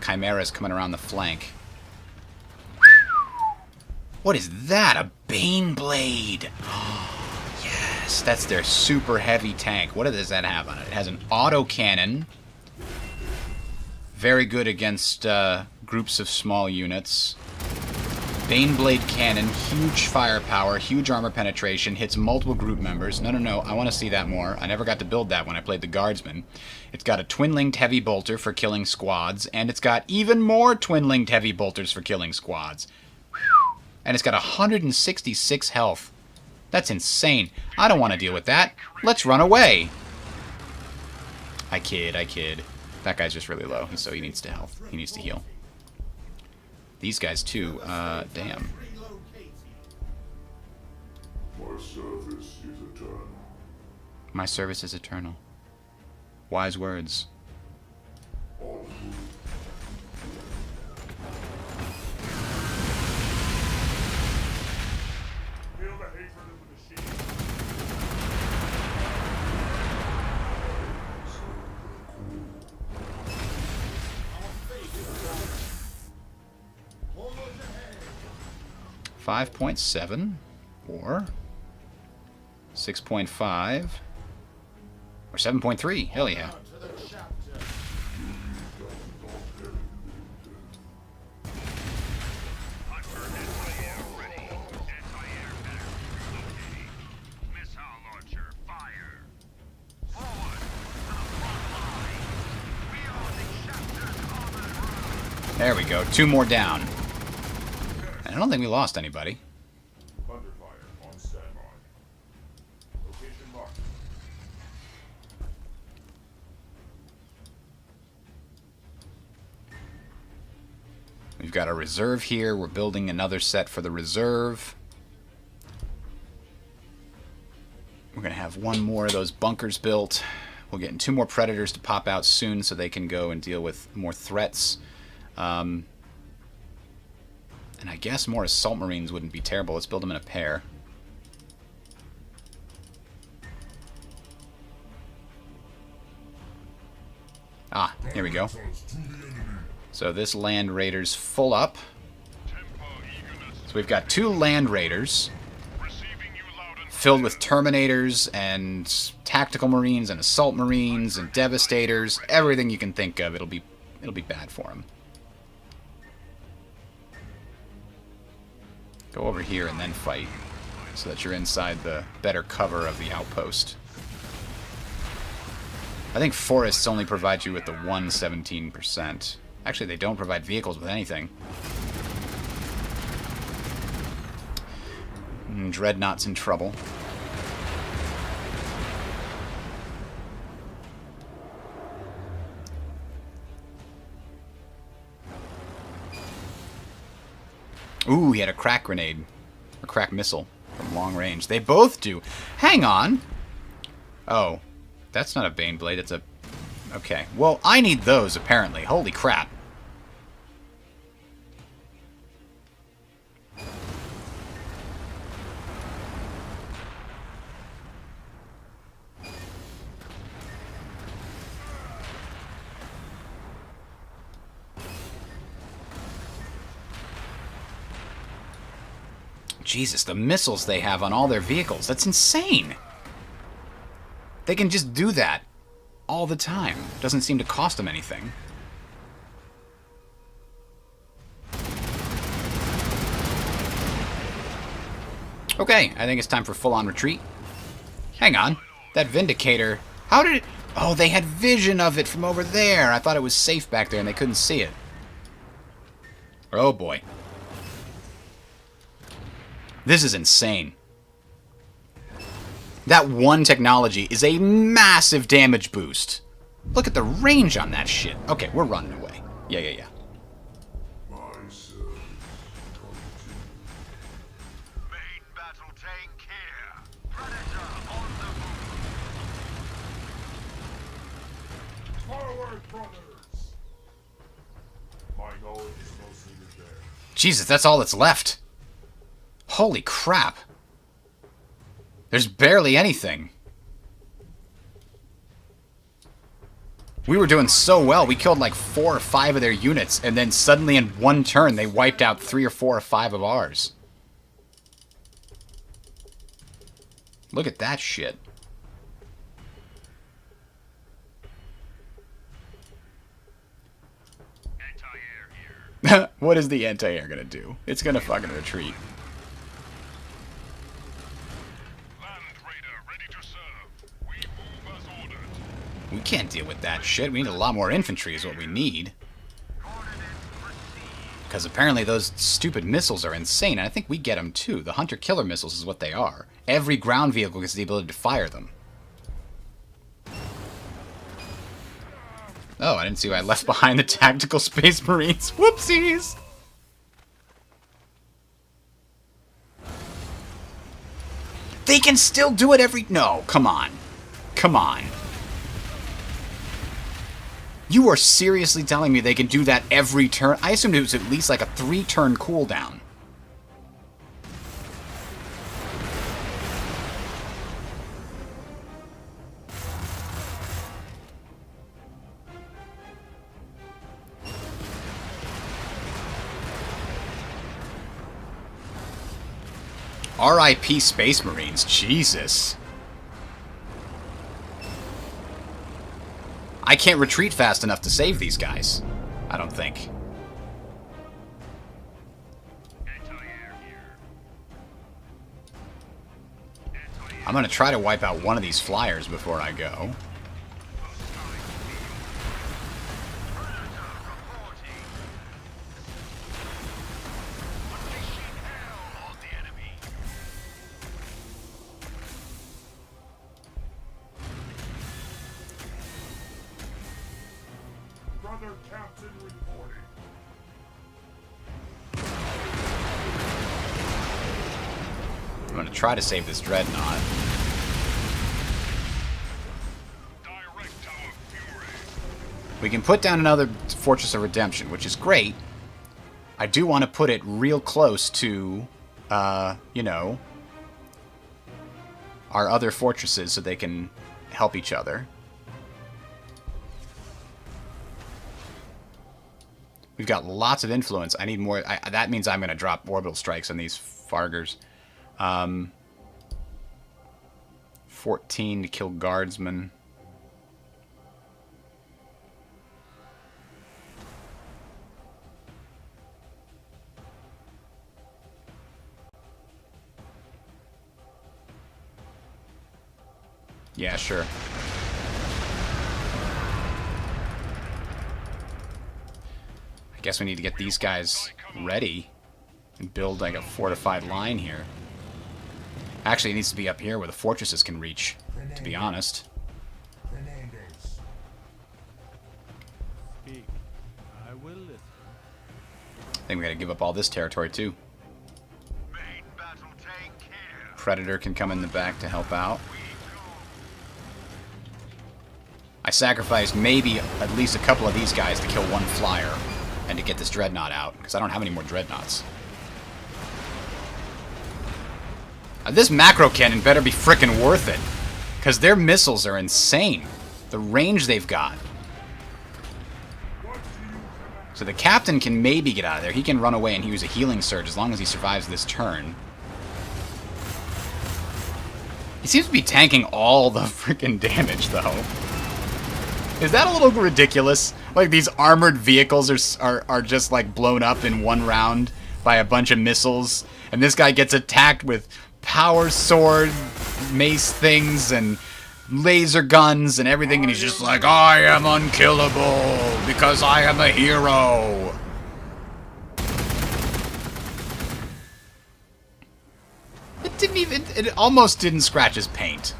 Chimera's coming around the flank. What is that? A Bane Blade! Yes, that's their super heavy tank. What does that have on it? It has an autocannon. Very good against groups of small units. Baneblade cannon, huge firepower, huge armor penetration, hits multiple group members. No, I want to see that more. I never got to build that when I played the Guardsman. It's got a twin-linked heavy bolter for killing squads, and it's got even more twin-linked heavy bolters for killing squads. And it's got 166 health. That's insane. I don't want to deal with that. Let's run away. I kid. That guy's just really low, so he needs to health. He needs to heal. These guys too, damn. My service is eternal. My service is eternal. Wise words. Feel the hatred of the machine. Forward ahead. 5.7 or 6.5 or 7.3. Hell yeah. To the chapter. Hunter anti-air ready. Anti-air pattern located. Missile launcher fire. Forward to the front line. We are the chapter's common road. There we go. 2 more down. And I don't think we lost anybody. Thunderfire on standby. Location marked. We've got a reserve here. We're building another set for the reserve. We're going to have 1 more of those bunkers built. We're getting 2 more predators to pop out soon so they can go and deal with more threats. And I guess more assault marines wouldn't be terrible. Let's build them in a pair. Ah, here we go. So this Land Raider's full up. Tempo eagerness. So we've got 2 Land Raiders Receiving you loud and filled with Terminators and Tactical Marines and Assault Marines and Devastators. Everything you can think of. It'll be bad for them. Go over here and then fight, so that you're inside the better cover of the outpost. I think forests only provide you with the 117%. Actually, they don't provide vehicles with anything. Dreadnought's in trouble. Ooh, he had a crack grenade. Or crack missile from long range. They both do. Hang on. Oh. That's not a Bane Blade, it's a... Okay. Well, I need those, apparently. Holy crap. Jesus, the missiles they have on all their vehicles. That's insane. They can just do that all the time. Doesn't seem to cost them anything. Okay, I think it's time for full-on retreat. Hang on. That Vindicator... How did it... Oh, they had vision of it from over there. I thought it was safe back there and they couldn't see it. Oh, boy. This is insane. That one technology is a massive damage boost. Look at the range on that shit. Okay, we're running away. Yeah. My service continues. Main battle tank here. Predator on the move. Forward, brothers! My knowledge is mostly there. Jesus, that's all that's left. Holy crap. There's barely anything. We were doing so well. We killed like 4 or 5 of their units, and then suddenly in one turn they wiped out 3 or 4 or 5 of ours. Look at that shit. Anti-air here. What is the anti-air gonna do? It's gonna fucking retreat. Land Raider ready to serve. We move as ordered. We can't deal with that shit. We need a lot more infantry is what we need. Coordinates received. Because apparently those stupid missiles are insane, and I think we get them too. The hunter-killer missiles is what they are. Every ground vehicle gets the ability to fire them. Oh, I didn't see why I left behind the tactical space marines. Whoopsies! They can still do it every... No, come on. Come on. You are seriously telling me they can do that every turn? I assumed it was at least like a 3-turn cooldown. R.I.P. Space Marines. Jesus. I can't retreat fast enough to save these guys. I don't think. Anti-air here. Anti-air. I'm gonna try to wipe out one of these flyers before I go. Predator reporting. Unleashing hell on the enemy. Brother Captain reporting. I'm gonna try to save this dreadnought. Direct our fury. We can put down another Fortress of Redemption, which is great. I do want to put it real close to, you know, our other fortresses so they can help each other. We've got lots of influence. I need more. That means I'm going to drop orbital strikes on these Fargers. 14 to kill guardsmen. Yeah, sure. I guess we need to get these guys ready and build like a fortified line here. Actually, it needs to be up here where the fortresses can reach, to be honest. Fernandez. Speak. I will listen. I think we gotta give up all this territory too. Main battle tank here. Predator can come in the back to help out. We go. I sacrificed maybe at least a couple of these guys to kill one flyer and to get this dreadnought out, because I don't have any more dreadnoughts. This macro cannon better be frickin' worth it, because their missiles are insane. The range they've got. So the captain can maybe get out of there. He can run away and use a healing surge as long as he survives this turn. He seems to be tanking all the freaking damage, though. Is that a little ridiculous? Like, these armored vehicles are just, like, blown up in one round by a bunch of missiles, and this guy gets attacked with power sword, mace things, and laser guns and everything, and he's just like, I am unkillable because I am a hero. It almost didn't scratch his paint.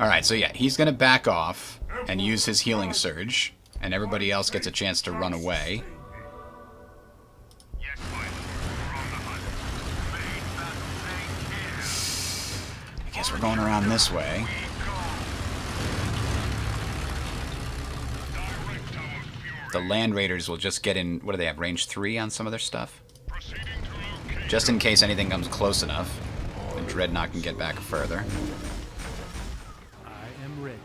Alright, so yeah, he's gonna back off and use his healing surge, and everybody else gets a chance to run away. Yes, my lord. We're on the hunt. Main battle tank here. I guess we're going around this way. Direct our fury. The Land Raiders will just get in... What do they have? Range 3 on some of their stuff? Proceeding to locate. Just in case anything comes close enough. The Dreadnought can get back further. I am ready.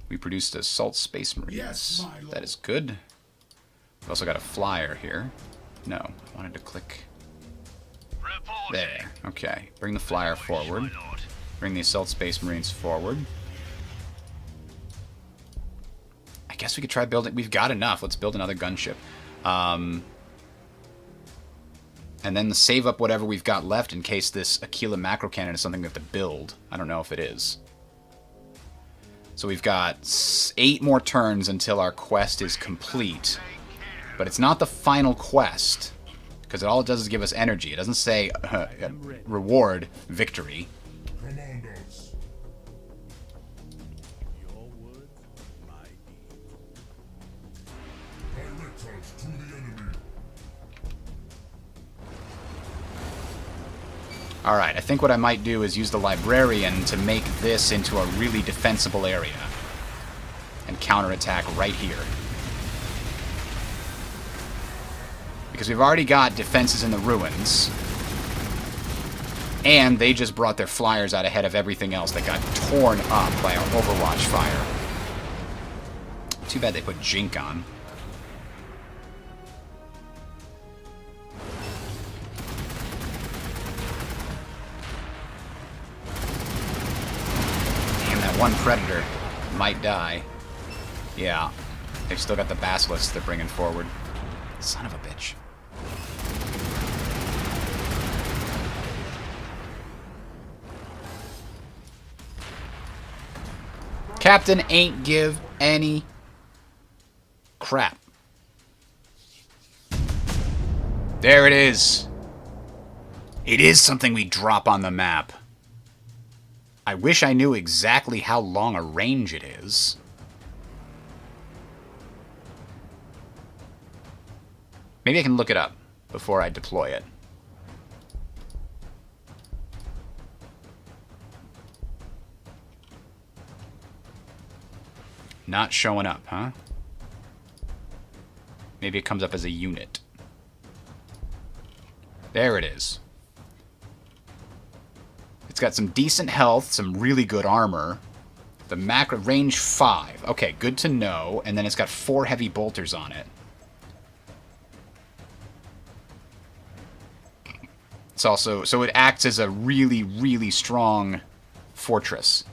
We produced Assault Space Marines. Yes, my lord. That is good. We've also got a flyer here. No, I wanted to click... Reporting. There. Okay. Bring the flyer forward. My lord. Bring the Assault Space Marines forward. I guess we could try building... We've got enough. Let's build another gunship. And then save up whatever we've got left in case this Aquila macro cannon is something we have to build. I don't know if it is. So we've got 8 more turns until our quest is complete. But it's not the final quest. Because all it does is give us energy. It doesn't say reward victory. Commandos. Your words, my deeds. Direct us to the enemy. Alright, I think what I might do is use the Librarian to make this into a really defensible area. And counterattack right here. Because we've already got defenses in the ruins. And they just brought their flyers out ahead of everything else that got torn up by our Overwatch fire. Too bad they put Jink on. Damn, that one Predator might die. Yeah. They've still got the Basilisks they're bringing forward. Son of a bitch. Captain ain't give any crap. There it is. It is something we drop on the map. I wish I knew exactly how long a range it is. Maybe I can look it up before I deploy it. Not showing up, huh? Maybe it comes up as a unit. There it is. It's got some decent health, some really good armor. The macro range 5. Okay, good to know. And then it's got 4 heavy bolters on it. It's also, so it acts as a really, really strong fortress.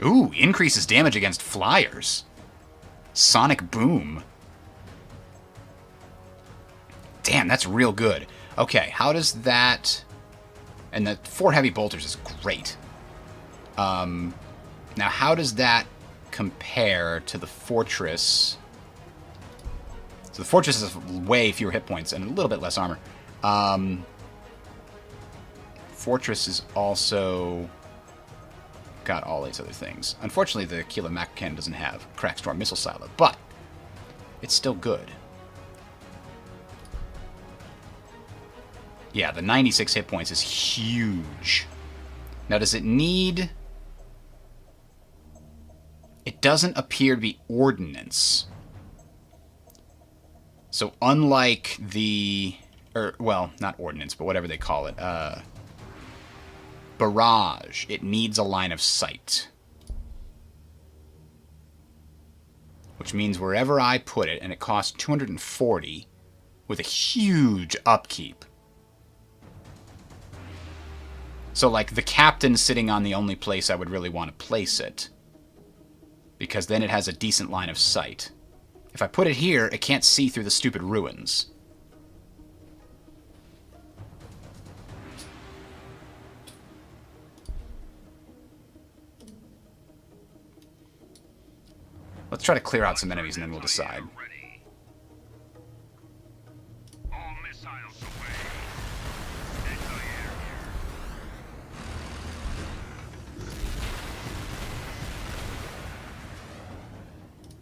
Ooh, increases damage against flyers. Sonic Boom. Damn, that's real good. Okay, how does that... And the 4 heavy bolters is great. Now, how does that compare to the fortress? So the fortress has way fewer hit points and a little bit less armor. Fortress is also got all these other things. Unfortunately, the Aquila Mac cannon doesn't have Crackstorm missile silo, but it's still good. Yeah, the 96 hit points is huge. Now, does it need... It doesn't appear to be ordnance. So unlike the... Or, well, not ordnance, but whatever they call it. Barrage. It needs a line of sight. Which means wherever I put it, and it costs 240 with a huge upkeep. So, like, the captain sitting on the only place I would really want to place it. Because then it has a decent line of sight. If I put it here, it can't see through the stupid ruins. Let's try to clear out some enemies and then we'll decide. Ready. All missiles away. Anti-air here.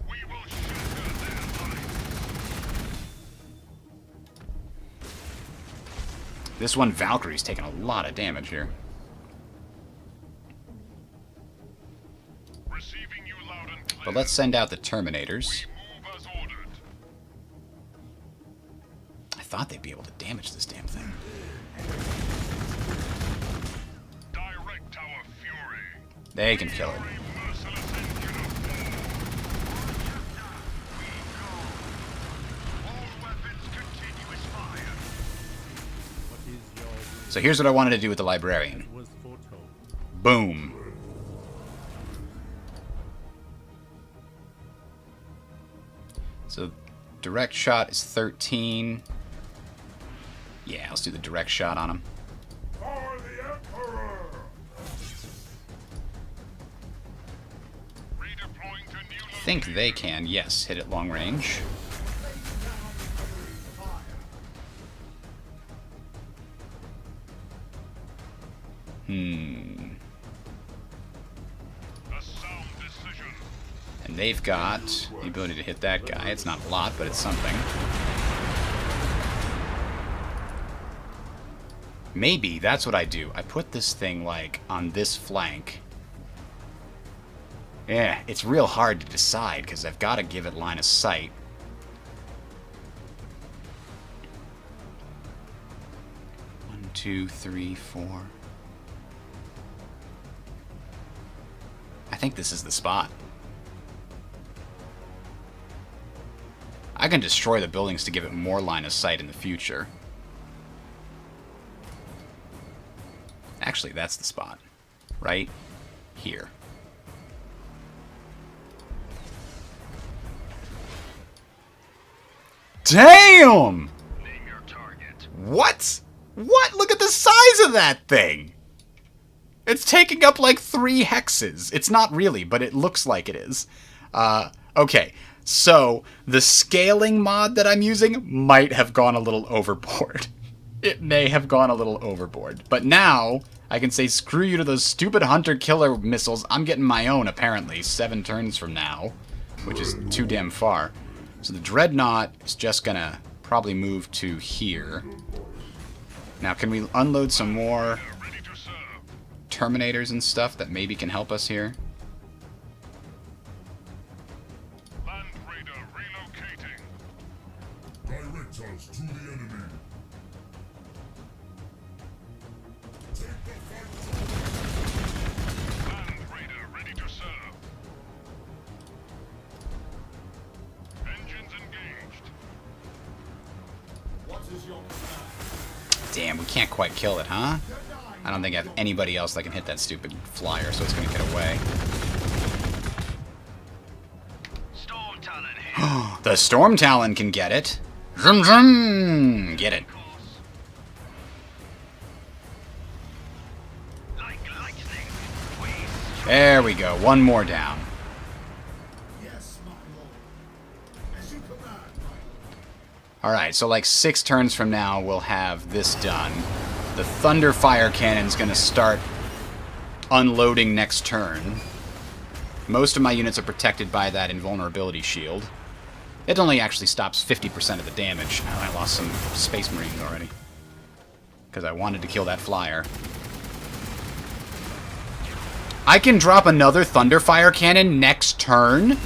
We will shatter their lines. This one Valkyrie's taking a lot of damage here. Receiving you loud and clear. But let's send out the Terminators. Move as ordered. I thought they'd be able to damage this damn thing. Direct our fury. They can kill it. A merciless engine of war. All weapons continuous fire. What is your will So here's what I wanted to do with the Librarian. was foretold? Boom. So direct shot is 13. Yeah, let's do the direct shot on him. For the Emperor! Redeploying to new I think they can, yes, hit it long range. A sound decision. And they've got the ability to hit that guy. It's not a lot, but it's something. Maybe that's what I do. I put this thing, like, on this flank. Yeah, it's real hard to decide, because I've got to give it line of sight. One, two, three, four. I think this is the spot. I can destroy the buildings to give it more line of sight in the future. Actually, that's the spot. Right here. Damn! Name your target. What? What? Look at the size of that thing! It's taking up like 3 hexes. It's not really, but it looks like it is. Okay, so the scaling mod that I'm using might have gone a little overboard. It may have gone a little overboard. But now, I can say screw you to those stupid hunter-killer missiles. I'm getting my own, apparently, 7 turns from now, which is too damn far. So the Dreadnought is just gonna probably move to here. Now, can we unload some more Ready to serve. Terminators and stuff that maybe can help us here? Land Raider relocating. Direct us to the enemy. Take the fight. Land Raider ready to serve. Engines engaged. What is your command? Damn, we can't quite kill it, huh? I don't think I have anybody else that can hit that stupid flyer, so it's gonna get away. Storm Talon here. The Storm Talon can get it. Vroom vroom! Get it. Like lightning. We There we go. One more down. Yes, my lord. As you command, my Alright, so like 6 turns from now, we'll have this done. The Thunder Fire Cannon's gonna start unloading next turn. Most of my units are protected by that invulnerability shield. It only actually stops 50% of the damage. Oh, I lost some Space Marines already. Because I wanted to kill that flyer. I can drop another Thunderfire Cannon next turn?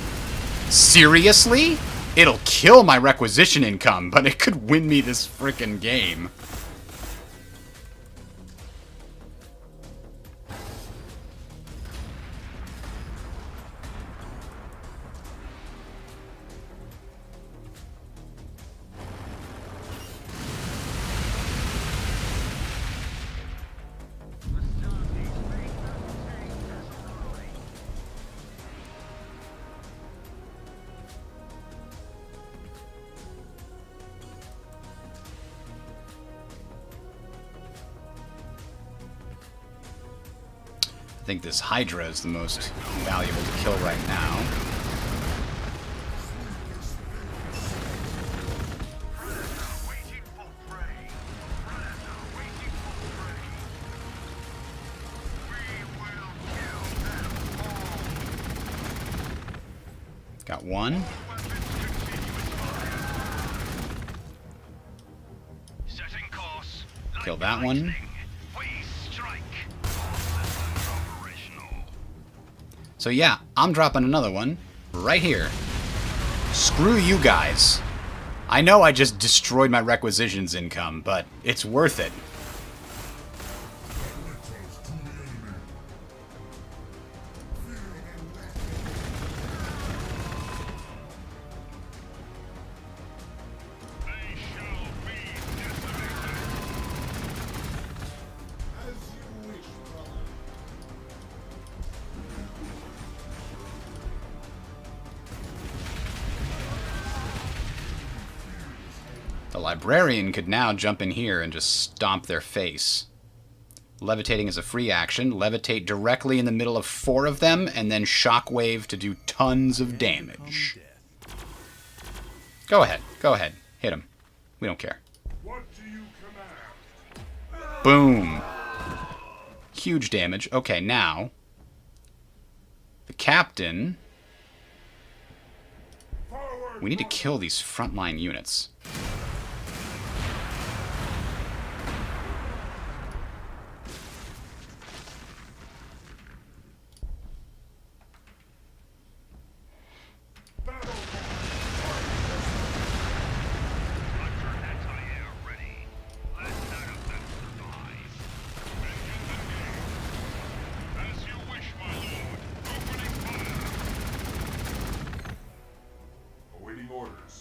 Seriously? It'll kill my requisition income, but it could win me this frickin' game. I think this Hydra is the most valuable to kill right now. Waiting for prey. Predator waiting for prey. We will kill them all. Got one. Setting course. Kill that one. We strike. Operational. So yeah, I'm dropping another one right here. Screw you guys. I know I just destroyed my requisitions income, but it's worth it. They shall be decimated. As you wish, brother. The librarian could now jump in here and just stomp their face. Levitating is a free action. Levitate directly in the middle of 4 of them, and then shockwave to do tons of damage. Go ahead. Go ahead. Hit him. We don't care. What do you command? Boom. Huge damage. Okay, now the captain. Forward. We need to kill these frontline units. Battle. Hunter anti-air ready. Let Adeptus survive. Engines engaged. As you wish, my lord. Opening fire. Awaiting orders.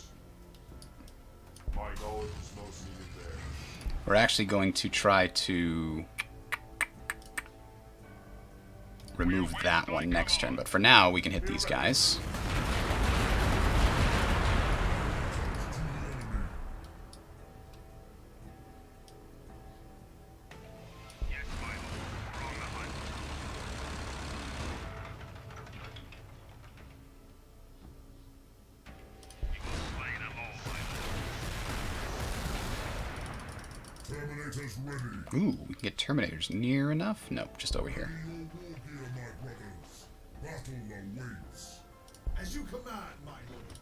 My knowledge is most needed there. We're actually going to try to remove that one next turn, but for now we can hit these guys. Yes, my lord. We're on the hunt. You will slay them all, my lord. Terminators ready. Ooh, we can get Terminators near enough? Nope, just over here. You will here, my brothers. Battle awaits. As you command, my lord.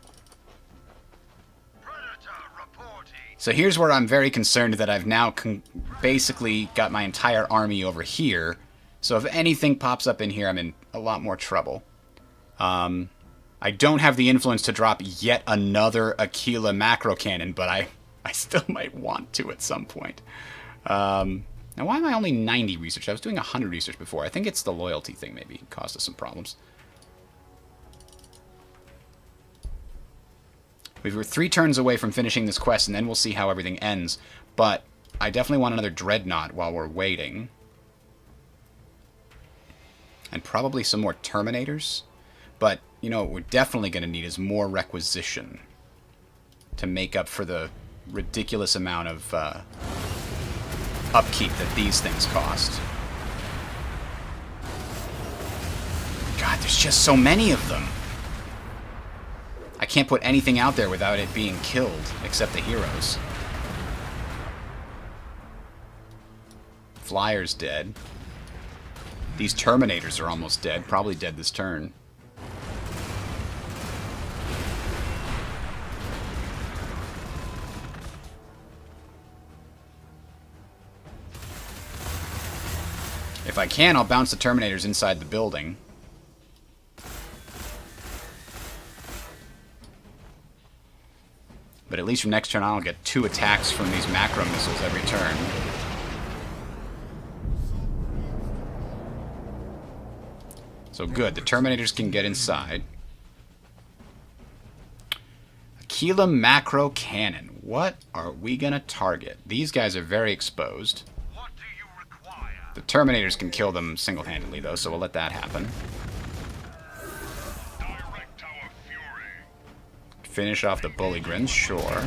Predator reporting. So here's where I'm very concerned that I've now basically got my entire army over here. So if anything pops up in here, I'm in a lot more trouble. I don't have the influence to drop yet another Aquila macro cannon, but I still might want to at some point. Now, why am I only 90 research? I was doing 100 research before. I think it's the loyalty thing maybe caused us some problems. We were 3 turns away from finishing this quest, and then we'll see how everything ends. But I definitely want another Dreadnought while we're waiting. And probably some more Terminators. But, you know, what we're definitely going to need is more requisition to make up for the ridiculous amount of upkeep that these things cost. God, there's just so many of them. I can't put anything out there without it being killed, except the heroes. Flyer's dead. These Terminators are almost dead, probably dead this turn. If I can, I'll bounce the Terminators inside the building. But at least from next turn on, I'll get 2 attacks from these macro missiles every turn. So good, the Terminators can get inside. Aquila macro cannon. What are we gonna target? These guys are very exposed. What do you require? The Terminators can kill them single-handedly, though, so we'll let that happen. Direct our fury. Finish off the Bullygrins, sure.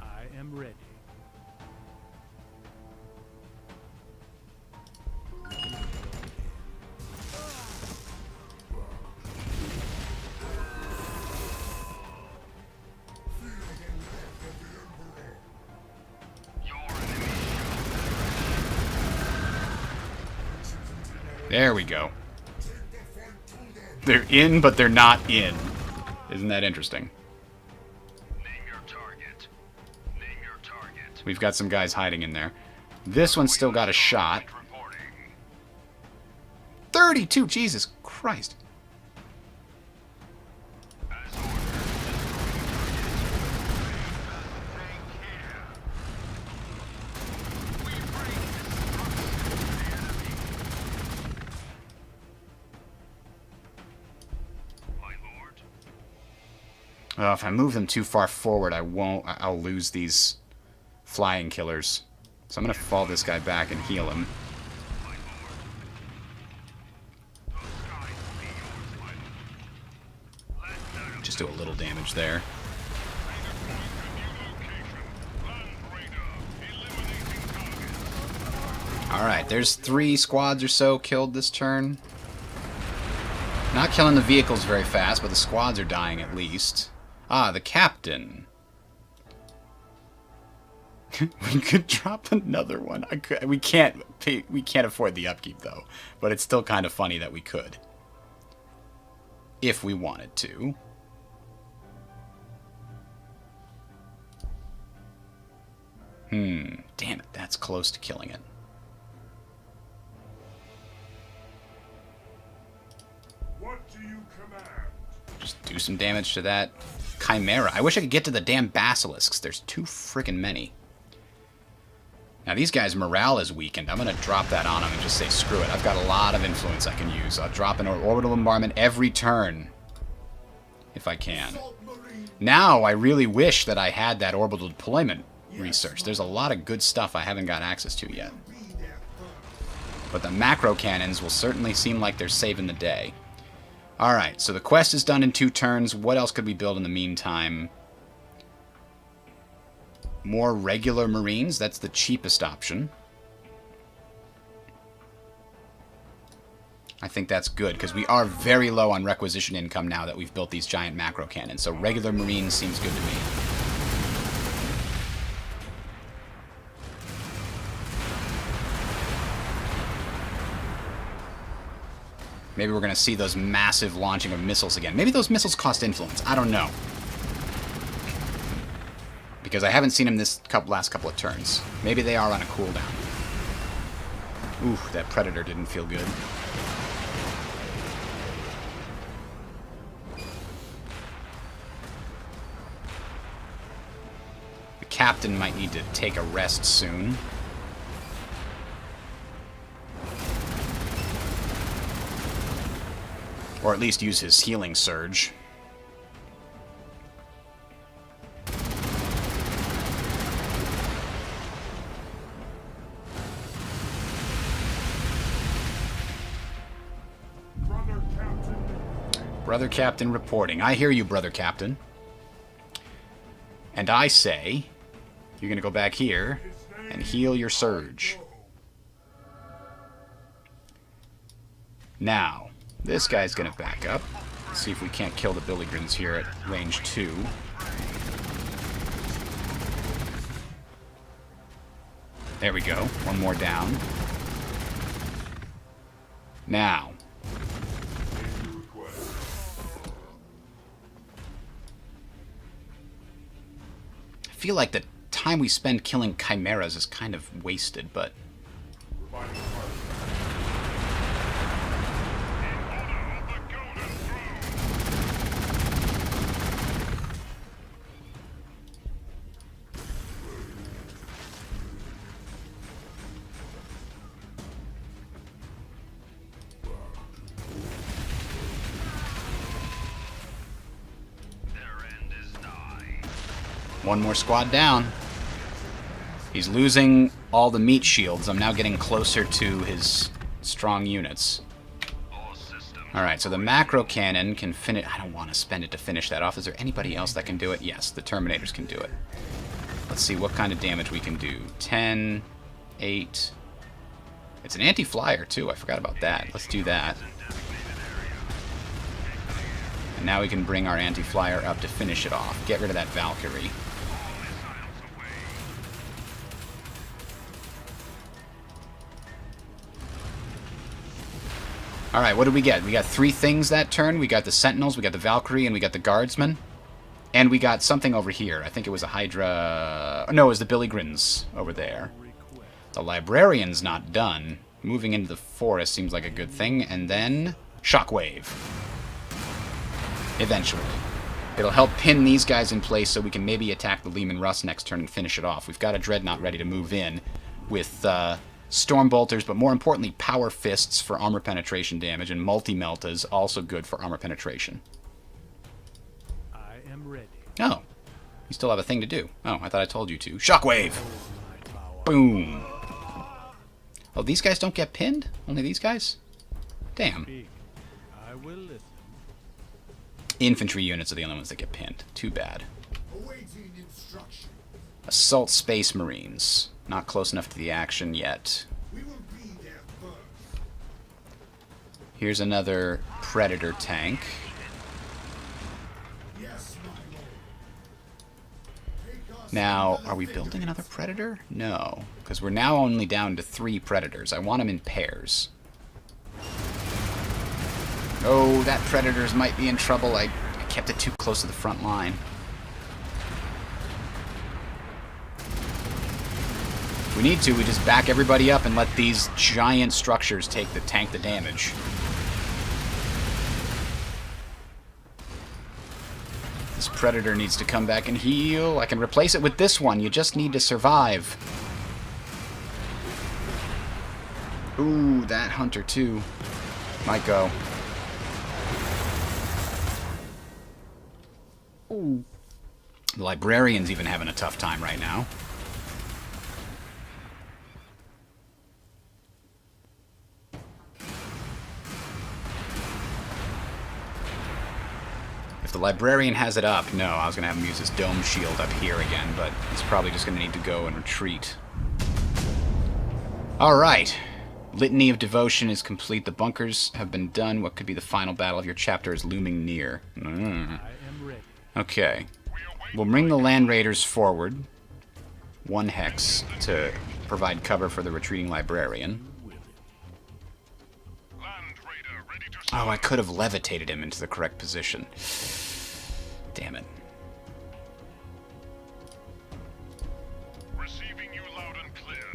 I am ready. There we go. They're in, but they're not in. Isn't that interesting? Name your target. Name your target. We've got some guys hiding in there. This one's still got a shot. Reporting. 32! Jesus Christ. As ordered. Take care. We bring destruction to the enemy. My lord. If I move them too far forward, I'll lose these flying killers. So I'm going to fall this guy back and heal him. My lord. The skies will be yours, my lord. Let them Just do a little damage there. Alright, there's 3 squads or so killed this turn. Not killing the vehicles very fast, but the squads are dying at least. Ah, the captain. We could drop another one. We can't afford the upkeep though, but it's still kind of funny that we could, if we wanted to. Damn it, that's close to killing it. What do you command? Just do some damage to that Chimera. I wish I could get to the damn basilisks. There's too freaking many. Now these guys' morale is weakened. I'm going to drop that on them and just say screw it. I've got a lot of influence I can use. I'll drop an orbital bombardment every turn. If I can. Now I really wish that I had that orbital deployment research. There's a lot of good stuff I haven't got access to yet. But the macro cannons will certainly seem like they're saving the day. Alright, so the quest is done in 2 turns. What else could we build in the meantime? More regular Marines. That's the cheapest option. I think that's good, because we are very low on requisition income now that we've built these giant macro cannons. So regular Marines seems good to me. Maybe we're going to see those massive launching of missiles again. Maybe those missiles cost influence. I don't know. Because I haven't seen them this last couple of turns. Maybe they are on a cooldown. Ooh, that Predator didn't feel good. The captain might need to take a rest soon. Or at least use his healing surge. Brother Captain. Brother Captain reporting. I hear you, Brother Captain. And I say, you're going to go back here and heal your surge. Now, this guy's going to back up. See if we can't kill the Billigrins here at range 2. There we go. One more down. Now. I feel like the time we spend killing chimeras is kind of wasted, but... One more squad down. He's losing all the meat shields. I'm now getting closer to his strong units. Alright, so the macro cannon can finish... I don't want to spend it to finish that off. Is there anybody else that can do it? Yes, the Terminators can do it. Let's see what kind of damage we can do. 10, 8... It's an anti-flyer, too. I forgot about that. Let's do that. And now we can bring our anti-flyer up to finish it off. Get rid of that Valkyrie. Alright, what did we get? We got 3 things that turn. We got the Sentinels, we got the Valkyrie, and we got the Guardsmen. And we got something over here. I think it was a Hydra... No, it was the Billy Grins over there. The Librarian's not done. Moving into the forest seems like a good thing. And then... Shockwave. Eventually. It'll help pin these guys in place so we can maybe attack the Lehman Russ next turn and finish it off. We've got a Dreadnought ready to move in with Storm Bolters, but more importantly, Power Fists for armor penetration damage, and Multi-Meltas also good for armor penetration. I am ready. Oh. You still have a thing to do. Oh, I thought I told you to. Shockwave! Boom! Oh, these guys don't get pinned? Only these guys? Damn. Speak. I will listen. Infantry units are the only ones that get pinned. Too bad. Awaiting instruction. Assault Space Marines. Not close enough to the action yet. We will be there first. Here's another Predator tank. Yes, my lord. Take us Now, another are we victory. building another Predator? No, because we're now only down to 3 Predators. I want them in pairs. Oh, that Predators might be in trouble. I kept it too close to the front line. If we need to, we just back everybody up and let these giant structures tank the damage. This Predator needs to come back and heal. I can replace it with this one. You just need to survive. Ooh, that Hunter too. Might go. Ooh. The Librarian's even having a tough time right now. If the Librarian has it up, no, I was going to have him use his Dome Shield up here again, but he's probably just going to need to go and retreat. Alright. Litany of Devotion is complete. The bunkers have been done. What could be the final battle of your chapter is looming near. I am ready. Okay. We'll bring the Land Raiders forward. 1 hex to provide cover for the retreating Librarian. Land Raider ready to Oh, I could have levitated him into the correct position. Damn it. receiving you loud and clear.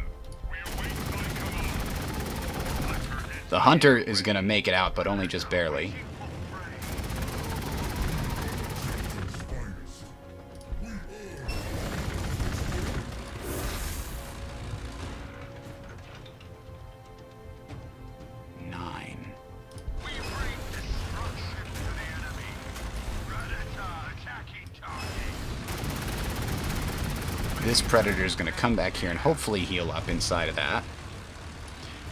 We await thy command. The Hunter is going to make it out, but only just barely. We bring destruction to the enemy. Predator attacking target. This Predator is going to come back here and hopefully heal up inside of that.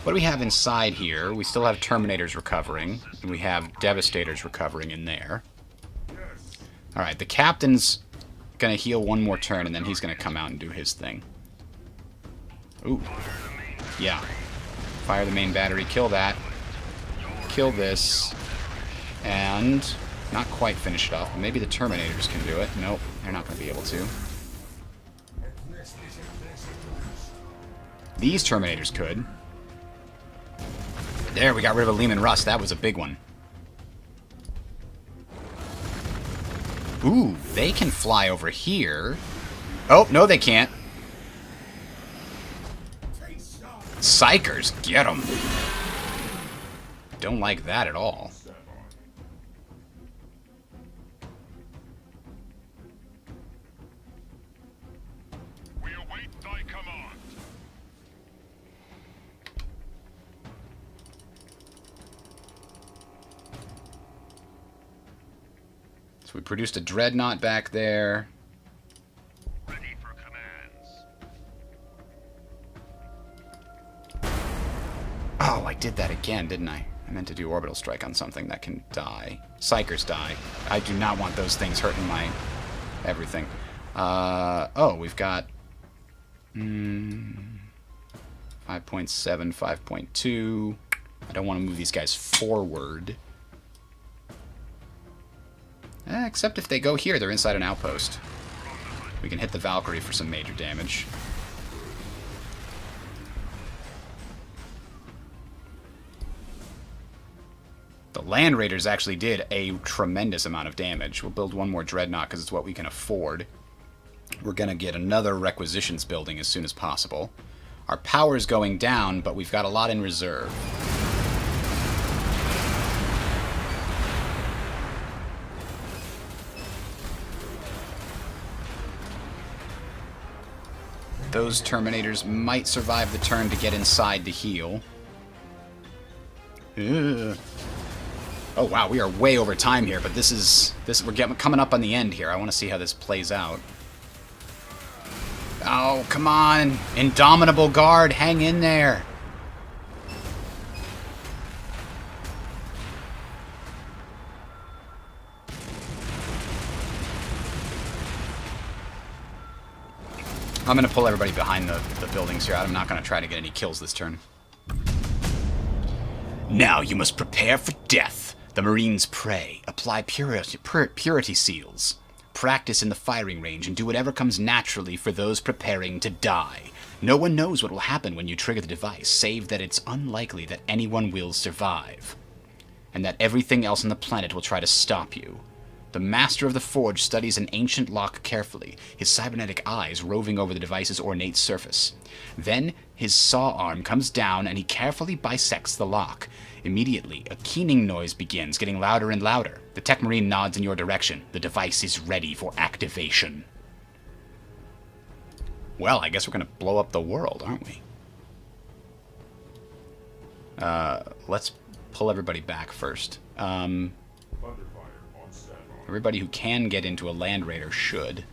What do we have inside here? We still have Terminators recovering, and we have Devastators recovering in there. Alright, the Captain's going to heal 1 more turn, and then he's going to come out and do his thing. Ooh. Yeah. Fire the main battery, kill that. Kill this. And not quite finish it off. Maybe the Terminators can do it. Nope, they're not going to be able to. These Terminators could. There, we got rid of a Lehman Russ. That was a big one. Ooh, they can fly over here. Oh, no, they can't. Psychers, get them. Don't like that at all. We await thy command. So we produced a Dreadnought back there. Ready for commands. Oh, I did that again, didn't I? I meant to do Orbital Strike on something that can die. Psychers die. I do not want those things hurting my everything. Oh, we've got 5.7, 5.2. I don't want to move these guys forward. Except if they go here, they're inside an outpost. We can hit the Valkyrie for some major damage. The Land Raiders actually did a tremendous amount of damage. We'll build one more Dreadnought because it's what we can afford. We're going to get another Requisitions building as soon as possible. Our power's going down, but we've got a lot in reserve. Those Terminators might survive the turn to get inside to heal. Ugh. Oh wow, we are way over time here, but we're coming up on the end here. I want to see how this plays out. Oh, come on. Indomitable Guard, hang in there. I'm going to pull everybody behind the buildings here. I'm not going to try to get any kills this turn. Now you must prepare for death. The Marines pray. Apply purity seals. Practice in the firing range and do whatever comes naturally for those preparing to die. No one knows what will happen when you trigger the device, save that it's unlikely that anyone will survive. And that everything else on the planet will try to stop you. The Master of the Forge studies an ancient lock carefully, his cybernetic eyes roving over the device's ornate surface. Then, his saw arm comes down and he carefully bisects the lock. Immediately, a keening noise begins, getting louder and louder. The Tech Marine nods in your direction. The device is ready for activation. Well, I guess we're going to blow up the world, aren't we? Let's pull everybody back first. Everybody who can get into a Land Raider should.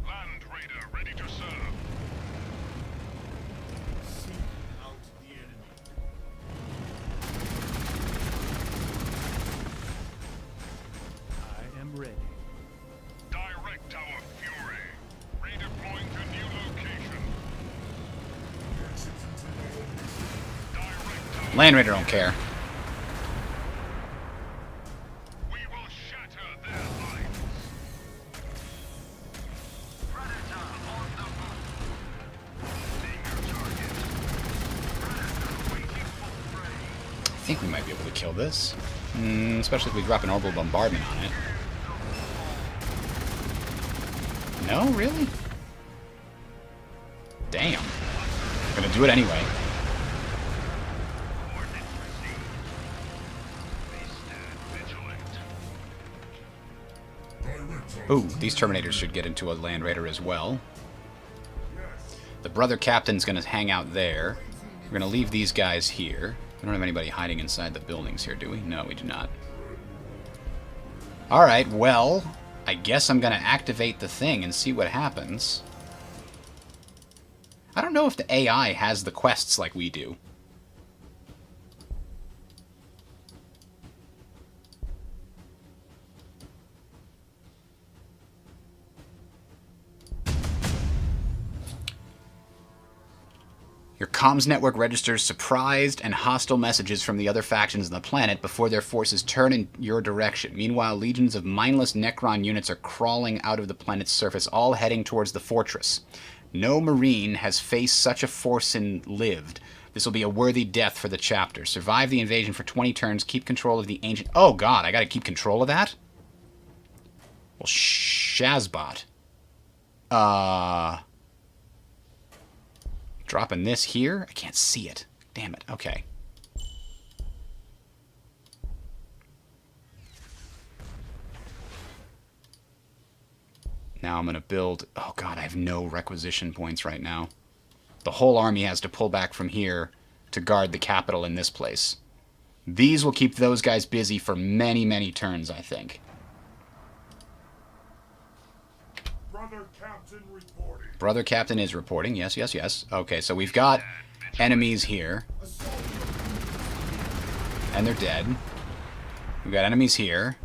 Land Raider ready to serve. Seek out the enemy. I am ready. Direct our fury. Redeploying to new location. Direct our... Land Raider don't care. We will shatter their lights. Predator on the move. Seeing your target. Predator waiting for prey. I think we might be able to kill this. Especially if we drop an orbital bombardment on it. No, really? Damn. I'm gonna do it anyway. Coordinates received. They stand vigilant. Ooh, these Terminators should get into a Land Raider as well. The Brother Captain's gonna hang out there. We're gonna leave these guys here. We don't have anybody hiding inside the buildings here, do we? No, we do not. Alright, well, I guess I'm gonna activate the thing and see what happens. I don't know if the AI has the quests like we do. Your comms network registers surprised and hostile messages from the other factions on the planet before their forces turn in your direction. Meanwhile, legions of mindless Necron units are crawling out of the planet's surface, all heading towards the fortress. No Marine has faced such a force and lived. This will be a worthy death for the chapter. Survive the invasion for 20 turns, keep control of the ancient... Oh god, I gotta keep control of that? Well, Shazbot. Dropping this here? I can't see it. Damn it. Okay. Now I'm going to build... Oh god, I have no requisition points right now. The whole army has to pull back from here to guard the capital in this place. These will keep those guys busy for many, many turns, I think. Brother Captain reporting. Brother Captain is reporting. Yes, yes, yes. Okay, so we've got enemies here. And they're dead. We've got enemies here.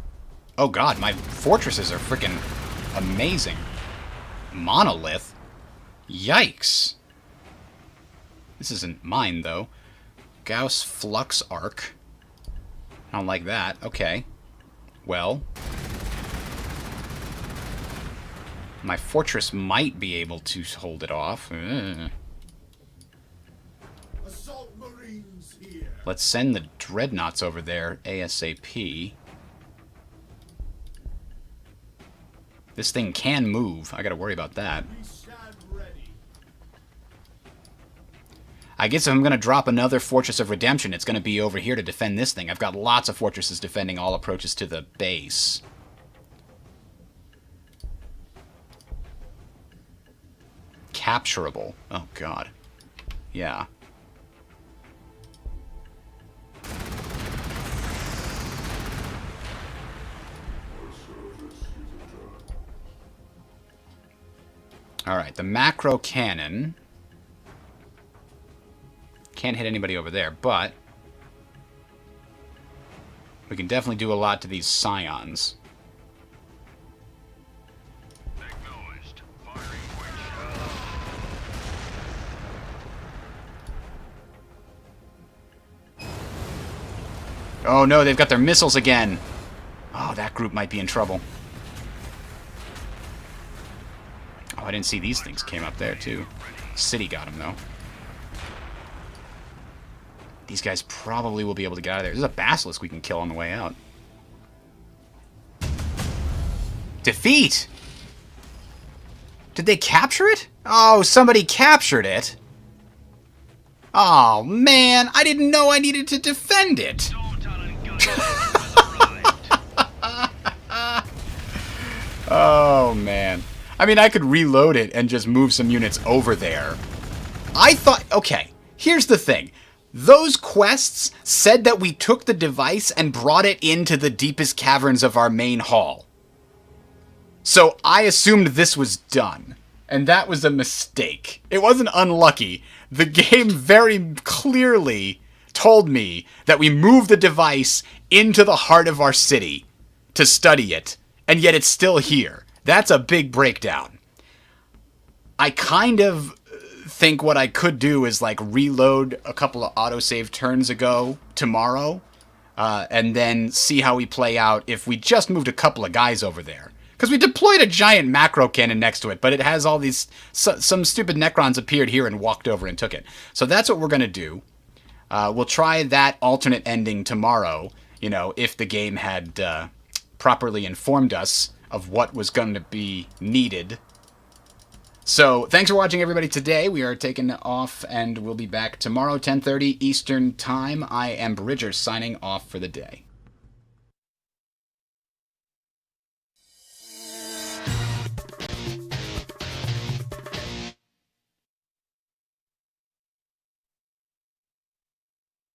Oh god, my fortresses are freaking amazing. Monolith? Yikes. This isn't mine, though. Gauss Flux Arc. I don't like that. Okay. Well... My fortress might be able to hold it off. Let's send the dreadnoughts over there ASAP. This thing can move. I gotta worry about that. We stand ready. I guess if I'm gonna drop another Fortress of Redemption, it's gonna be over here to defend this thing. I've got lots of fortresses defending all approaches to the base. Capturable. Oh, God. Yeah. Alright, the macro cannon can't hit anybody over there, but we can definitely do a lot to these scions. Acknowledged. Firing quick. Oh no, they've got their missiles again. Oh, that group might be in trouble. Oh, I didn't see these things came up there, too. City got them, though. These guys probably will be able to get out of there. There's a basilisk we can kill on the way out. Defeat! Did they capture it? Oh, somebody captured it. Oh, man. I didn't know I needed to defend it. Oh, man. I mean, I could reload it and just move some units over there. I thought... Okay, here's the thing. Those quests said that we took the device and brought it into the deepest caverns of our main hall. So I assumed this was done. And that was a mistake. It wasn't unlucky. The game very clearly told me that we moved the device into the heart of our city to study it. And yet it's still here. That's a big breakdown. I kind of think what I could do is like reload a couple of autosave turns ago tomorrow. And then see how we play out if we just moved a couple of guys over there. Because we deployed a giant macro cannon next to it, but it has all these... some stupid Necrons appeared here and walked over and took it. So that's what we're going to do. We'll try that alternate ending tomorrow, you know, if the game had properly informed us of what was going to be needed. So, thanks for watching, everybody, today. We are taking off, and we'll be back tomorrow, 10:30 Eastern Time. I am Bridger, signing off for the day.